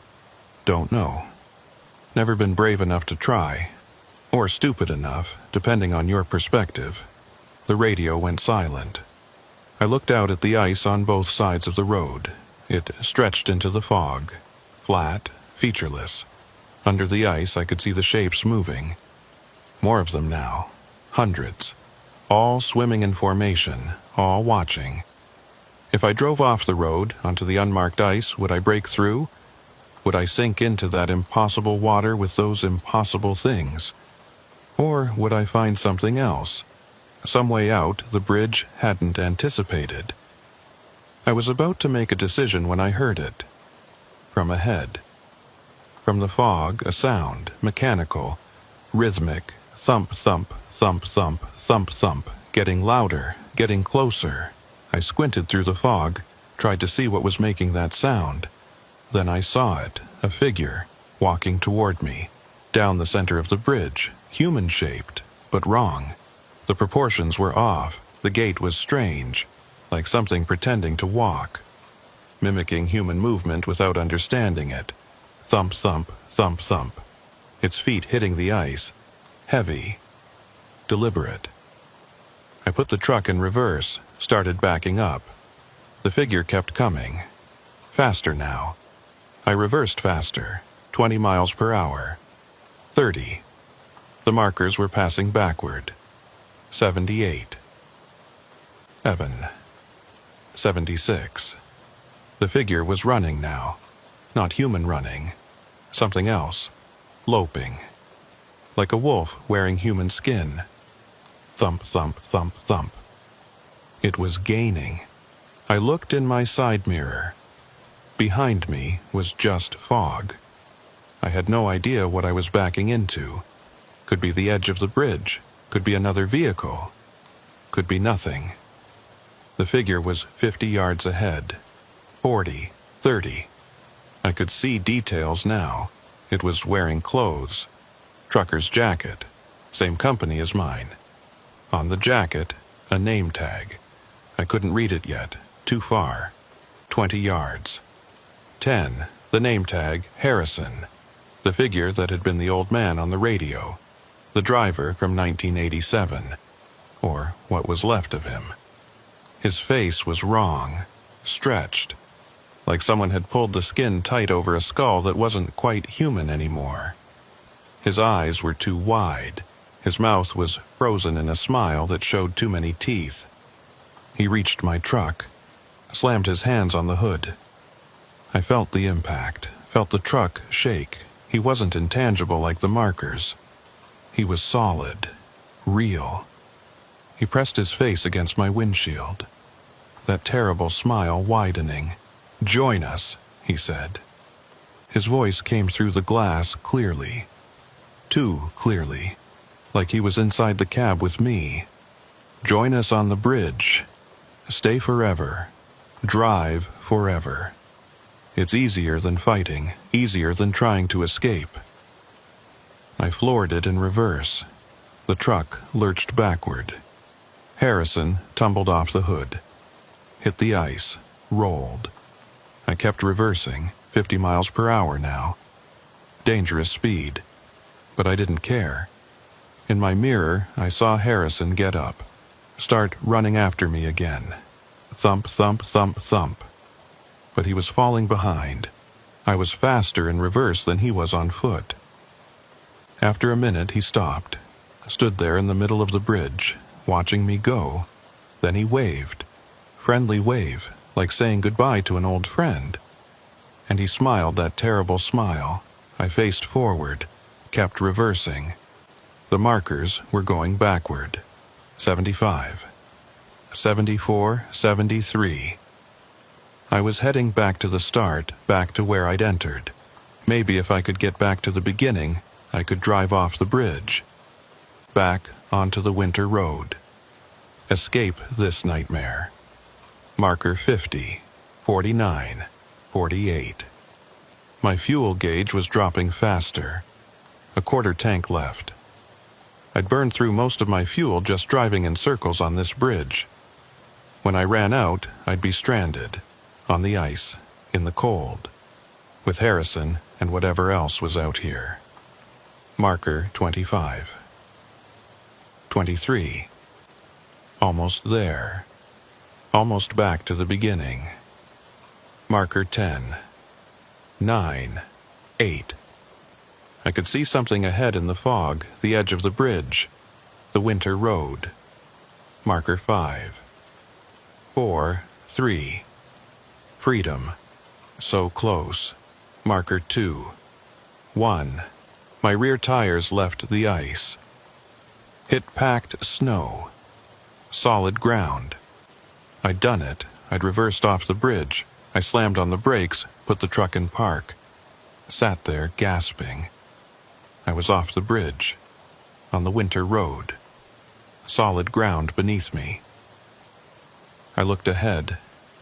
Don't know. Never been brave enough to try. Or stupid enough, depending on your perspective. The radio went silent. I looked out at the ice on both sides of the road. It stretched into the fog. Flat, featureless. Under the ice I could see the shapes moving. More of them now. Hundreds. All swimming in formation, all watching. If I drove off the road, onto the unmarked ice, would I break through? Would I sink into that impossible water with those impossible things? Or would I find something else? Some way out the bridge hadn't anticipated. I was about to make a decision when I heard it. From ahead. From the fog, a sound, mechanical, rhythmic, thump, thump, thump, thump, thump, thump, getting louder, getting closer. I squinted through the fog, tried to see what was making that sound. Then I saw it, a figure, walking toward me, down the center of the bridge, human-shaped, but wrong. The proportions were off, the gait was strange, like something pretending to walk, mimicking human movement without understanding it. Thump, thump, thump, thump. Its feet hitting the ice, heavy, deliberate. I put the truck in reverse, started backing up. The figure kept coming. Faster now. I reversed faster, 20 miles per hour. 30. The markers were passing backward. 78. 76. The figure was running now. Not human running. Something else. Loping. Like a wolf wearing human skin. Thump, thump, thump, thump. It was gaining. I looked in my side mirror. Behind me was just fog. I had no idea what I was backing into. Could be the edge of the bridge. Could be another vehicle. Could be nothing. The figure was 50 yards ahead. 40, 30. I could see details now. It was wearing clothes. Trucker's jacket. Same company as mine. On the jacket, a name tag. I couldn't read it yet. Too far. 20 yards. 10. The name tag, Harrison. The figure that had been the old man on the radio. The driver from 1987. Or what was left of him. His face was wrong. Stretched. Like someone had pulled the skin tight over a skull that wasn't quite human anymore. His eyes were too wide. His mouth was frozen in a smile that showed too many teeth. He reached my truck, slammed his hands on the hood. I felt the impact, felt the truck shake. He wasn't intangible like the markers. He was solid, real. He pressed his face against my windshield. That terrible smile widening. "Join us," he said. His voice came through the glass clearly. Too clearly. Like he was inside the cab with me. "Join us on the bridge. Stay forever. Drive forever. It's easier than fighting, easier than trying to escape." I floored it in reverse. The truck lurched backward. Harrison tumbled off the hood. Hit the ice, rolled. I kept reversing, 50 miles per hour now. Dangerous speed. But I didn't care. In my mirror, I saw Harrison get up, start running after me again. Thump, thump, thump, thump. But he was falling behind. I was faster in reverse than he was on foot. After a minute, he stopped, stood there in the middle of the bridge, watching me go. Then he waved. Friendly wave, like saying goodbye to an old friend. And he smiled that terrible smile, I faced forward, kept reversing. The markers were going backward. 75. 74, 73. I was heading back to the start, back to where I'd entered. Maybe if I could get back to the beginning, I could drive off the bridge. Back onto the winter road. Escape this nightmare. Marker 50, 49, 48. My fuel gauge was dropping faster. A quarter tank left. I'd burned through most of my fuel just driving in circles on this bridge. When I ran out, I'd be stranded, on the ice, in the cold, with Harrison and whatever else was out here. Marker 25. 23. Almost there. Almost back to the beginning. Marker 10. 9. 8. I could see something ahead in the fog, the edge of the bridge, the winter road. Marker 5. 4. 3. Freedom. So close. Marker 2. 1. My rear tires left the ice. Hit packed snow. Solid ground. I'd done it. I'd reversed off the bridge. I slammed on the brakes, put the truck in park. Sat there, gasping. I was off the bridge. On the winter road. Solid ground beneath me. I looked ahead.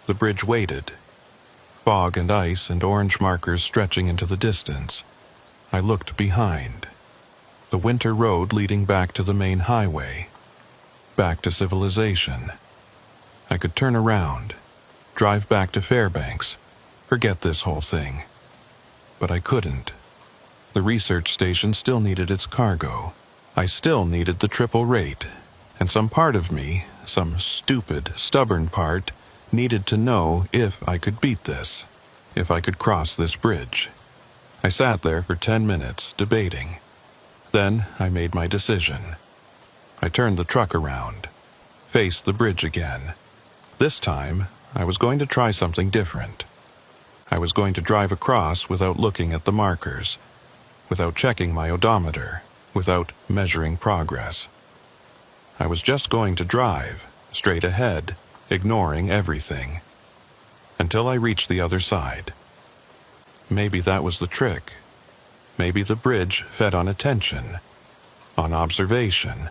The bridge waited. Fog and ice and orange markers stretching into the distance. I looked behind. The winter road leading back to the main highway. Back to civilization. I could turn around, drive back to Fairbanks, forget this whole thing. But I couldn't. The research station still needed its cargo. I still needed the triple rate, and some part of me, some stupid, stubborn part, needed to know if I could beat this, if I could cross this bridge. I sat there for 10 minutes, debating. Then I made my decision. I turned the truck around, faced the bridge again. This time, I was going to try something different. I was going to drive across without looking at the markers, without checking my odometer, without measuring progress. I was just going to drive, straight ahead, ignoring everything, until I reached the other side. Maybe that was the trick. Maybe the bridge fed on attention, on observation,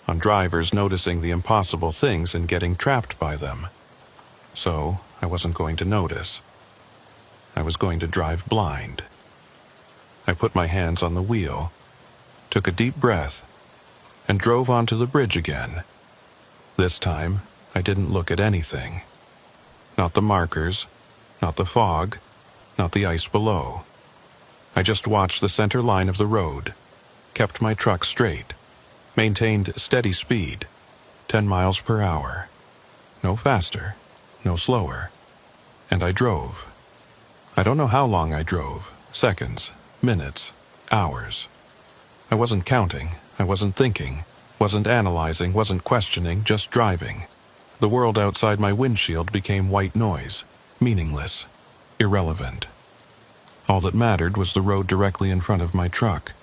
on drivers noticing the impossible things and getting trapped by them. So I wasn't going to notice. I was going to drive blind. I put my hands on the wheel, took a deep breath, and drove onto the bridge again. This time, I didn't look at anything. Not the markers, not the fog, not the ice below. I just watched the center line of the road, kept my truck straight, maintained steady speed, 10 miles per hour. No faster, no slower. And I drove. I don't know how long I drove, seconds, minutes, hours. I wasn't counting, I wasn't thinking, wasn't analyzing, wasn't questioning, just driving. The world outside my windshield became white noise, meaningless, irrelevant. All that mattered was the road directly in front of my truck.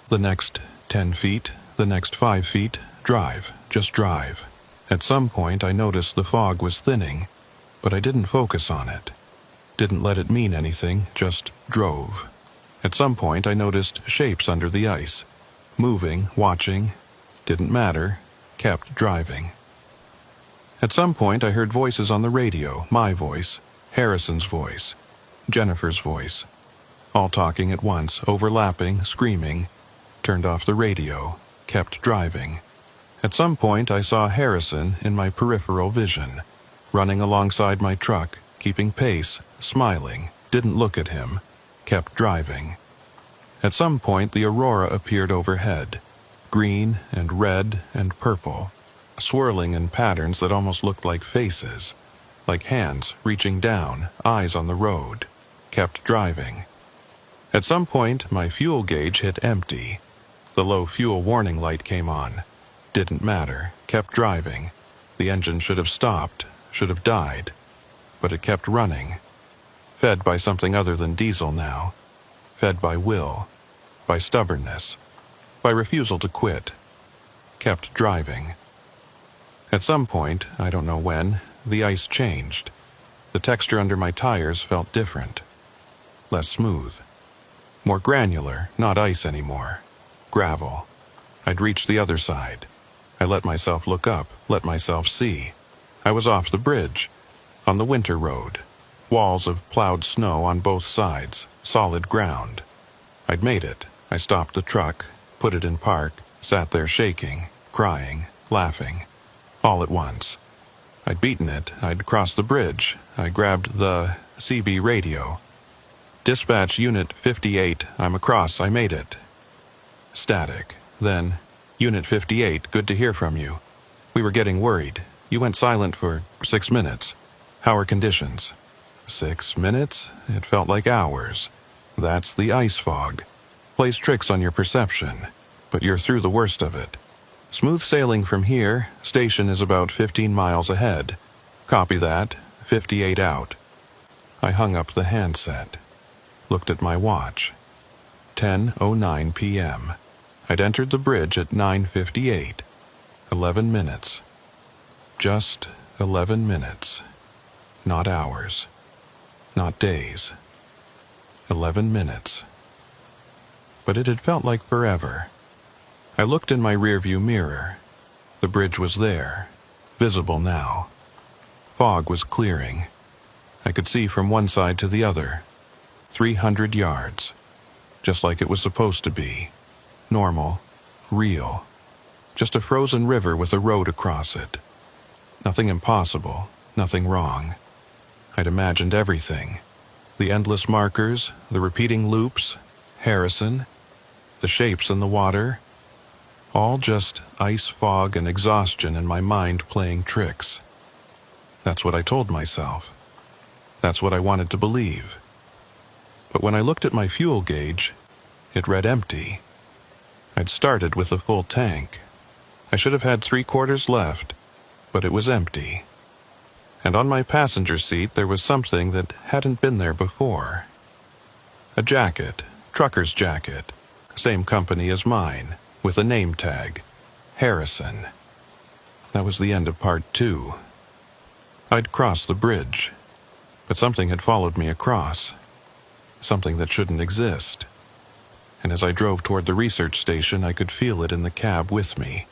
The next 10 feet, the next 5 feet, drive, just drive. At some point I noticed the fog was thinning, but I didn't focus on it. Didn't let it mean anything, just drove. At some point I noticed shapes under the ice. Moving, watching, didn't matter, kept driving. At some point I heard voices on the radio, my voice, Harrison's voice, Jennifer's voice, all talking at once, overlapping, screaming. Turned off the radio, kept driving. At some point I saw Harrison in my peripheral vision, running alongside my truck, keeping pace, smiling, didn't look at him, kept driving. At some point the aurora appeared overhead, green and red and purple, swirling in patterns that almost looked like faces, like hands reaching down, eyes on the road, kept driving. At some point my fuel gauge hit empty. The low fuel warning light came on. Didn't matter, kept driving. The engine should have stopped, should have died, but it kept running. Fed by something other than diesel now. fed by will, by stubbornness, by refusal to quit, kept driving. At some point, I don't know when, the ice changed. The texture under my tires felt different. Less smooth. More granular, not ice anymore. Gravel. I'd reached the other side. I let myself look up, let myself see. I was off the bridge, on the winter road. Walls of plowed snow on both sides, solid ground. I'd made it. I stopped the truck, put it in park, sat there shaking, crying, laughing, all at once. I'd beaten it. I'd crossed the bridge. I grabbed the CB radio. "Dispatch Unit 58, I'm across, I made it." Static. Then, "Unit 58, good to hear from you. We were getting worried. You went silent for 6 minutes. How are conditions?" 6 minutes? It felt like hours. That's the ice fog. Plays tricks on your perception, but you're through the worst of it. Smooth sailing from here. Station is about 15 miles ahead. Copy that. 58 out. I hung up the handset. Looked at my watch. 10:09 p.m. I'd entered the bridge at 9:58. 11 minutes. Just 11 minutes. Not hours. Not days. 11 minutes. But it had felt like forever. I looked in my rearview mirror. The bridge was there, visible now. Fog was clearing. I could see from one side to the other. 300 yards. Just like it was supposed to be. Normal. Real. Just a frozen river with a road across it. Nothing impossible. Nothing wrong. I'd imagined everything. The endless markers, the repeating loops, Harrison, the shapes in the water. All just ice fog and exhaustion in my mind playing tricks. That's what I told myself. That's what I wanted to believe. But when I looked at my fuel gauge, it read empty. I'd started with a full tank. I should have had 3/4 left, but it was empty. And on my passenger seat there was something that hadn't been there before. A jacket, trucker's jacket, same company as mine, with a name tag, Harrison. That was the end of part 2. I'd crossed the bridge, but something had followed me across. Something that shouldn't exist. And as I drove toward the research station, I could feel it in the cab with me,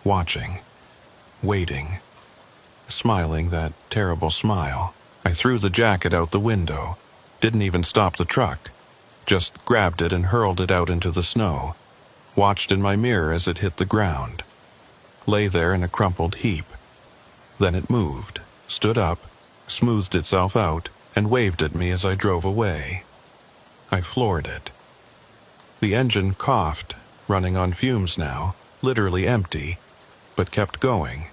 watching, waiting, smiling that terrible smile. I threw the jacket out the window, didn't even stop the truck, just grabbed it and hurled it out into the snow, watched in my mirror as it hit the ground, lay there in a crumpled heap. Then it moved, stood up, smoothed itself out, and waved at me as I drove away. I floored it. The engine coughed, running on fumes now, literally empty, but kept going.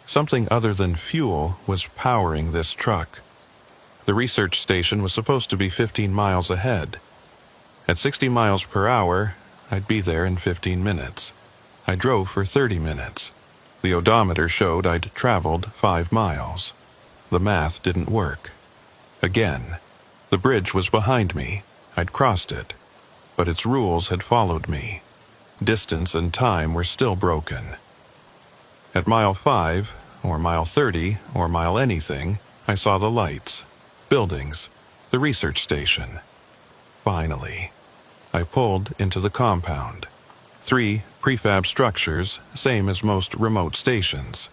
Something other than fuel was powering this truck. The research station was supposed to be 15 miles ahead. At 60 miles per hour, I'd be there in 15 minutes. I drove for 30 minutes. The odometer showed I'd traveled 5 miles. The math didn't work. Again, the bridge was behind me. I'd crossed it, but its rules had followed me. Distance and time were still broken. At mile 5, or mile 30, or mile anything, I saw the lights, buildings, the research station. Finally, I pulled into the compound. 3 prefab structures, same as most remote stations.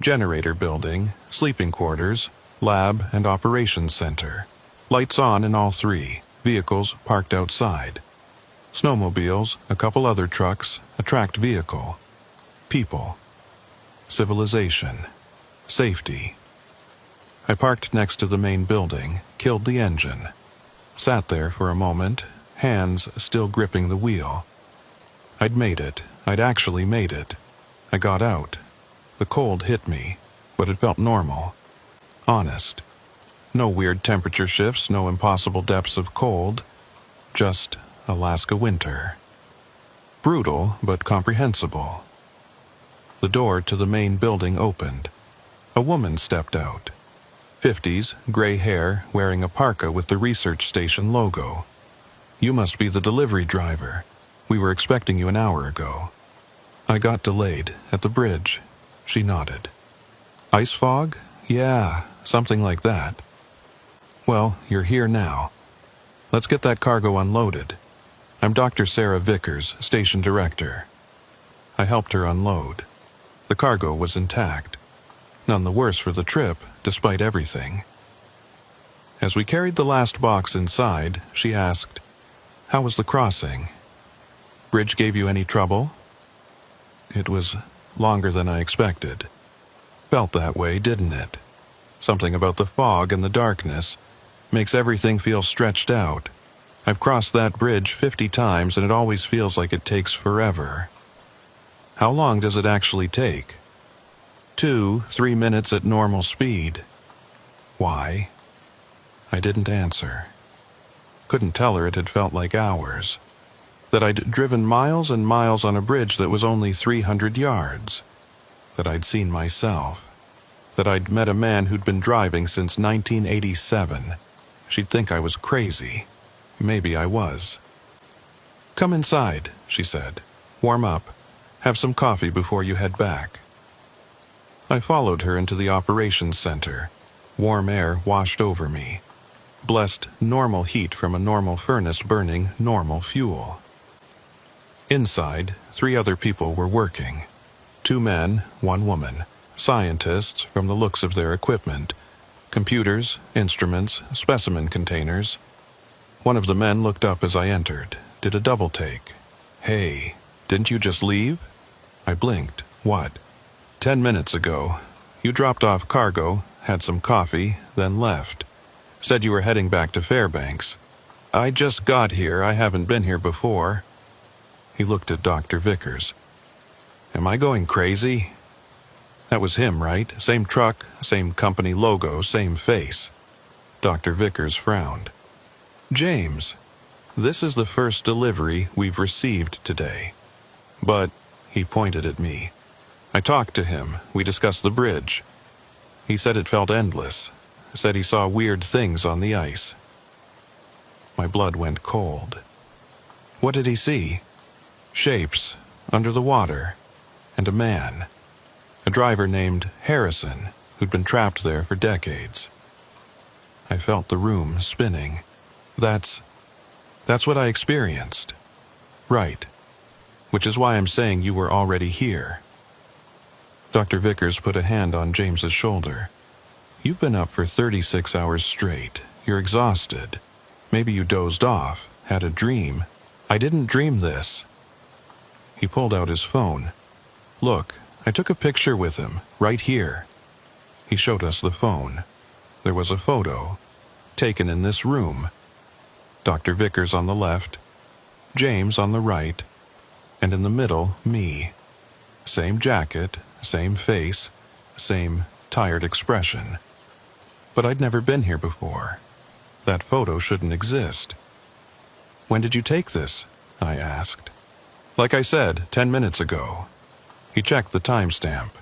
Generator building, sleeping quarters, lab and operations center. Lights on in all 3, vehicles parked outside. Snowmobiles, a couple other trucks, a tracked vehicle. People. Civilization. Safety. I parked next to the main building, killed the engine. Sat there for a moment, hands still gripping the wheel. I'd made it. I'd actually made it. I got out. The cold hit me, but it felt normal. Honest. No weird temperature shifts, no impossible depths of cold. Just Alaska winter. Brutal, but comprehensible. The door to the main building opened. A woman stepped out. 50s, gray hair, wearing a parka with the research station logo. You must be the delivery driver. We were expecting you an hour ago." "I got delayed at the bridge," she nodded. "Ice fog? Yeah, something like that. Well, you're here now. Let's get that cargo unloaded. I'm Dr. Sarah Vickers, station director." I helped her unload. The cargo was intact. None the worse for the trip, despite everything. As we carried the last box inside, she asked, "How was the crossing? Bridge gave you any trouble?" It was longer than I expected. Felt that way, didn't it? Something about the fog and the darkness makes everything feel stretched out. I've crossed that bridge 50 times and it always feels like it takes forever. "How long does it actually take?" 2-3 minutes at normal speed." "Why?" I didn't answer. Couldn't tell her it had felt like hours. That I'd driven miles and miles on a bridge that was only 300 yards. That I'd seen myself. That I'd met a man who'd been driving since 1987. She'd think I was crazy. Maybe I was. "Come inside," she said. "Warm up. Have some coffee before you head back." I followed her into the operations center. Warm air washed over me. Blessed normal heat from a normal furnace burning normal fuel. Inside, 3 other people were working. 2 men, 1 woman. Scientists from the looks of their equipment. Computers, instruments, specimen containers. One of the men looked up as I entered, did a double take. "Hey, didn't you just leave?" I blinked. "What?" 10 minutes ago. You dropped off cargo, had some coffee, then left. Said you were heading back to Fairbanks. I just got here, I haven't been here before." He looked at Dr. Vickers. "Am I going crazy?" That was him, right? Same truck, same company logo, same face. Dr. Vickers frowned. "James, this is the first delivery we've received today. But," he pointed at me. "I talked to him. We discussed the bridge. He said it felt endless. Said he saw weird things on the ice." My blood went cold. "What did he see?" "Shapes, under the water, and a man. A driver named Harrison, who'd been trapped there for decades." I felt the room spinning. That's what I experienced." "Right. Which is why I'm saying you were already here." Dr. Vickers put a hand on James's shoulder. "You've been up for 36 hours straight. You're exhausted. Maybe you dozed off, had a dream." "I didn't dream this." He pulled out his phone. "Look, I took a picture with him, right here." He showed us the phone. There was a photo, taken in this room. Dr. Vickers on the left, James on the right, and in the middle, me. Same jacket, same face, same tired expression. But I'd never been here before. That photo shouldn't exist. "When did you take this?" I asked. "Like I said, 10 minutes ago." He checked the timestamp.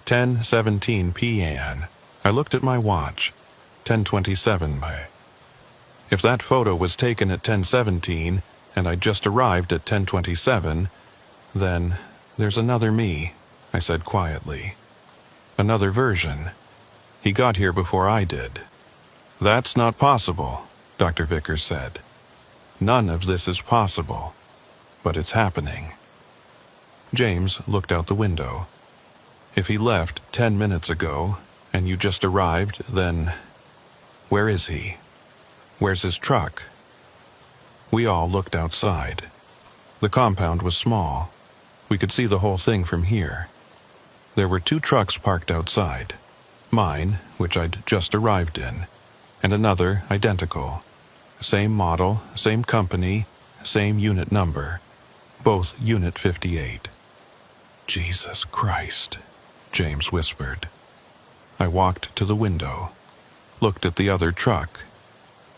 10:17 p.m. I looked at my watch. 10:27 by. If that photo was taken at 10:17 and I just arrived at 10:27, then there's another me, I said quietly. Another version. He got here before I did. "That's not possible," Dr. Vickers said. "None of this is possible. But it's happening." James looked out the window. "If he left 10 minutes ago, and you just arrived, then where is he? Where's his truck?" We all looked outside. The compound was small. We could see the whole thing from here. There were 2 trucks parked outside. Mine, which I'd just arrived in, and another identical. Same model, same company, same unit number. Both Unit 58. "Jesus Christ," James whispered. I walked to the window, looked at the other truck.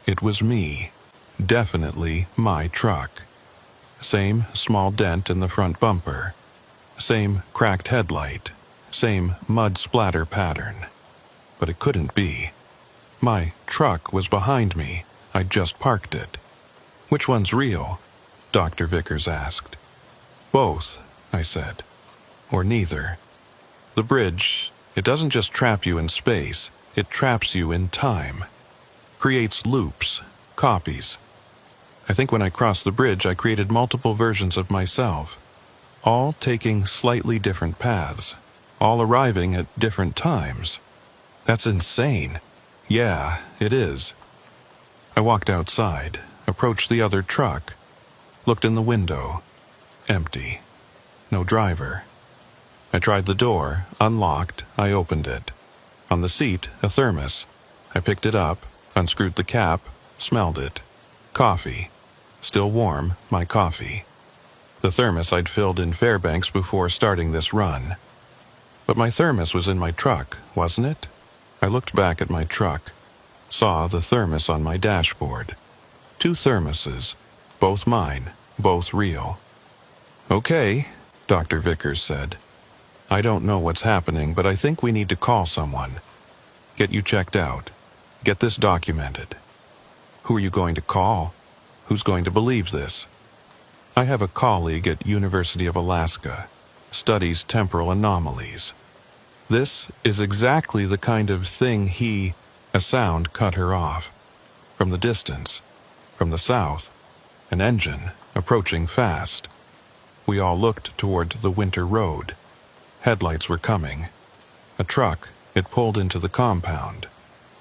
It was me. Definitely my truck. Same small dent in the front bumper. Same cracked headlight. Same mud splatter pattern. But it couldn't be. My truck was behind me. I'd just parked it. Which one's real? Dr. Vickers asked. Both, I said. Or neither. The bridge, it doesn't just trap you in space, it traps you in time. Creates loops, copies. I think when I crossed the bridge, I created multiple versions of myself, all taking slightly different paths, all arriving at different times. That's insane. Yeah, it is. I walked outside, approached the other truck, looked in the window. Empty. No driver. I tried the door, unlocked, I opened it. On the seat, a thermos. I picked it up, unscrewed the cap, smelled it. Coffee. Still warm, my coffee. The thermos I'd filled in Fairbanks before starting this run. But my thermos was in my truck, wasn't it? I looked back at my truck, saw the thermos on my dashboard. 2 thermoses, both mine, both real. Okay, Dr. Vickers said. I don't know what's happening, but I think we need to call someone. Get you checked out. Get this documented. Who are you going to call? Who's going to believe this? I have a colleague at University of Alaska, studies temporal anomalies. This is exactly the kind of thing a sound cut her off. From the distance, from the south, an engine approaching fast. We all looked toward the winter road. Headlights were coming. A truck, it pulled into the compound.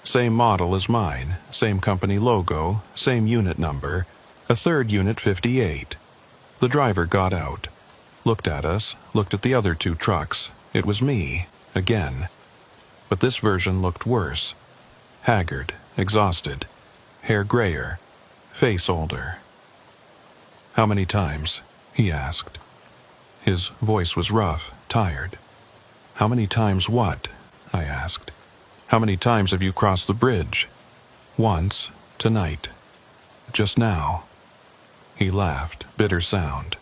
Same model as mine, same company logo, same unit number, a third unit 58. The driver got out, looked at us, looked at the other 2 trucks. It was me, again. But this version looked worse. Haggard, exhausted, hair grayer, face older. How many times? He asked. His voice was rough, tired. How many times what? I asked. How many times have you crossed the bridge? Once, tonight. Just now. He laughed, bitter sound.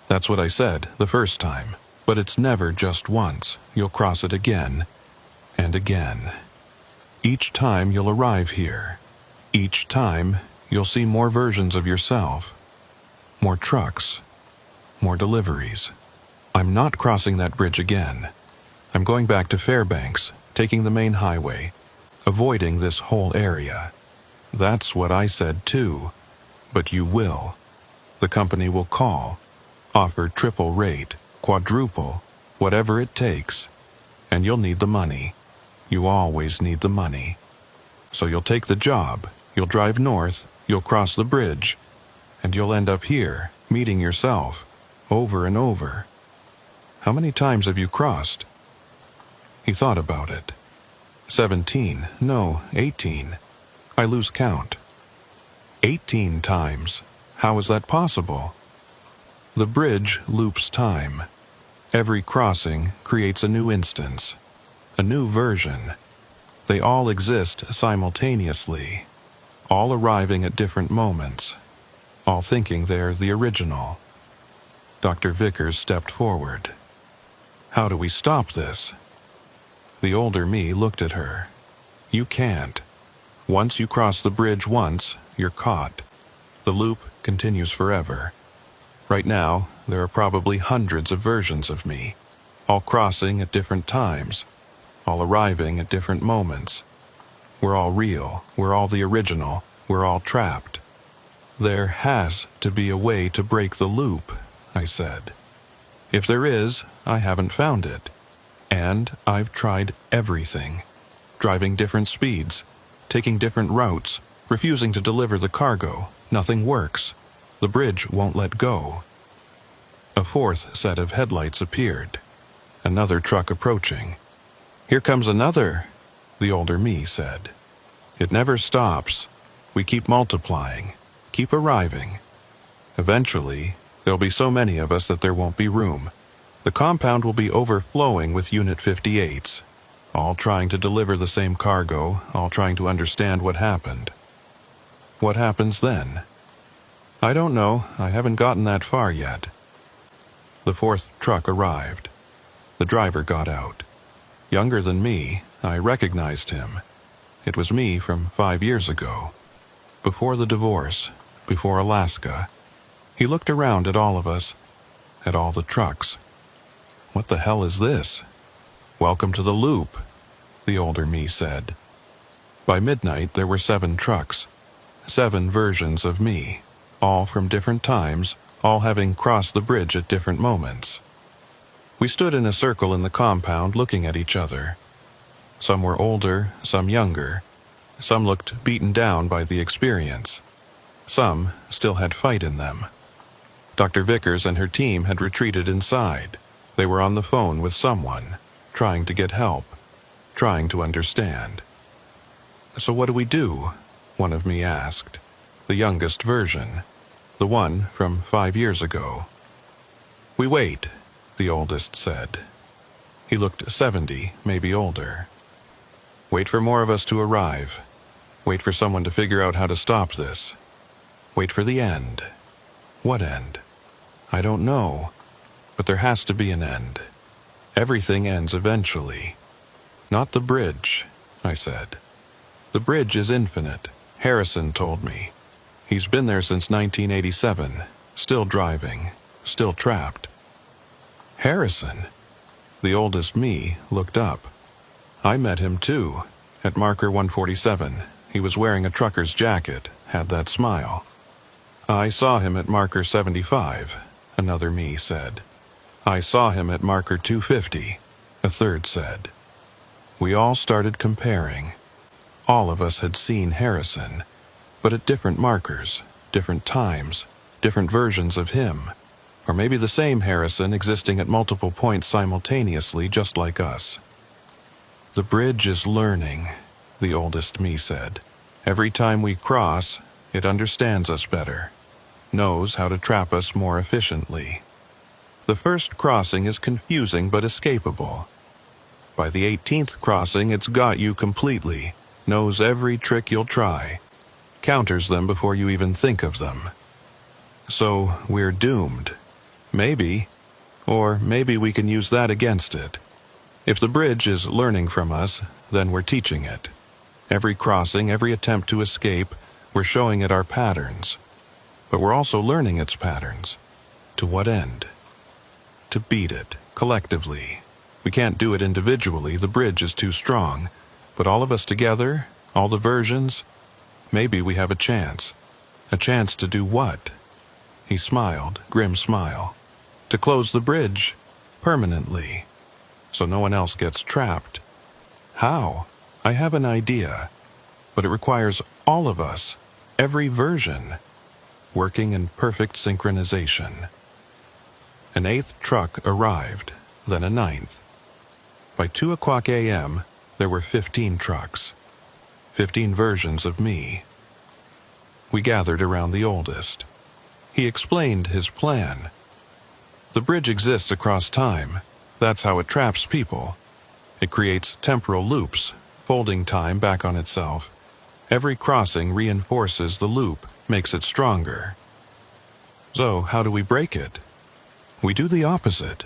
That's what I said the first time, but it's never just once. You'll cross it again, and again. Each time you'll arrive here. Each time you'll see more versions of yourself. More trucks. More deliveries. I'm not crossing that bridge again. I'm going back to Fairbanks, taking the main highway, avoiding this whole area. That's what I said too. But you will. The company will call, offer triple rate, quadruple, whatever it takes. And you'll need the money. You always need the money. So you'll take the job, you'll drive north, you'll cross the bridge, and you'll end up here, meeting yourself, over and over. How many times have you crossed? He thought about it. 17, no, 18. I lose count. 18 times. How is that possible? The bridge loops time. Every crossing creates a new instance, a new version. They all exist simultaneously, all arriving at different moments, all thinking they're the original. Dr. Vickers stepped forward. How do we stop this? The older me looked at her. You can't. Once you cross the bridge once, you're caught. The loop continues forever. Right now, there are probably hundreds of versions of me, all crossing at different times, all arriving at different moments. We're all real, we're all the original, we're all trapped. There has to be a way to break the loop, I said. If there is, I haven't found it. And I've tried everything. Driving different speeds, taking different routes, refusing to deliver the cargo. Nothing works. The bridge won't let go. A 4th set of headlights appeared. Another truck approaching. Here comes another, the older me said. It never stops. We keep multiplying, keep arriving. Eventually, there'll be so many of us that there won't be room. The compound will be overflowing with Unit 58s, all trying to deliver the same cargo, all trying to understand what happened. What happens then? I don't know. I haven't gotten that far yet. The 4th truck arrived. The driver got out. Younger than me, I recognized him. It was me from 5 years ago. Before the divorce, before Alaska. He looked around at all of us, at all the trucks. "What the hell is this?" "Welcome to the loop," the older me said. By midnight there were 7 trucks, 7 versions of me, all from different times, all having crossed the bridge at different moments. We stood in a circle in the compound looking at each other. Some were older, some younger. Some looked beaten down by the experience. Some still had fight in them. Dr. Vickers and her team had retreated inside. They were on the phone with someone, trying to get help, trying to understand. "So what do we do?" one of me asked. The youngest version, the one from 5 years ago. "We wait," the oldest said. He looked 70, maybe older. "Wait for more of us to arrive. Wait for someone to figure out how to stop this. Wait for the end." "What end?" "I don't know. But there has to be an end. Everything ends eventually." "Not the bridge," I said. "The bridge is infinite, Harrison told me. He's been there since 1987, still driving, still trapped." "Harrison?" The oldest me looked up. "I met him too, at marker 147. He was wearing a trucker's jacket, had that smile." "I saw him at marker 75, another me said. "I saw him at marker 250, a third said. We all started comparing. All of us had seen Harrison, but at different markers, different times, different versions of him, or maybe the same Harrison existing at multiple points simultaneously just like us. "The bridge is learning," the oldest me said. "Every time we cross, it understands us better, knows how to trap us more efficiently. The first crossing is confusing but escapable. By the 18th crossing, it's got you completely, knows every trick you'll try, counters them before you even think of them. So we're doomed. Maybe. Or maybe we can use that against it. If the bridge is learning from us, then we're teaching it. Every crossing, every attempt to escape, we're showing it our patterns. But we're also learning its patterns. To what end? To beat it, collectively. We can't do it individually, the bridge is too strong. But all of us together, all the versions, maybe we have a chance. A chance to do what?" He smiled, grim smile. "To close the bridge, permanently, so no one else gets trapped." "How?" "I have an idea, but it requires all of us, every version, working in perfect synchronization." An 8th truck arrived, then a 9th. By 2 o'clock a.m., there were 15 trucks, 15 versions of me. We gathered around the oldest. He explained his plan. "The bridge exists across time. That's how it traps people. It creates temporal loops, folding time back on itself. Every crossing reinforces the loop, makes it stronger. So how do we break it? We do the opposite.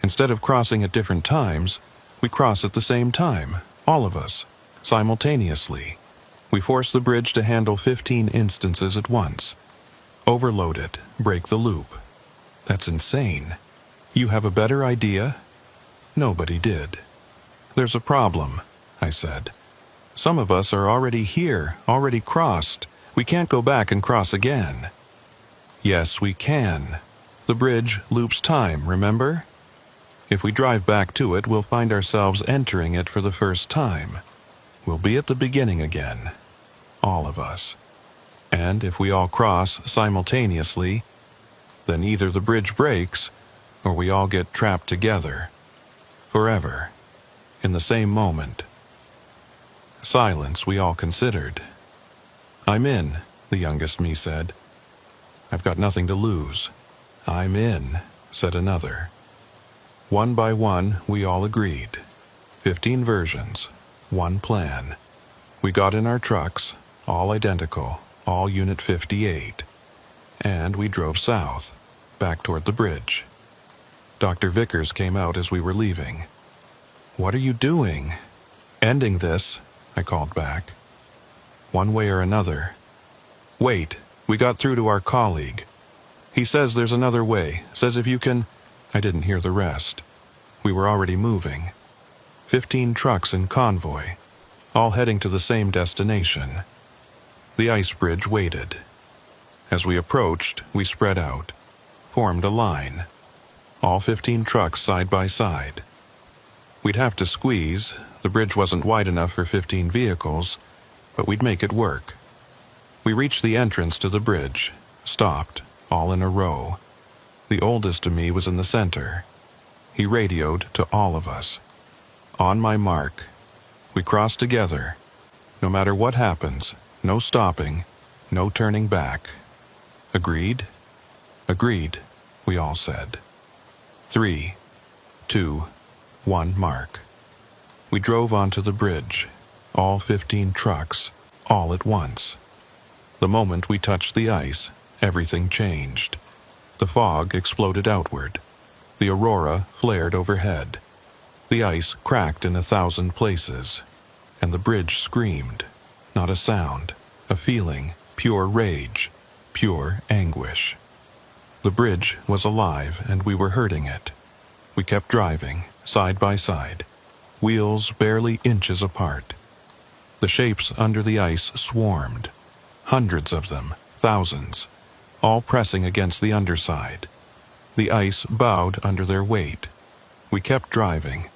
Instead of crossing at different times, we cross at the same time, all of us, simultaneously. We force the bridge to handle 15 instances at once. Overload it, break the loop." "That's insane. You have a better idea?" Nobody did. "There's a problem," I said. "Some of us are already here, already crossed. We can't go back and cross again." "Yes, we can. The bridge loops time, remember? If we drive back to it, we'll find ourselves entering it for the first time. We'll be at the beginning again. All of us. And if we all cross simultaneously, then either the bridge breaks, or we all get trapped together. Forever. In the same moment." Silence we all considered. "I'm in," the youngest me said. "I've got nothing to lose." "I'm in," said another. One by one, we all agreed. 15 versions, one plan. We got in our trucks, all identical, all Unit 58. And we drove south, back toward the bridge. Dr. Vickers came out as we were leaving. "What are you doing?" "Ending this," I called back. "One way or another." "Wait," We got through to our colleague. He says there's another way, says if you can... I didn't hear the rest. We were already moving. 15 trucks in convoy, all heading to the same destination. The ice bridge waited. As we approached, we spread out, formed a line. All 15 trucks side by side. We'd have to squeeze. The bridge wasn't wide enough for 15 vehicles, but we'd make it work. We reached the entrance to the bridge, stopped, all in a row. The oldest of me was in the center. He radioed to all of us. On my mark. We cross together. No matter what happens, no stopping, no turning back. Agreed? Agreed, we all said. 3, 2, 1 mark. We drove onto the bridge, all 15 trucks, all at once. The moment we touched the ice, everything changed. The fog exploded outward. The aurora flared overhead. The ice cracked in 1,000 places, and the bridge screamed. Not a sound, a feeling, pure rage, pure anguish. The bridge was alive, and we were hurting it. We kept driving, side by side, wheels barely inches apart. The shapes under the ice swarmed, hundreds of them, thousands, all pressing against the underside. The ice bowed under their weight. We kept driving.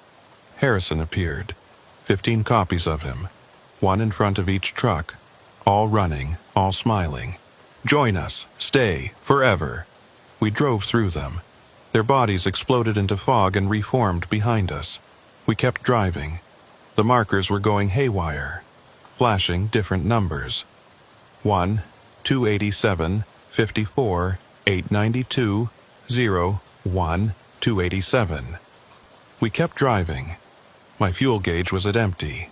Harrison appeared, 15 copies of him, one in front of each truck, all running, all smiling. Join us, stay, forever. We drove through them. Their bodies exploded into fog and reformed behind us. We kept driving. The markers were going haywire, flashing different numbers. 1, 287, 54, 892, 0, 1, 287. We kept driving. My fuel gauge was at empty.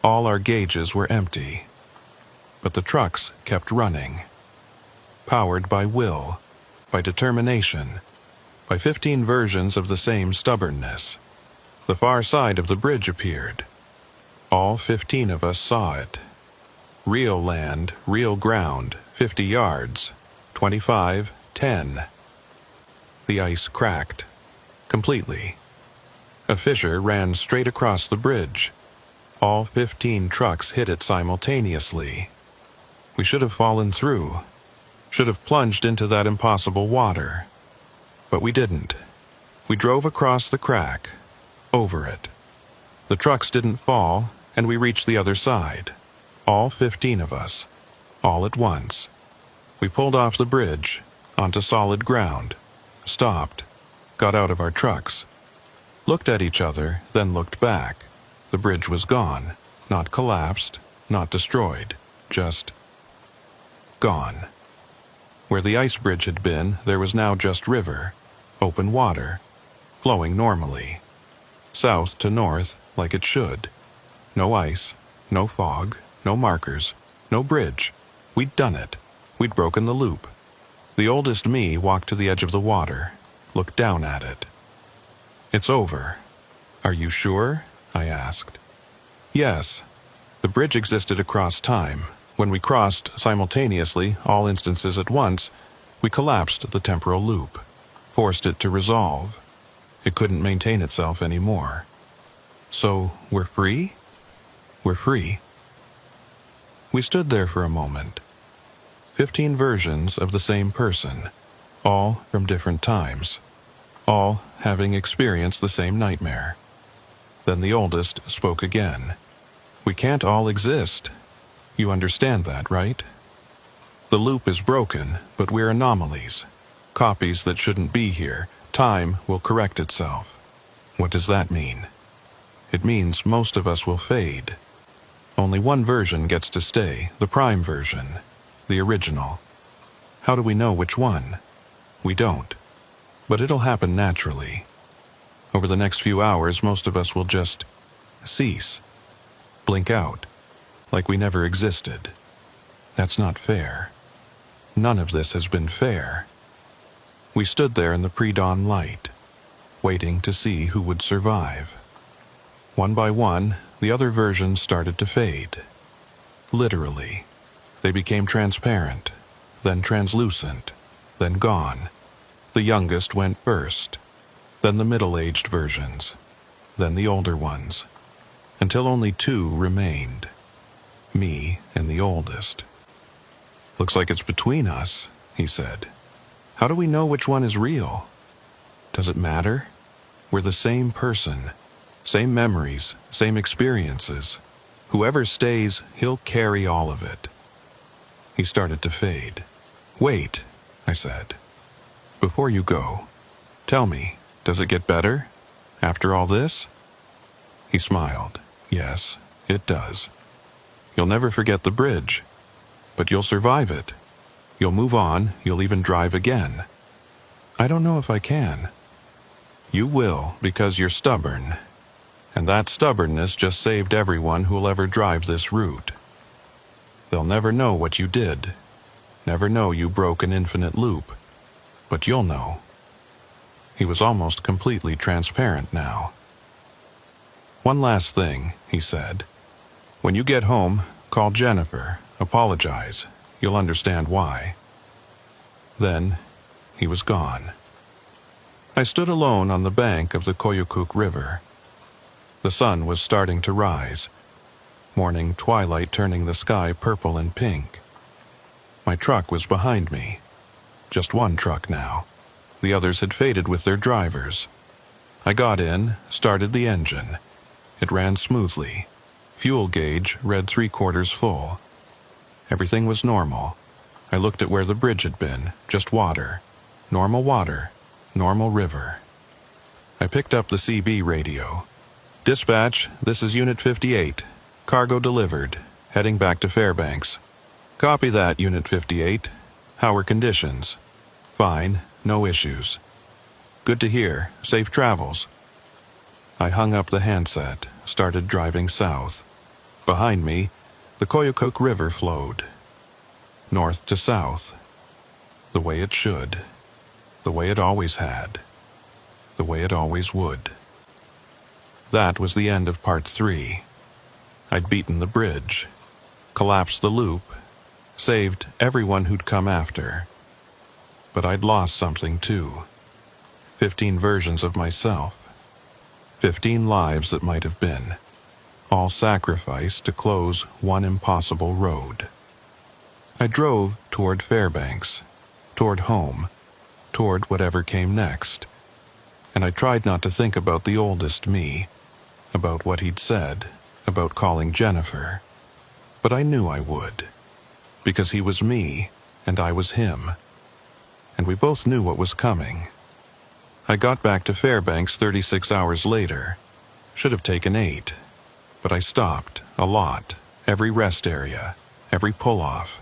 All our gauges were empty. But the trucks kept running. Powered by will, by determination, by 15 versions of the same stubbornness. The far side of the bridge appeared. All 15 of us saw it. Real land, real ground, 50 yards, 25, 10. The ice cracked. Completely. A fissure ran straight across the bridge. All 15 trucks hit it simultaneously. We should have fallen through. Should have plunged into that impossible water. But we didn't. We drove across the crack, over it. The trucks didn't fall, and we reached the other side. All 15 of us. All at once. We pulled off the bridge, onto solid ground, stopped, got out of our trucks, looked at each other, then looked back. The bridge was gone, not collapsed, not destroyed, just gone. Where the ice bridge had been, there was now just river, open water, flowing normally, south to north like it should. No ice, no fog, no markers, no bridge. We'd done it. We'd broken the loop. The oldest me walked to the edge of the water, looked down at it. It's over. Are you sure? I asked. Yes. The bridge existed across time. When we crossed simultaneously, all instances at once, we collapsed the temporal loop, forced it to resolve. It couldn't maintain itself anymore. So, we're free? We're free. We stood there for a moment. 15 versions of the same person, all from different times, all having experienced the same nightmare. Then the oldest spoke again. We can't all exist. You understand that, right? The loop is broken, but we're anomalies. Copies that shouldn't be here. Time will correct itself. What does that mean? It means most of us will fade. Only one version gets to stay, the prime version, the original. How do we know which one? We don't. But it'll happen naturally. Over the next few hours, most of us will just cease, blink out, like we never existed. That's not fair. None of this has been fair. We stood there in the pre-dawn light, waiting to see who would survive. One by one, the other versions started to fade. Literally. They became transparent. then translucent, then gone. The youngest went first, then the middle-aged versions, then the older ones, until only two remained, me and the oldest. "Looks like it's between us," he said. "How do we know which one is real? Does it matter? We're the same person, same memories, same experiences. Whoever stays, he'll carry all of it." He started to fade. "Wait," I said. "Before you go, tell me, does it get better? After all this?" He smiled. "Yes, it does. You'll never forget the bridge, but you'll survive it. You'll move on, you'll even drive again." "I don't know if I can." "You will, because you're stubborn. And that stubbornness just saved everyone who'll ever drive this route. They'll never know what you did, never know you broke an infinite loop, but you'll know." He was almost completely transparent now. "One last thing," he said. "When you get home, call Jennifer, apologize. You'll understand why." Then, he was gone. I stood alone on the bank of the Koyukuk River. The sun was starting to rise, morning twilight turning the sky purple and pink. My truck was behind me. Just one truck now. The others had faded with their drivers. I got in, started the engine. It ran smoothly. Fuel gauge read 3/4 full. Everything was normal. I looked at where the bridge had been, just water. Normal river. I picked up the CB radio. "Dispatch, this is Unit 58. Cargo delivered. Heading back to Fairbanks." "Copy that, Unit 58. How are conditions?" "Fine, no issues." "Good to hear. Safe travels." I hung up the handset, started driving south. Behind me, the Koyukuk River flowed. North to south. The way it should. The way it always had. The way it always would. That was the end of Part 3. I'd beaten the bridge, collapsed the loop, saved everyone who'd come after. But I'd lost something too. 15 versions of myself. 15 lives that might have been, all sacrificed to close one impossible road. I drove toward Fairbanks, toward home, toward whatever came next. And I tried not to think about the oldest me, about what he'd said, about calling Jennifer. But I knew I would, because he was me and I was him. And we both knew what was coming. I got back to Fairbanks 36 hours later. Should have taken 8. But I stopped, a lot, every rest area, every pull-off,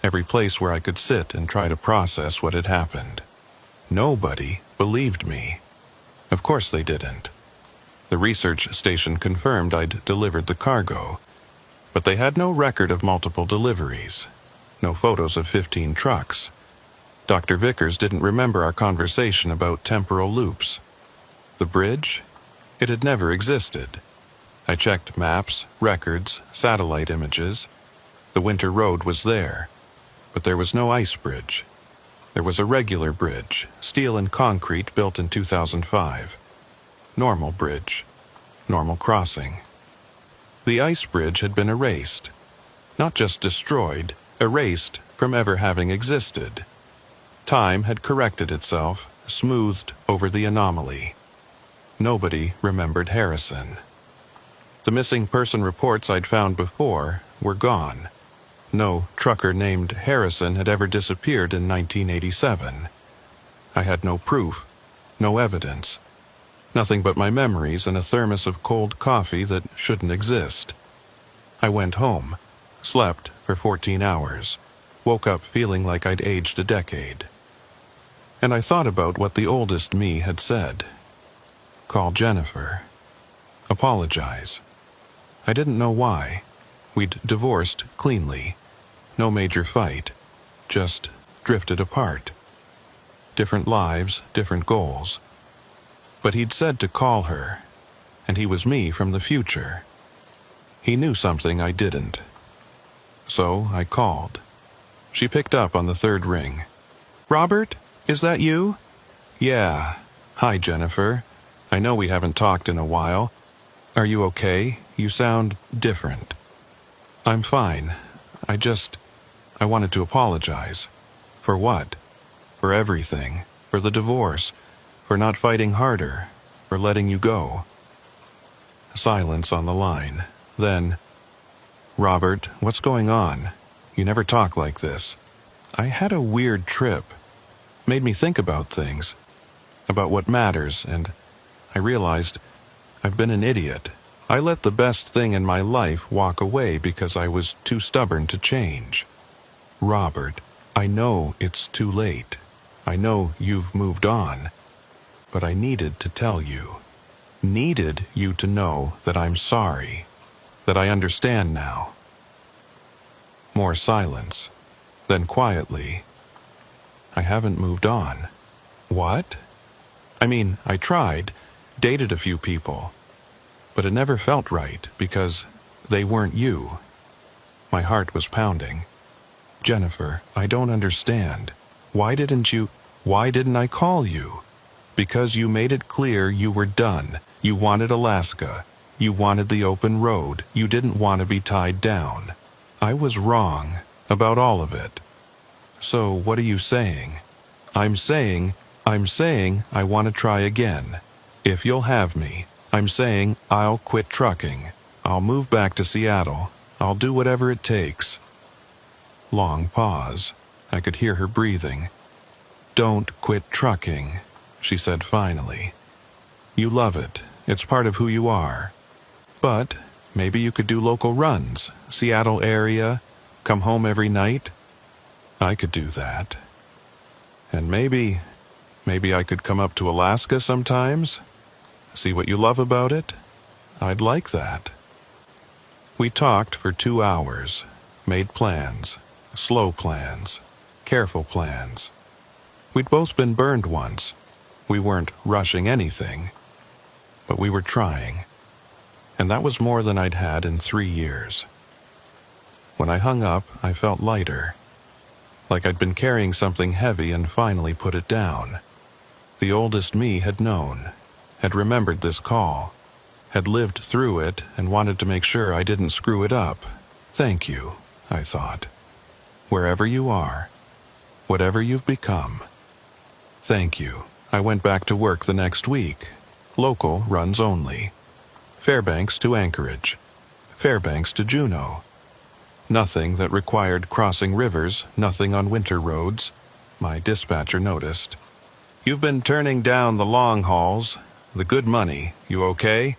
every place where I could sit and try to process what had happened. Nobody believed me. Of course they didn't. The research station confirmed I'd delivered the cargo, but they had no record of multiple deliveries, no photos of 15 trucks. Dr. Vickers didn't remember our conversation about temporal loops. The bridge? It had never existed. I checked maps, records, satellite images. The winter road was there, but there was no ice bridge. There was a regular bridge, steel and concrete, built in 2005. Normal bridge. Normal crossing. The ice bridge had been erased. Not just destroyed, erased from ever having existed. Time had corrected itself, smoothed over the anomaly. Nobody remembered Harrison. The missing person reports I'd found before were gone. No trucker named Harrison had ever disappeared in 1987. I had no proof, no evidence. Nothing but my memories and a thermos of cold coffee that shouldn't exist. I went home, slept for 14 hours, woke up feeling like I'd aged a decade. And I thought about what the oldest me had said. Call Jennifer. Apologize. I didn't know why. We'd divorced cleanly. No major fight. Just drifted apart. Different lives, different goals. But he'd said to call her, and he was me from the future. He knew something I didn't. So I called. She picked up on the third ring. "Robert, is that you?" "Yeah. Hi, Jennifer. I know we haven't talked in a while. Are you okay? You sound different." "I'm fine. I wanted to apologize." "For what?" "For everything. For the divorce. For not fighting harder. For letting you go." Silence on the line. Then, "Robert, what's going on? You never talk like this." "I had a weird trip. Made me think about things. About what matters, and I realized I've been an idiot. I let the best thing in my life walk away because I was too stubborn to change." "Robert, I know it's too late. I know you've moved on. But I needed to tell you. Needed you to know that I'm sorry. That I understand now." More silence. Then quietly, "I haven't moved on." "What?" "I mean, I tried, dated a few people. But it never felt right because they weren't you." My heart was pounding. "Jennifer, I don't understand. Why didn't I call you?" "Because you made it clear you were done. You wanted Alaska. You wanted the open road. You didn't want to be tied down. I was wrong about all of it." "So what are you saying?" I'm saying I want to try again. If you'll have me. I'm saying I'll quit trucking. I'll move back to Seattle. I'll do whatever it takes." Long pause. I could hear her breathing. "Don't quit trucking," she said finally. "You love it. It's part of who you are. But maybe you could do local runs, Seattle area, come home every night." I could do that. "And maybe I could come up to Alaska sometimes, see what you love about it. I'd like that." We talked for 2 hours, made plans, slow plans, careful plans. We'd both been burned once. We weren't rushing anything, but we were trying. And that was more than I'd had in 3 years. When I hung up, I felt lighter, like I'd been carrying something heavy and finally put it down. The oldest me had known, had remembered this call, had lived through it and wanted to make sure I didn't screw it up. Thank you, I thought. Wherever you are, whatever you've become. Thank you. I went back to work the next week. Local runs only. Fairbanks to Anchorage. Fairbanks to Juneau. Nothing that required crossing rivers, nothing on winter roads. My dispatcher noticed. "You've been turning down the long hauls, the good money. You okay?"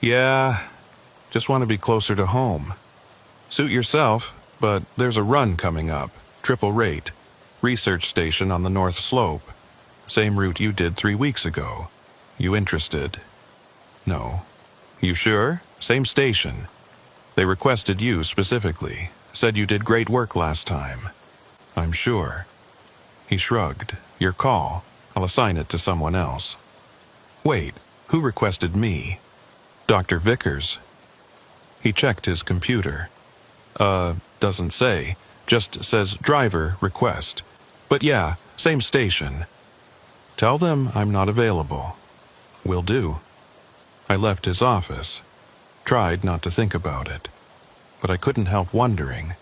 "Yeah, just want to be closer to home." "Suit yourself, but there's a run coming up, triple rate, research station on the North Slope. Same route you did 3 weeks ago. You interested?" "No." "You sure? Same station. They requested you specifically, said you did great work last time." "I'm sure." He shrugged. "Your call. I'll assign it to someone else." "Wait, who requested me?" "Dr. Vickers." He checked his computer. Doesn't say. Just says driver request. But yeah, same station." "Tell them I'm not available." "Will do." I left his office. Tried not to think about it. But I couldn't help wondering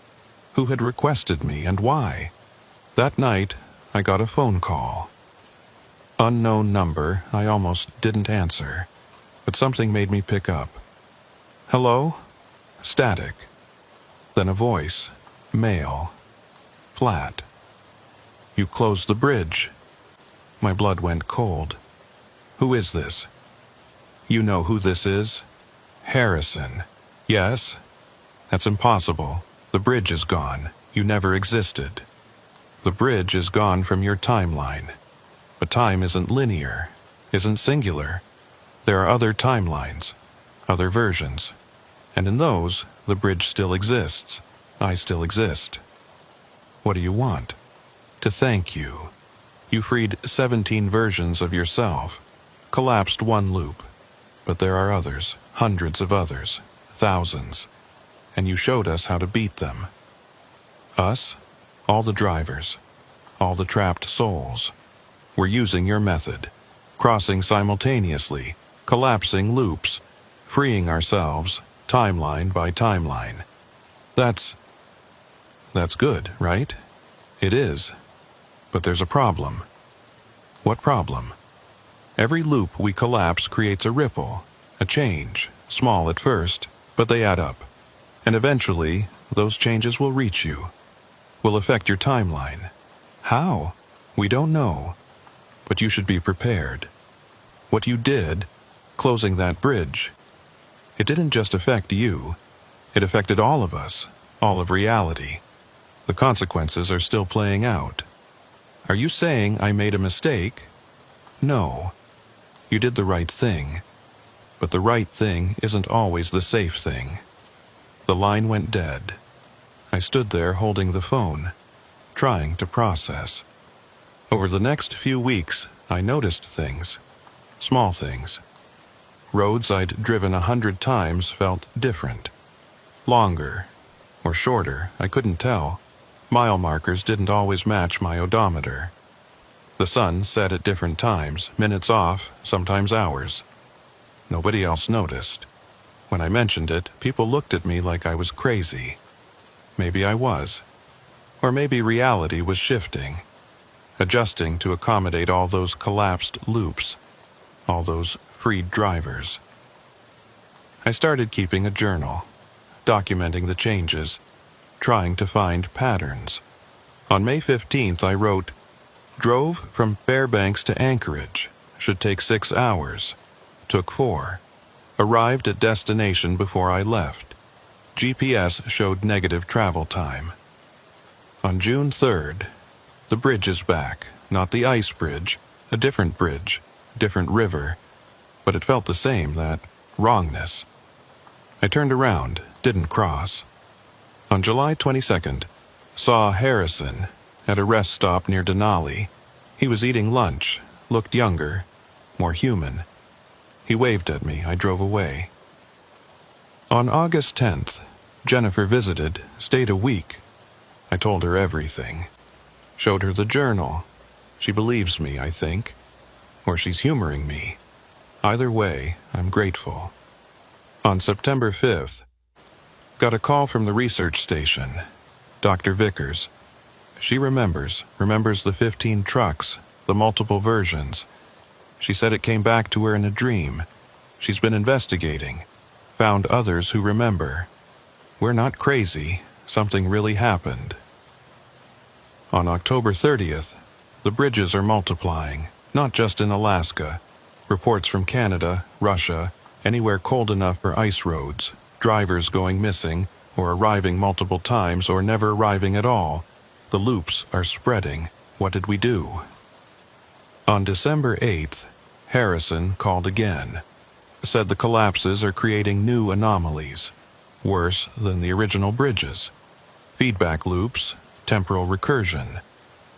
who had requested me and why. That night, I got a phone call. Unknown number. I almost didn't answer, but something made me pick up. "Hello?" Static. Then a voice. Male. Flat. "You closed the bridge." My blood went cold. "Who is this?" "You know who this is?" "Harrison." "Yes." "That's impossible. The bridge is gone. You never existed." "The bridge is gone from your timeline. But time isn't linear, isn't singular. There are other timelines, other versions. And in those, the bridge still exists. I still exist." "What do you want?" "To thank you. You freed 17 versions of yourself, collapsed one loop. But there are others, hundreds of others, thousands. And you showed us how to beat them." "Us? all the drivers, all the trapped souls. We're using your method, crossing simultaneously, collapsing loops, freeing ourselves, timeline by timeline. That's good, right? It is. But there's a problem. What problem? Every loop we collapse creates a ripple, a change, small at first, but they add up. And eventually, those changes will reach you, will affect your timeline. How? We don't know. But you should be prepared. What you did, closing that bridge, it didn't just affect you. It affected all of us, all of reality. The consequences are still playing out. Are you saying I made a mistake? No. You did the right thing. But the right thing isn't always the safe thing. The line went dead. I stood there holding the phone, trying to process. Over the next few weeks, I noticed things. Small things. Roads I'd driven 100 times felt different. Longer, or shorter, I couldn't tell. Mile markers didn't always match my odometer. The sun set at different times, minutes off, sometimes hours. Nobody else noticed. When I mentioned it, people looked at me like I was crazy. Maybe I was. Or maybe reality was shifting, adjusting to accommodate all those collapsed loops, all those freed drivers. I started keeping a journal, documenting the changes, trying to find patterns. On May 15th, I wrote, "Drove from Fairbanks to Anchorage. Should take 6 hours. Took 4. Arrived at destination before I left. GPS showed negative travel time." On June 3rd, the bridge is back. Not the ice bridge, a different bridge, different river. But it felt the same, that wrongness. I turned around, didn't cross. On July 22nd, saw Harrison at a rest stop near Denali. He was eating lunch, looked younger, more human. He waved at me. I drove away. On August 10th, Jennifer visited, stayed a week. I told her everything. Showed her the journal. She believes me, I think. Or she's humoring me. Either way, I'm grateful. On September 5th, got a call from the research station. Dr. Vickers. She remembers the 15 trucks, the multiple versions. She said it came back to her in a dream. She's been investigating, found others who remember. We're not crazy. Something really happened. On October 30th, the bridges are multiplying, not just in Alaska. Reports from Canada, Russia, anywhere cold enough for ice roads, drivers going missing, or arriving multiple times or never arriving at all. The loops are spreading. What did we do? On December 8th, Harrison called again. Said the collapses are creating new anomalies, worse than the original bridges. Feedback loops, temporal recursion.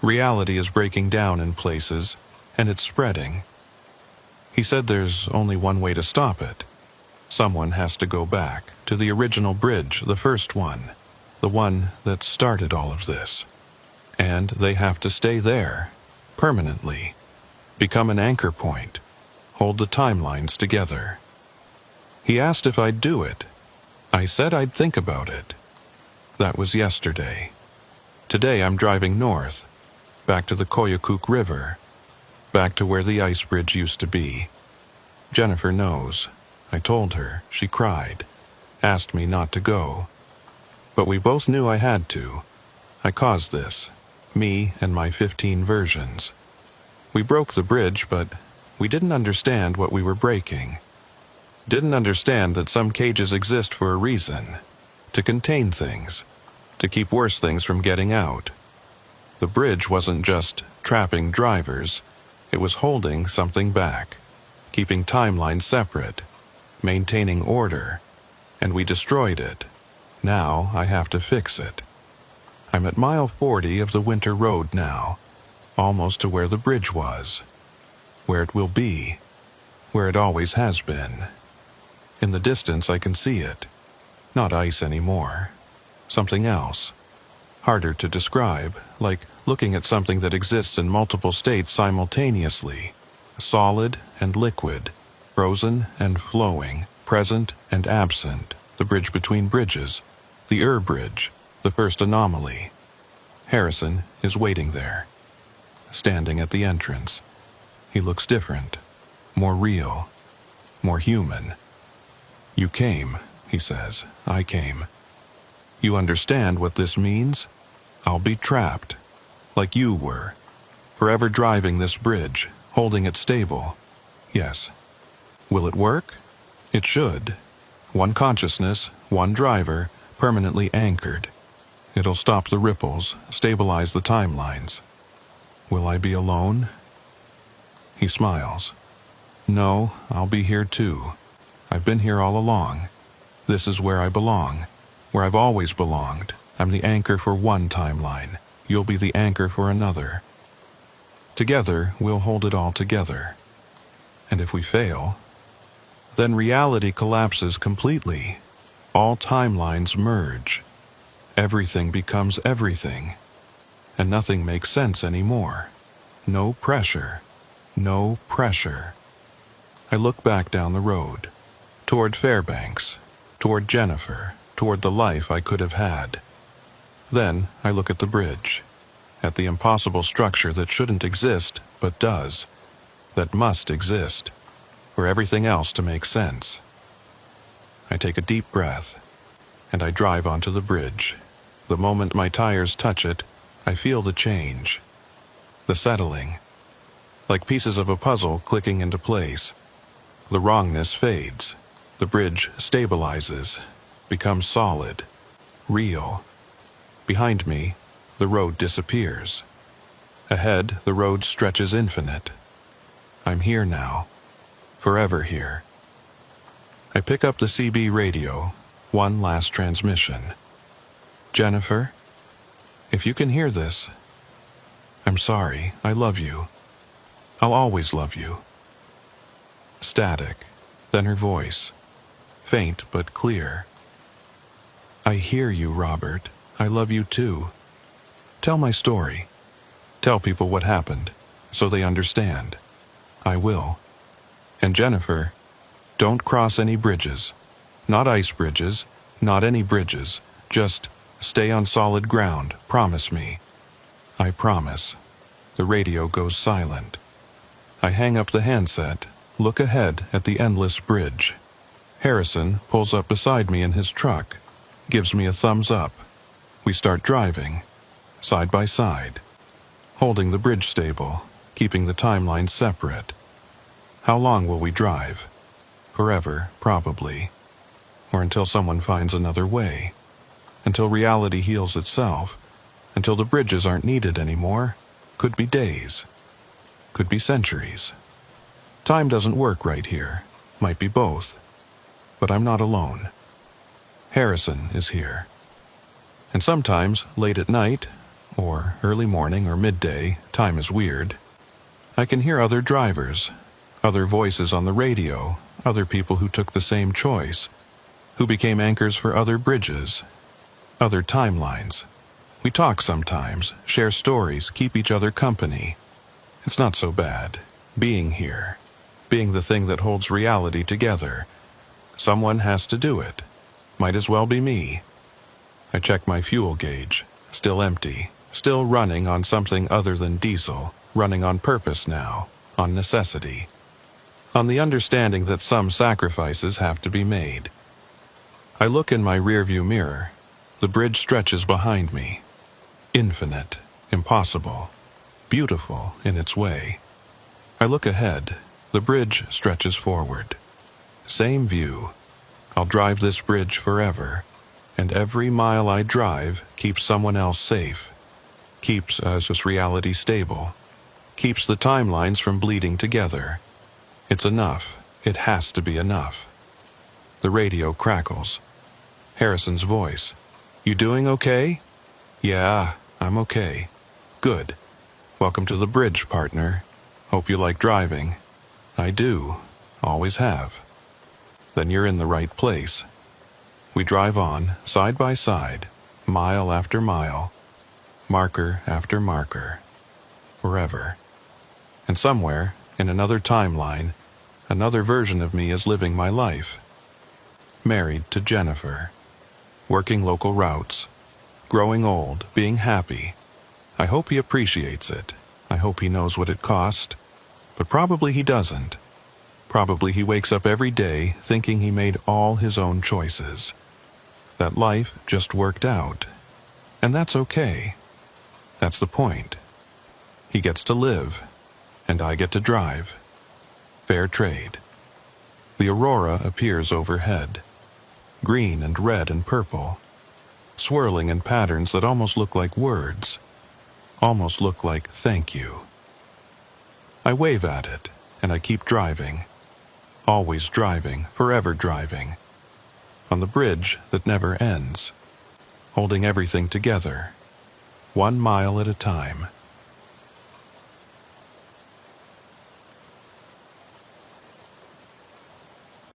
Reality is breaking down in places, and it's spreading. He said there's only one way to stop it. Someone has to go back to the original bridge, the first one, the one that started all of this. And they have to stay there, permanently, become an anchor point, hold the timelines together. He asked if I'd do it. I said I'd think about it. That was yesterday. Today I'm driving north, back to the Koyukuk River, back to where the ice bridge used to be. Jennifer knows. I told her. She cried, asked me not to go. But we both knew I had to. I caused this, me and my 15 versions. We broke the bridge, but we didn't understand what we were breaking. Didn't understand that some cages exist for a reason, to contain things, to keep worse things from getting out. The bridge wasn't just trapping drivers, it was holding something back, keeping timelines separate, maintaining order, and we destroyed it. Now I have to fix it. I'm at mile 40 of the winter road now, almost to where the bridge was, where it will be, where it always has been. In the distance I can see it. Not ice anymore. Something else. Harder to describe, like looking at something that exists in multiple states simultaneously. Solid and liquid, frozen and flowing, present and absent, the bridge between bridges, the bridge, the first anomaly. Harrison is waiting there, standing at the entrance. He looks different, more real, more human. "You came," he says. "I came. You understand what this means? I'll be trapped, like you were, forever driving this bridge, holding it stable. Yes. Will it work? It should. One consciousness, one driver, permanently anchored. It'll stop the ripples, stabilize the timelines. Will I be alone?" He smiles. "No, I'll be here too. I've been here all along. This is where I belong, where I've always belonged. I'm the anchor for one timeline. You'll be the anchor for another. Together, we'll hold it all together. And if we fail, then reality collapses completely. All timelines merge. Everything becomes everything. And nothing makes sense anymore. No pressure. No pressure." I look back down the road, toward Fairbanks, toward Jennifer, toward the life I could have had. Then I look at the bridge, at the impossible structure that shouldn't exist but does, that must exist, for everything else to make sense. I take a deep breath, and I drive onto the bridge. The moment my tires touch it, I feel the change, the settling, like pieces of a puzzle clicking into place. The wrongness fades. The bridge stabilizes, becomes solid, real. Behind me, the road disappears. Ahead, the road stretches infinite. I'm here now, forever here. I pick up the CB radio, one last transmission. "Jennifer, if you can hear this, I'm sorry, I love you. I'll always love you." Static, then her voice, faint but clear. "I hear you, Robert. I love you too. Tell my story. Tell people what happened, so they understand. I will. And Jennifer, don't cross any bridges. Not ice bridges, not any bridges. Just stay on solid ground, promise me." I promise. The radio goes silent. I hang up the handset, look ahead at the endless bridge. Harrison pulls up beside me in his truck, gives me a thumbs up. We start driving, side by side, holding the bridge stable, keeping the timelines separate. How long will we drive? Forever, probably. Or until someone finds another way. Until reality heals itself. Until the bridges aren't needed anymore. Could be days. Could be centuries. Time doesn't work right here. Might be both. But I'm not alone. Harrison is here. And sometimes, late at night, or early morning or midday, time is weird, I can hear other drivers, other voices on the radio, other people who took the same choice, who became anchors for other bridges, other timelines. We talk sometimes, share stories, keep each other company. It's not so bad, being here, being the thing that holds reality together. Someone has to do it. Might as well be me. I check my fuel gauge, still empty, still running on something other than diesel, running on purpose now, on necessity, on the understanding that some sacrifices have to be made. I look in my rearview mirror. The bridge stretches behind me. Infinite, impossible, beautiful in its way. I look ahead. The bridge stretches forward. Same view. I'll drive this bridge forever, and every mile I drive keeps someone else safe, keeps us reality stable, keeps the timelines from bleeding together. It's enough. It has to be enough. The radio crackles. Harrison's voice. "You doing okay?" "Yeah, I'm okay." "Good. Welcome to the bridge, partner. Hope you like driving." "I do. Always have." "Then you're in the right place." We drive on, side by side, mile after mile, marker after marker, forever. And somewhere, in another timeline, another version of me is living my life. Married to Jennifer, working local routes, growing old, being happy. I hope he appreciates it. I hope he knows what it cost. But probably he doesn't. Probably he wakes up every day thinking he made all his own choices. That life just worked out. And that's okay. That's the point. He gets to live, and I get to drive. Fair trade. The aurora appears overhead, green and red and purple, swirling in patterns that almost look like words, almost look like thank you. I wave at it, and I keep driving. Always driving, forever driving. On the bridge that never ends, holding everything together, 1 mile at a time.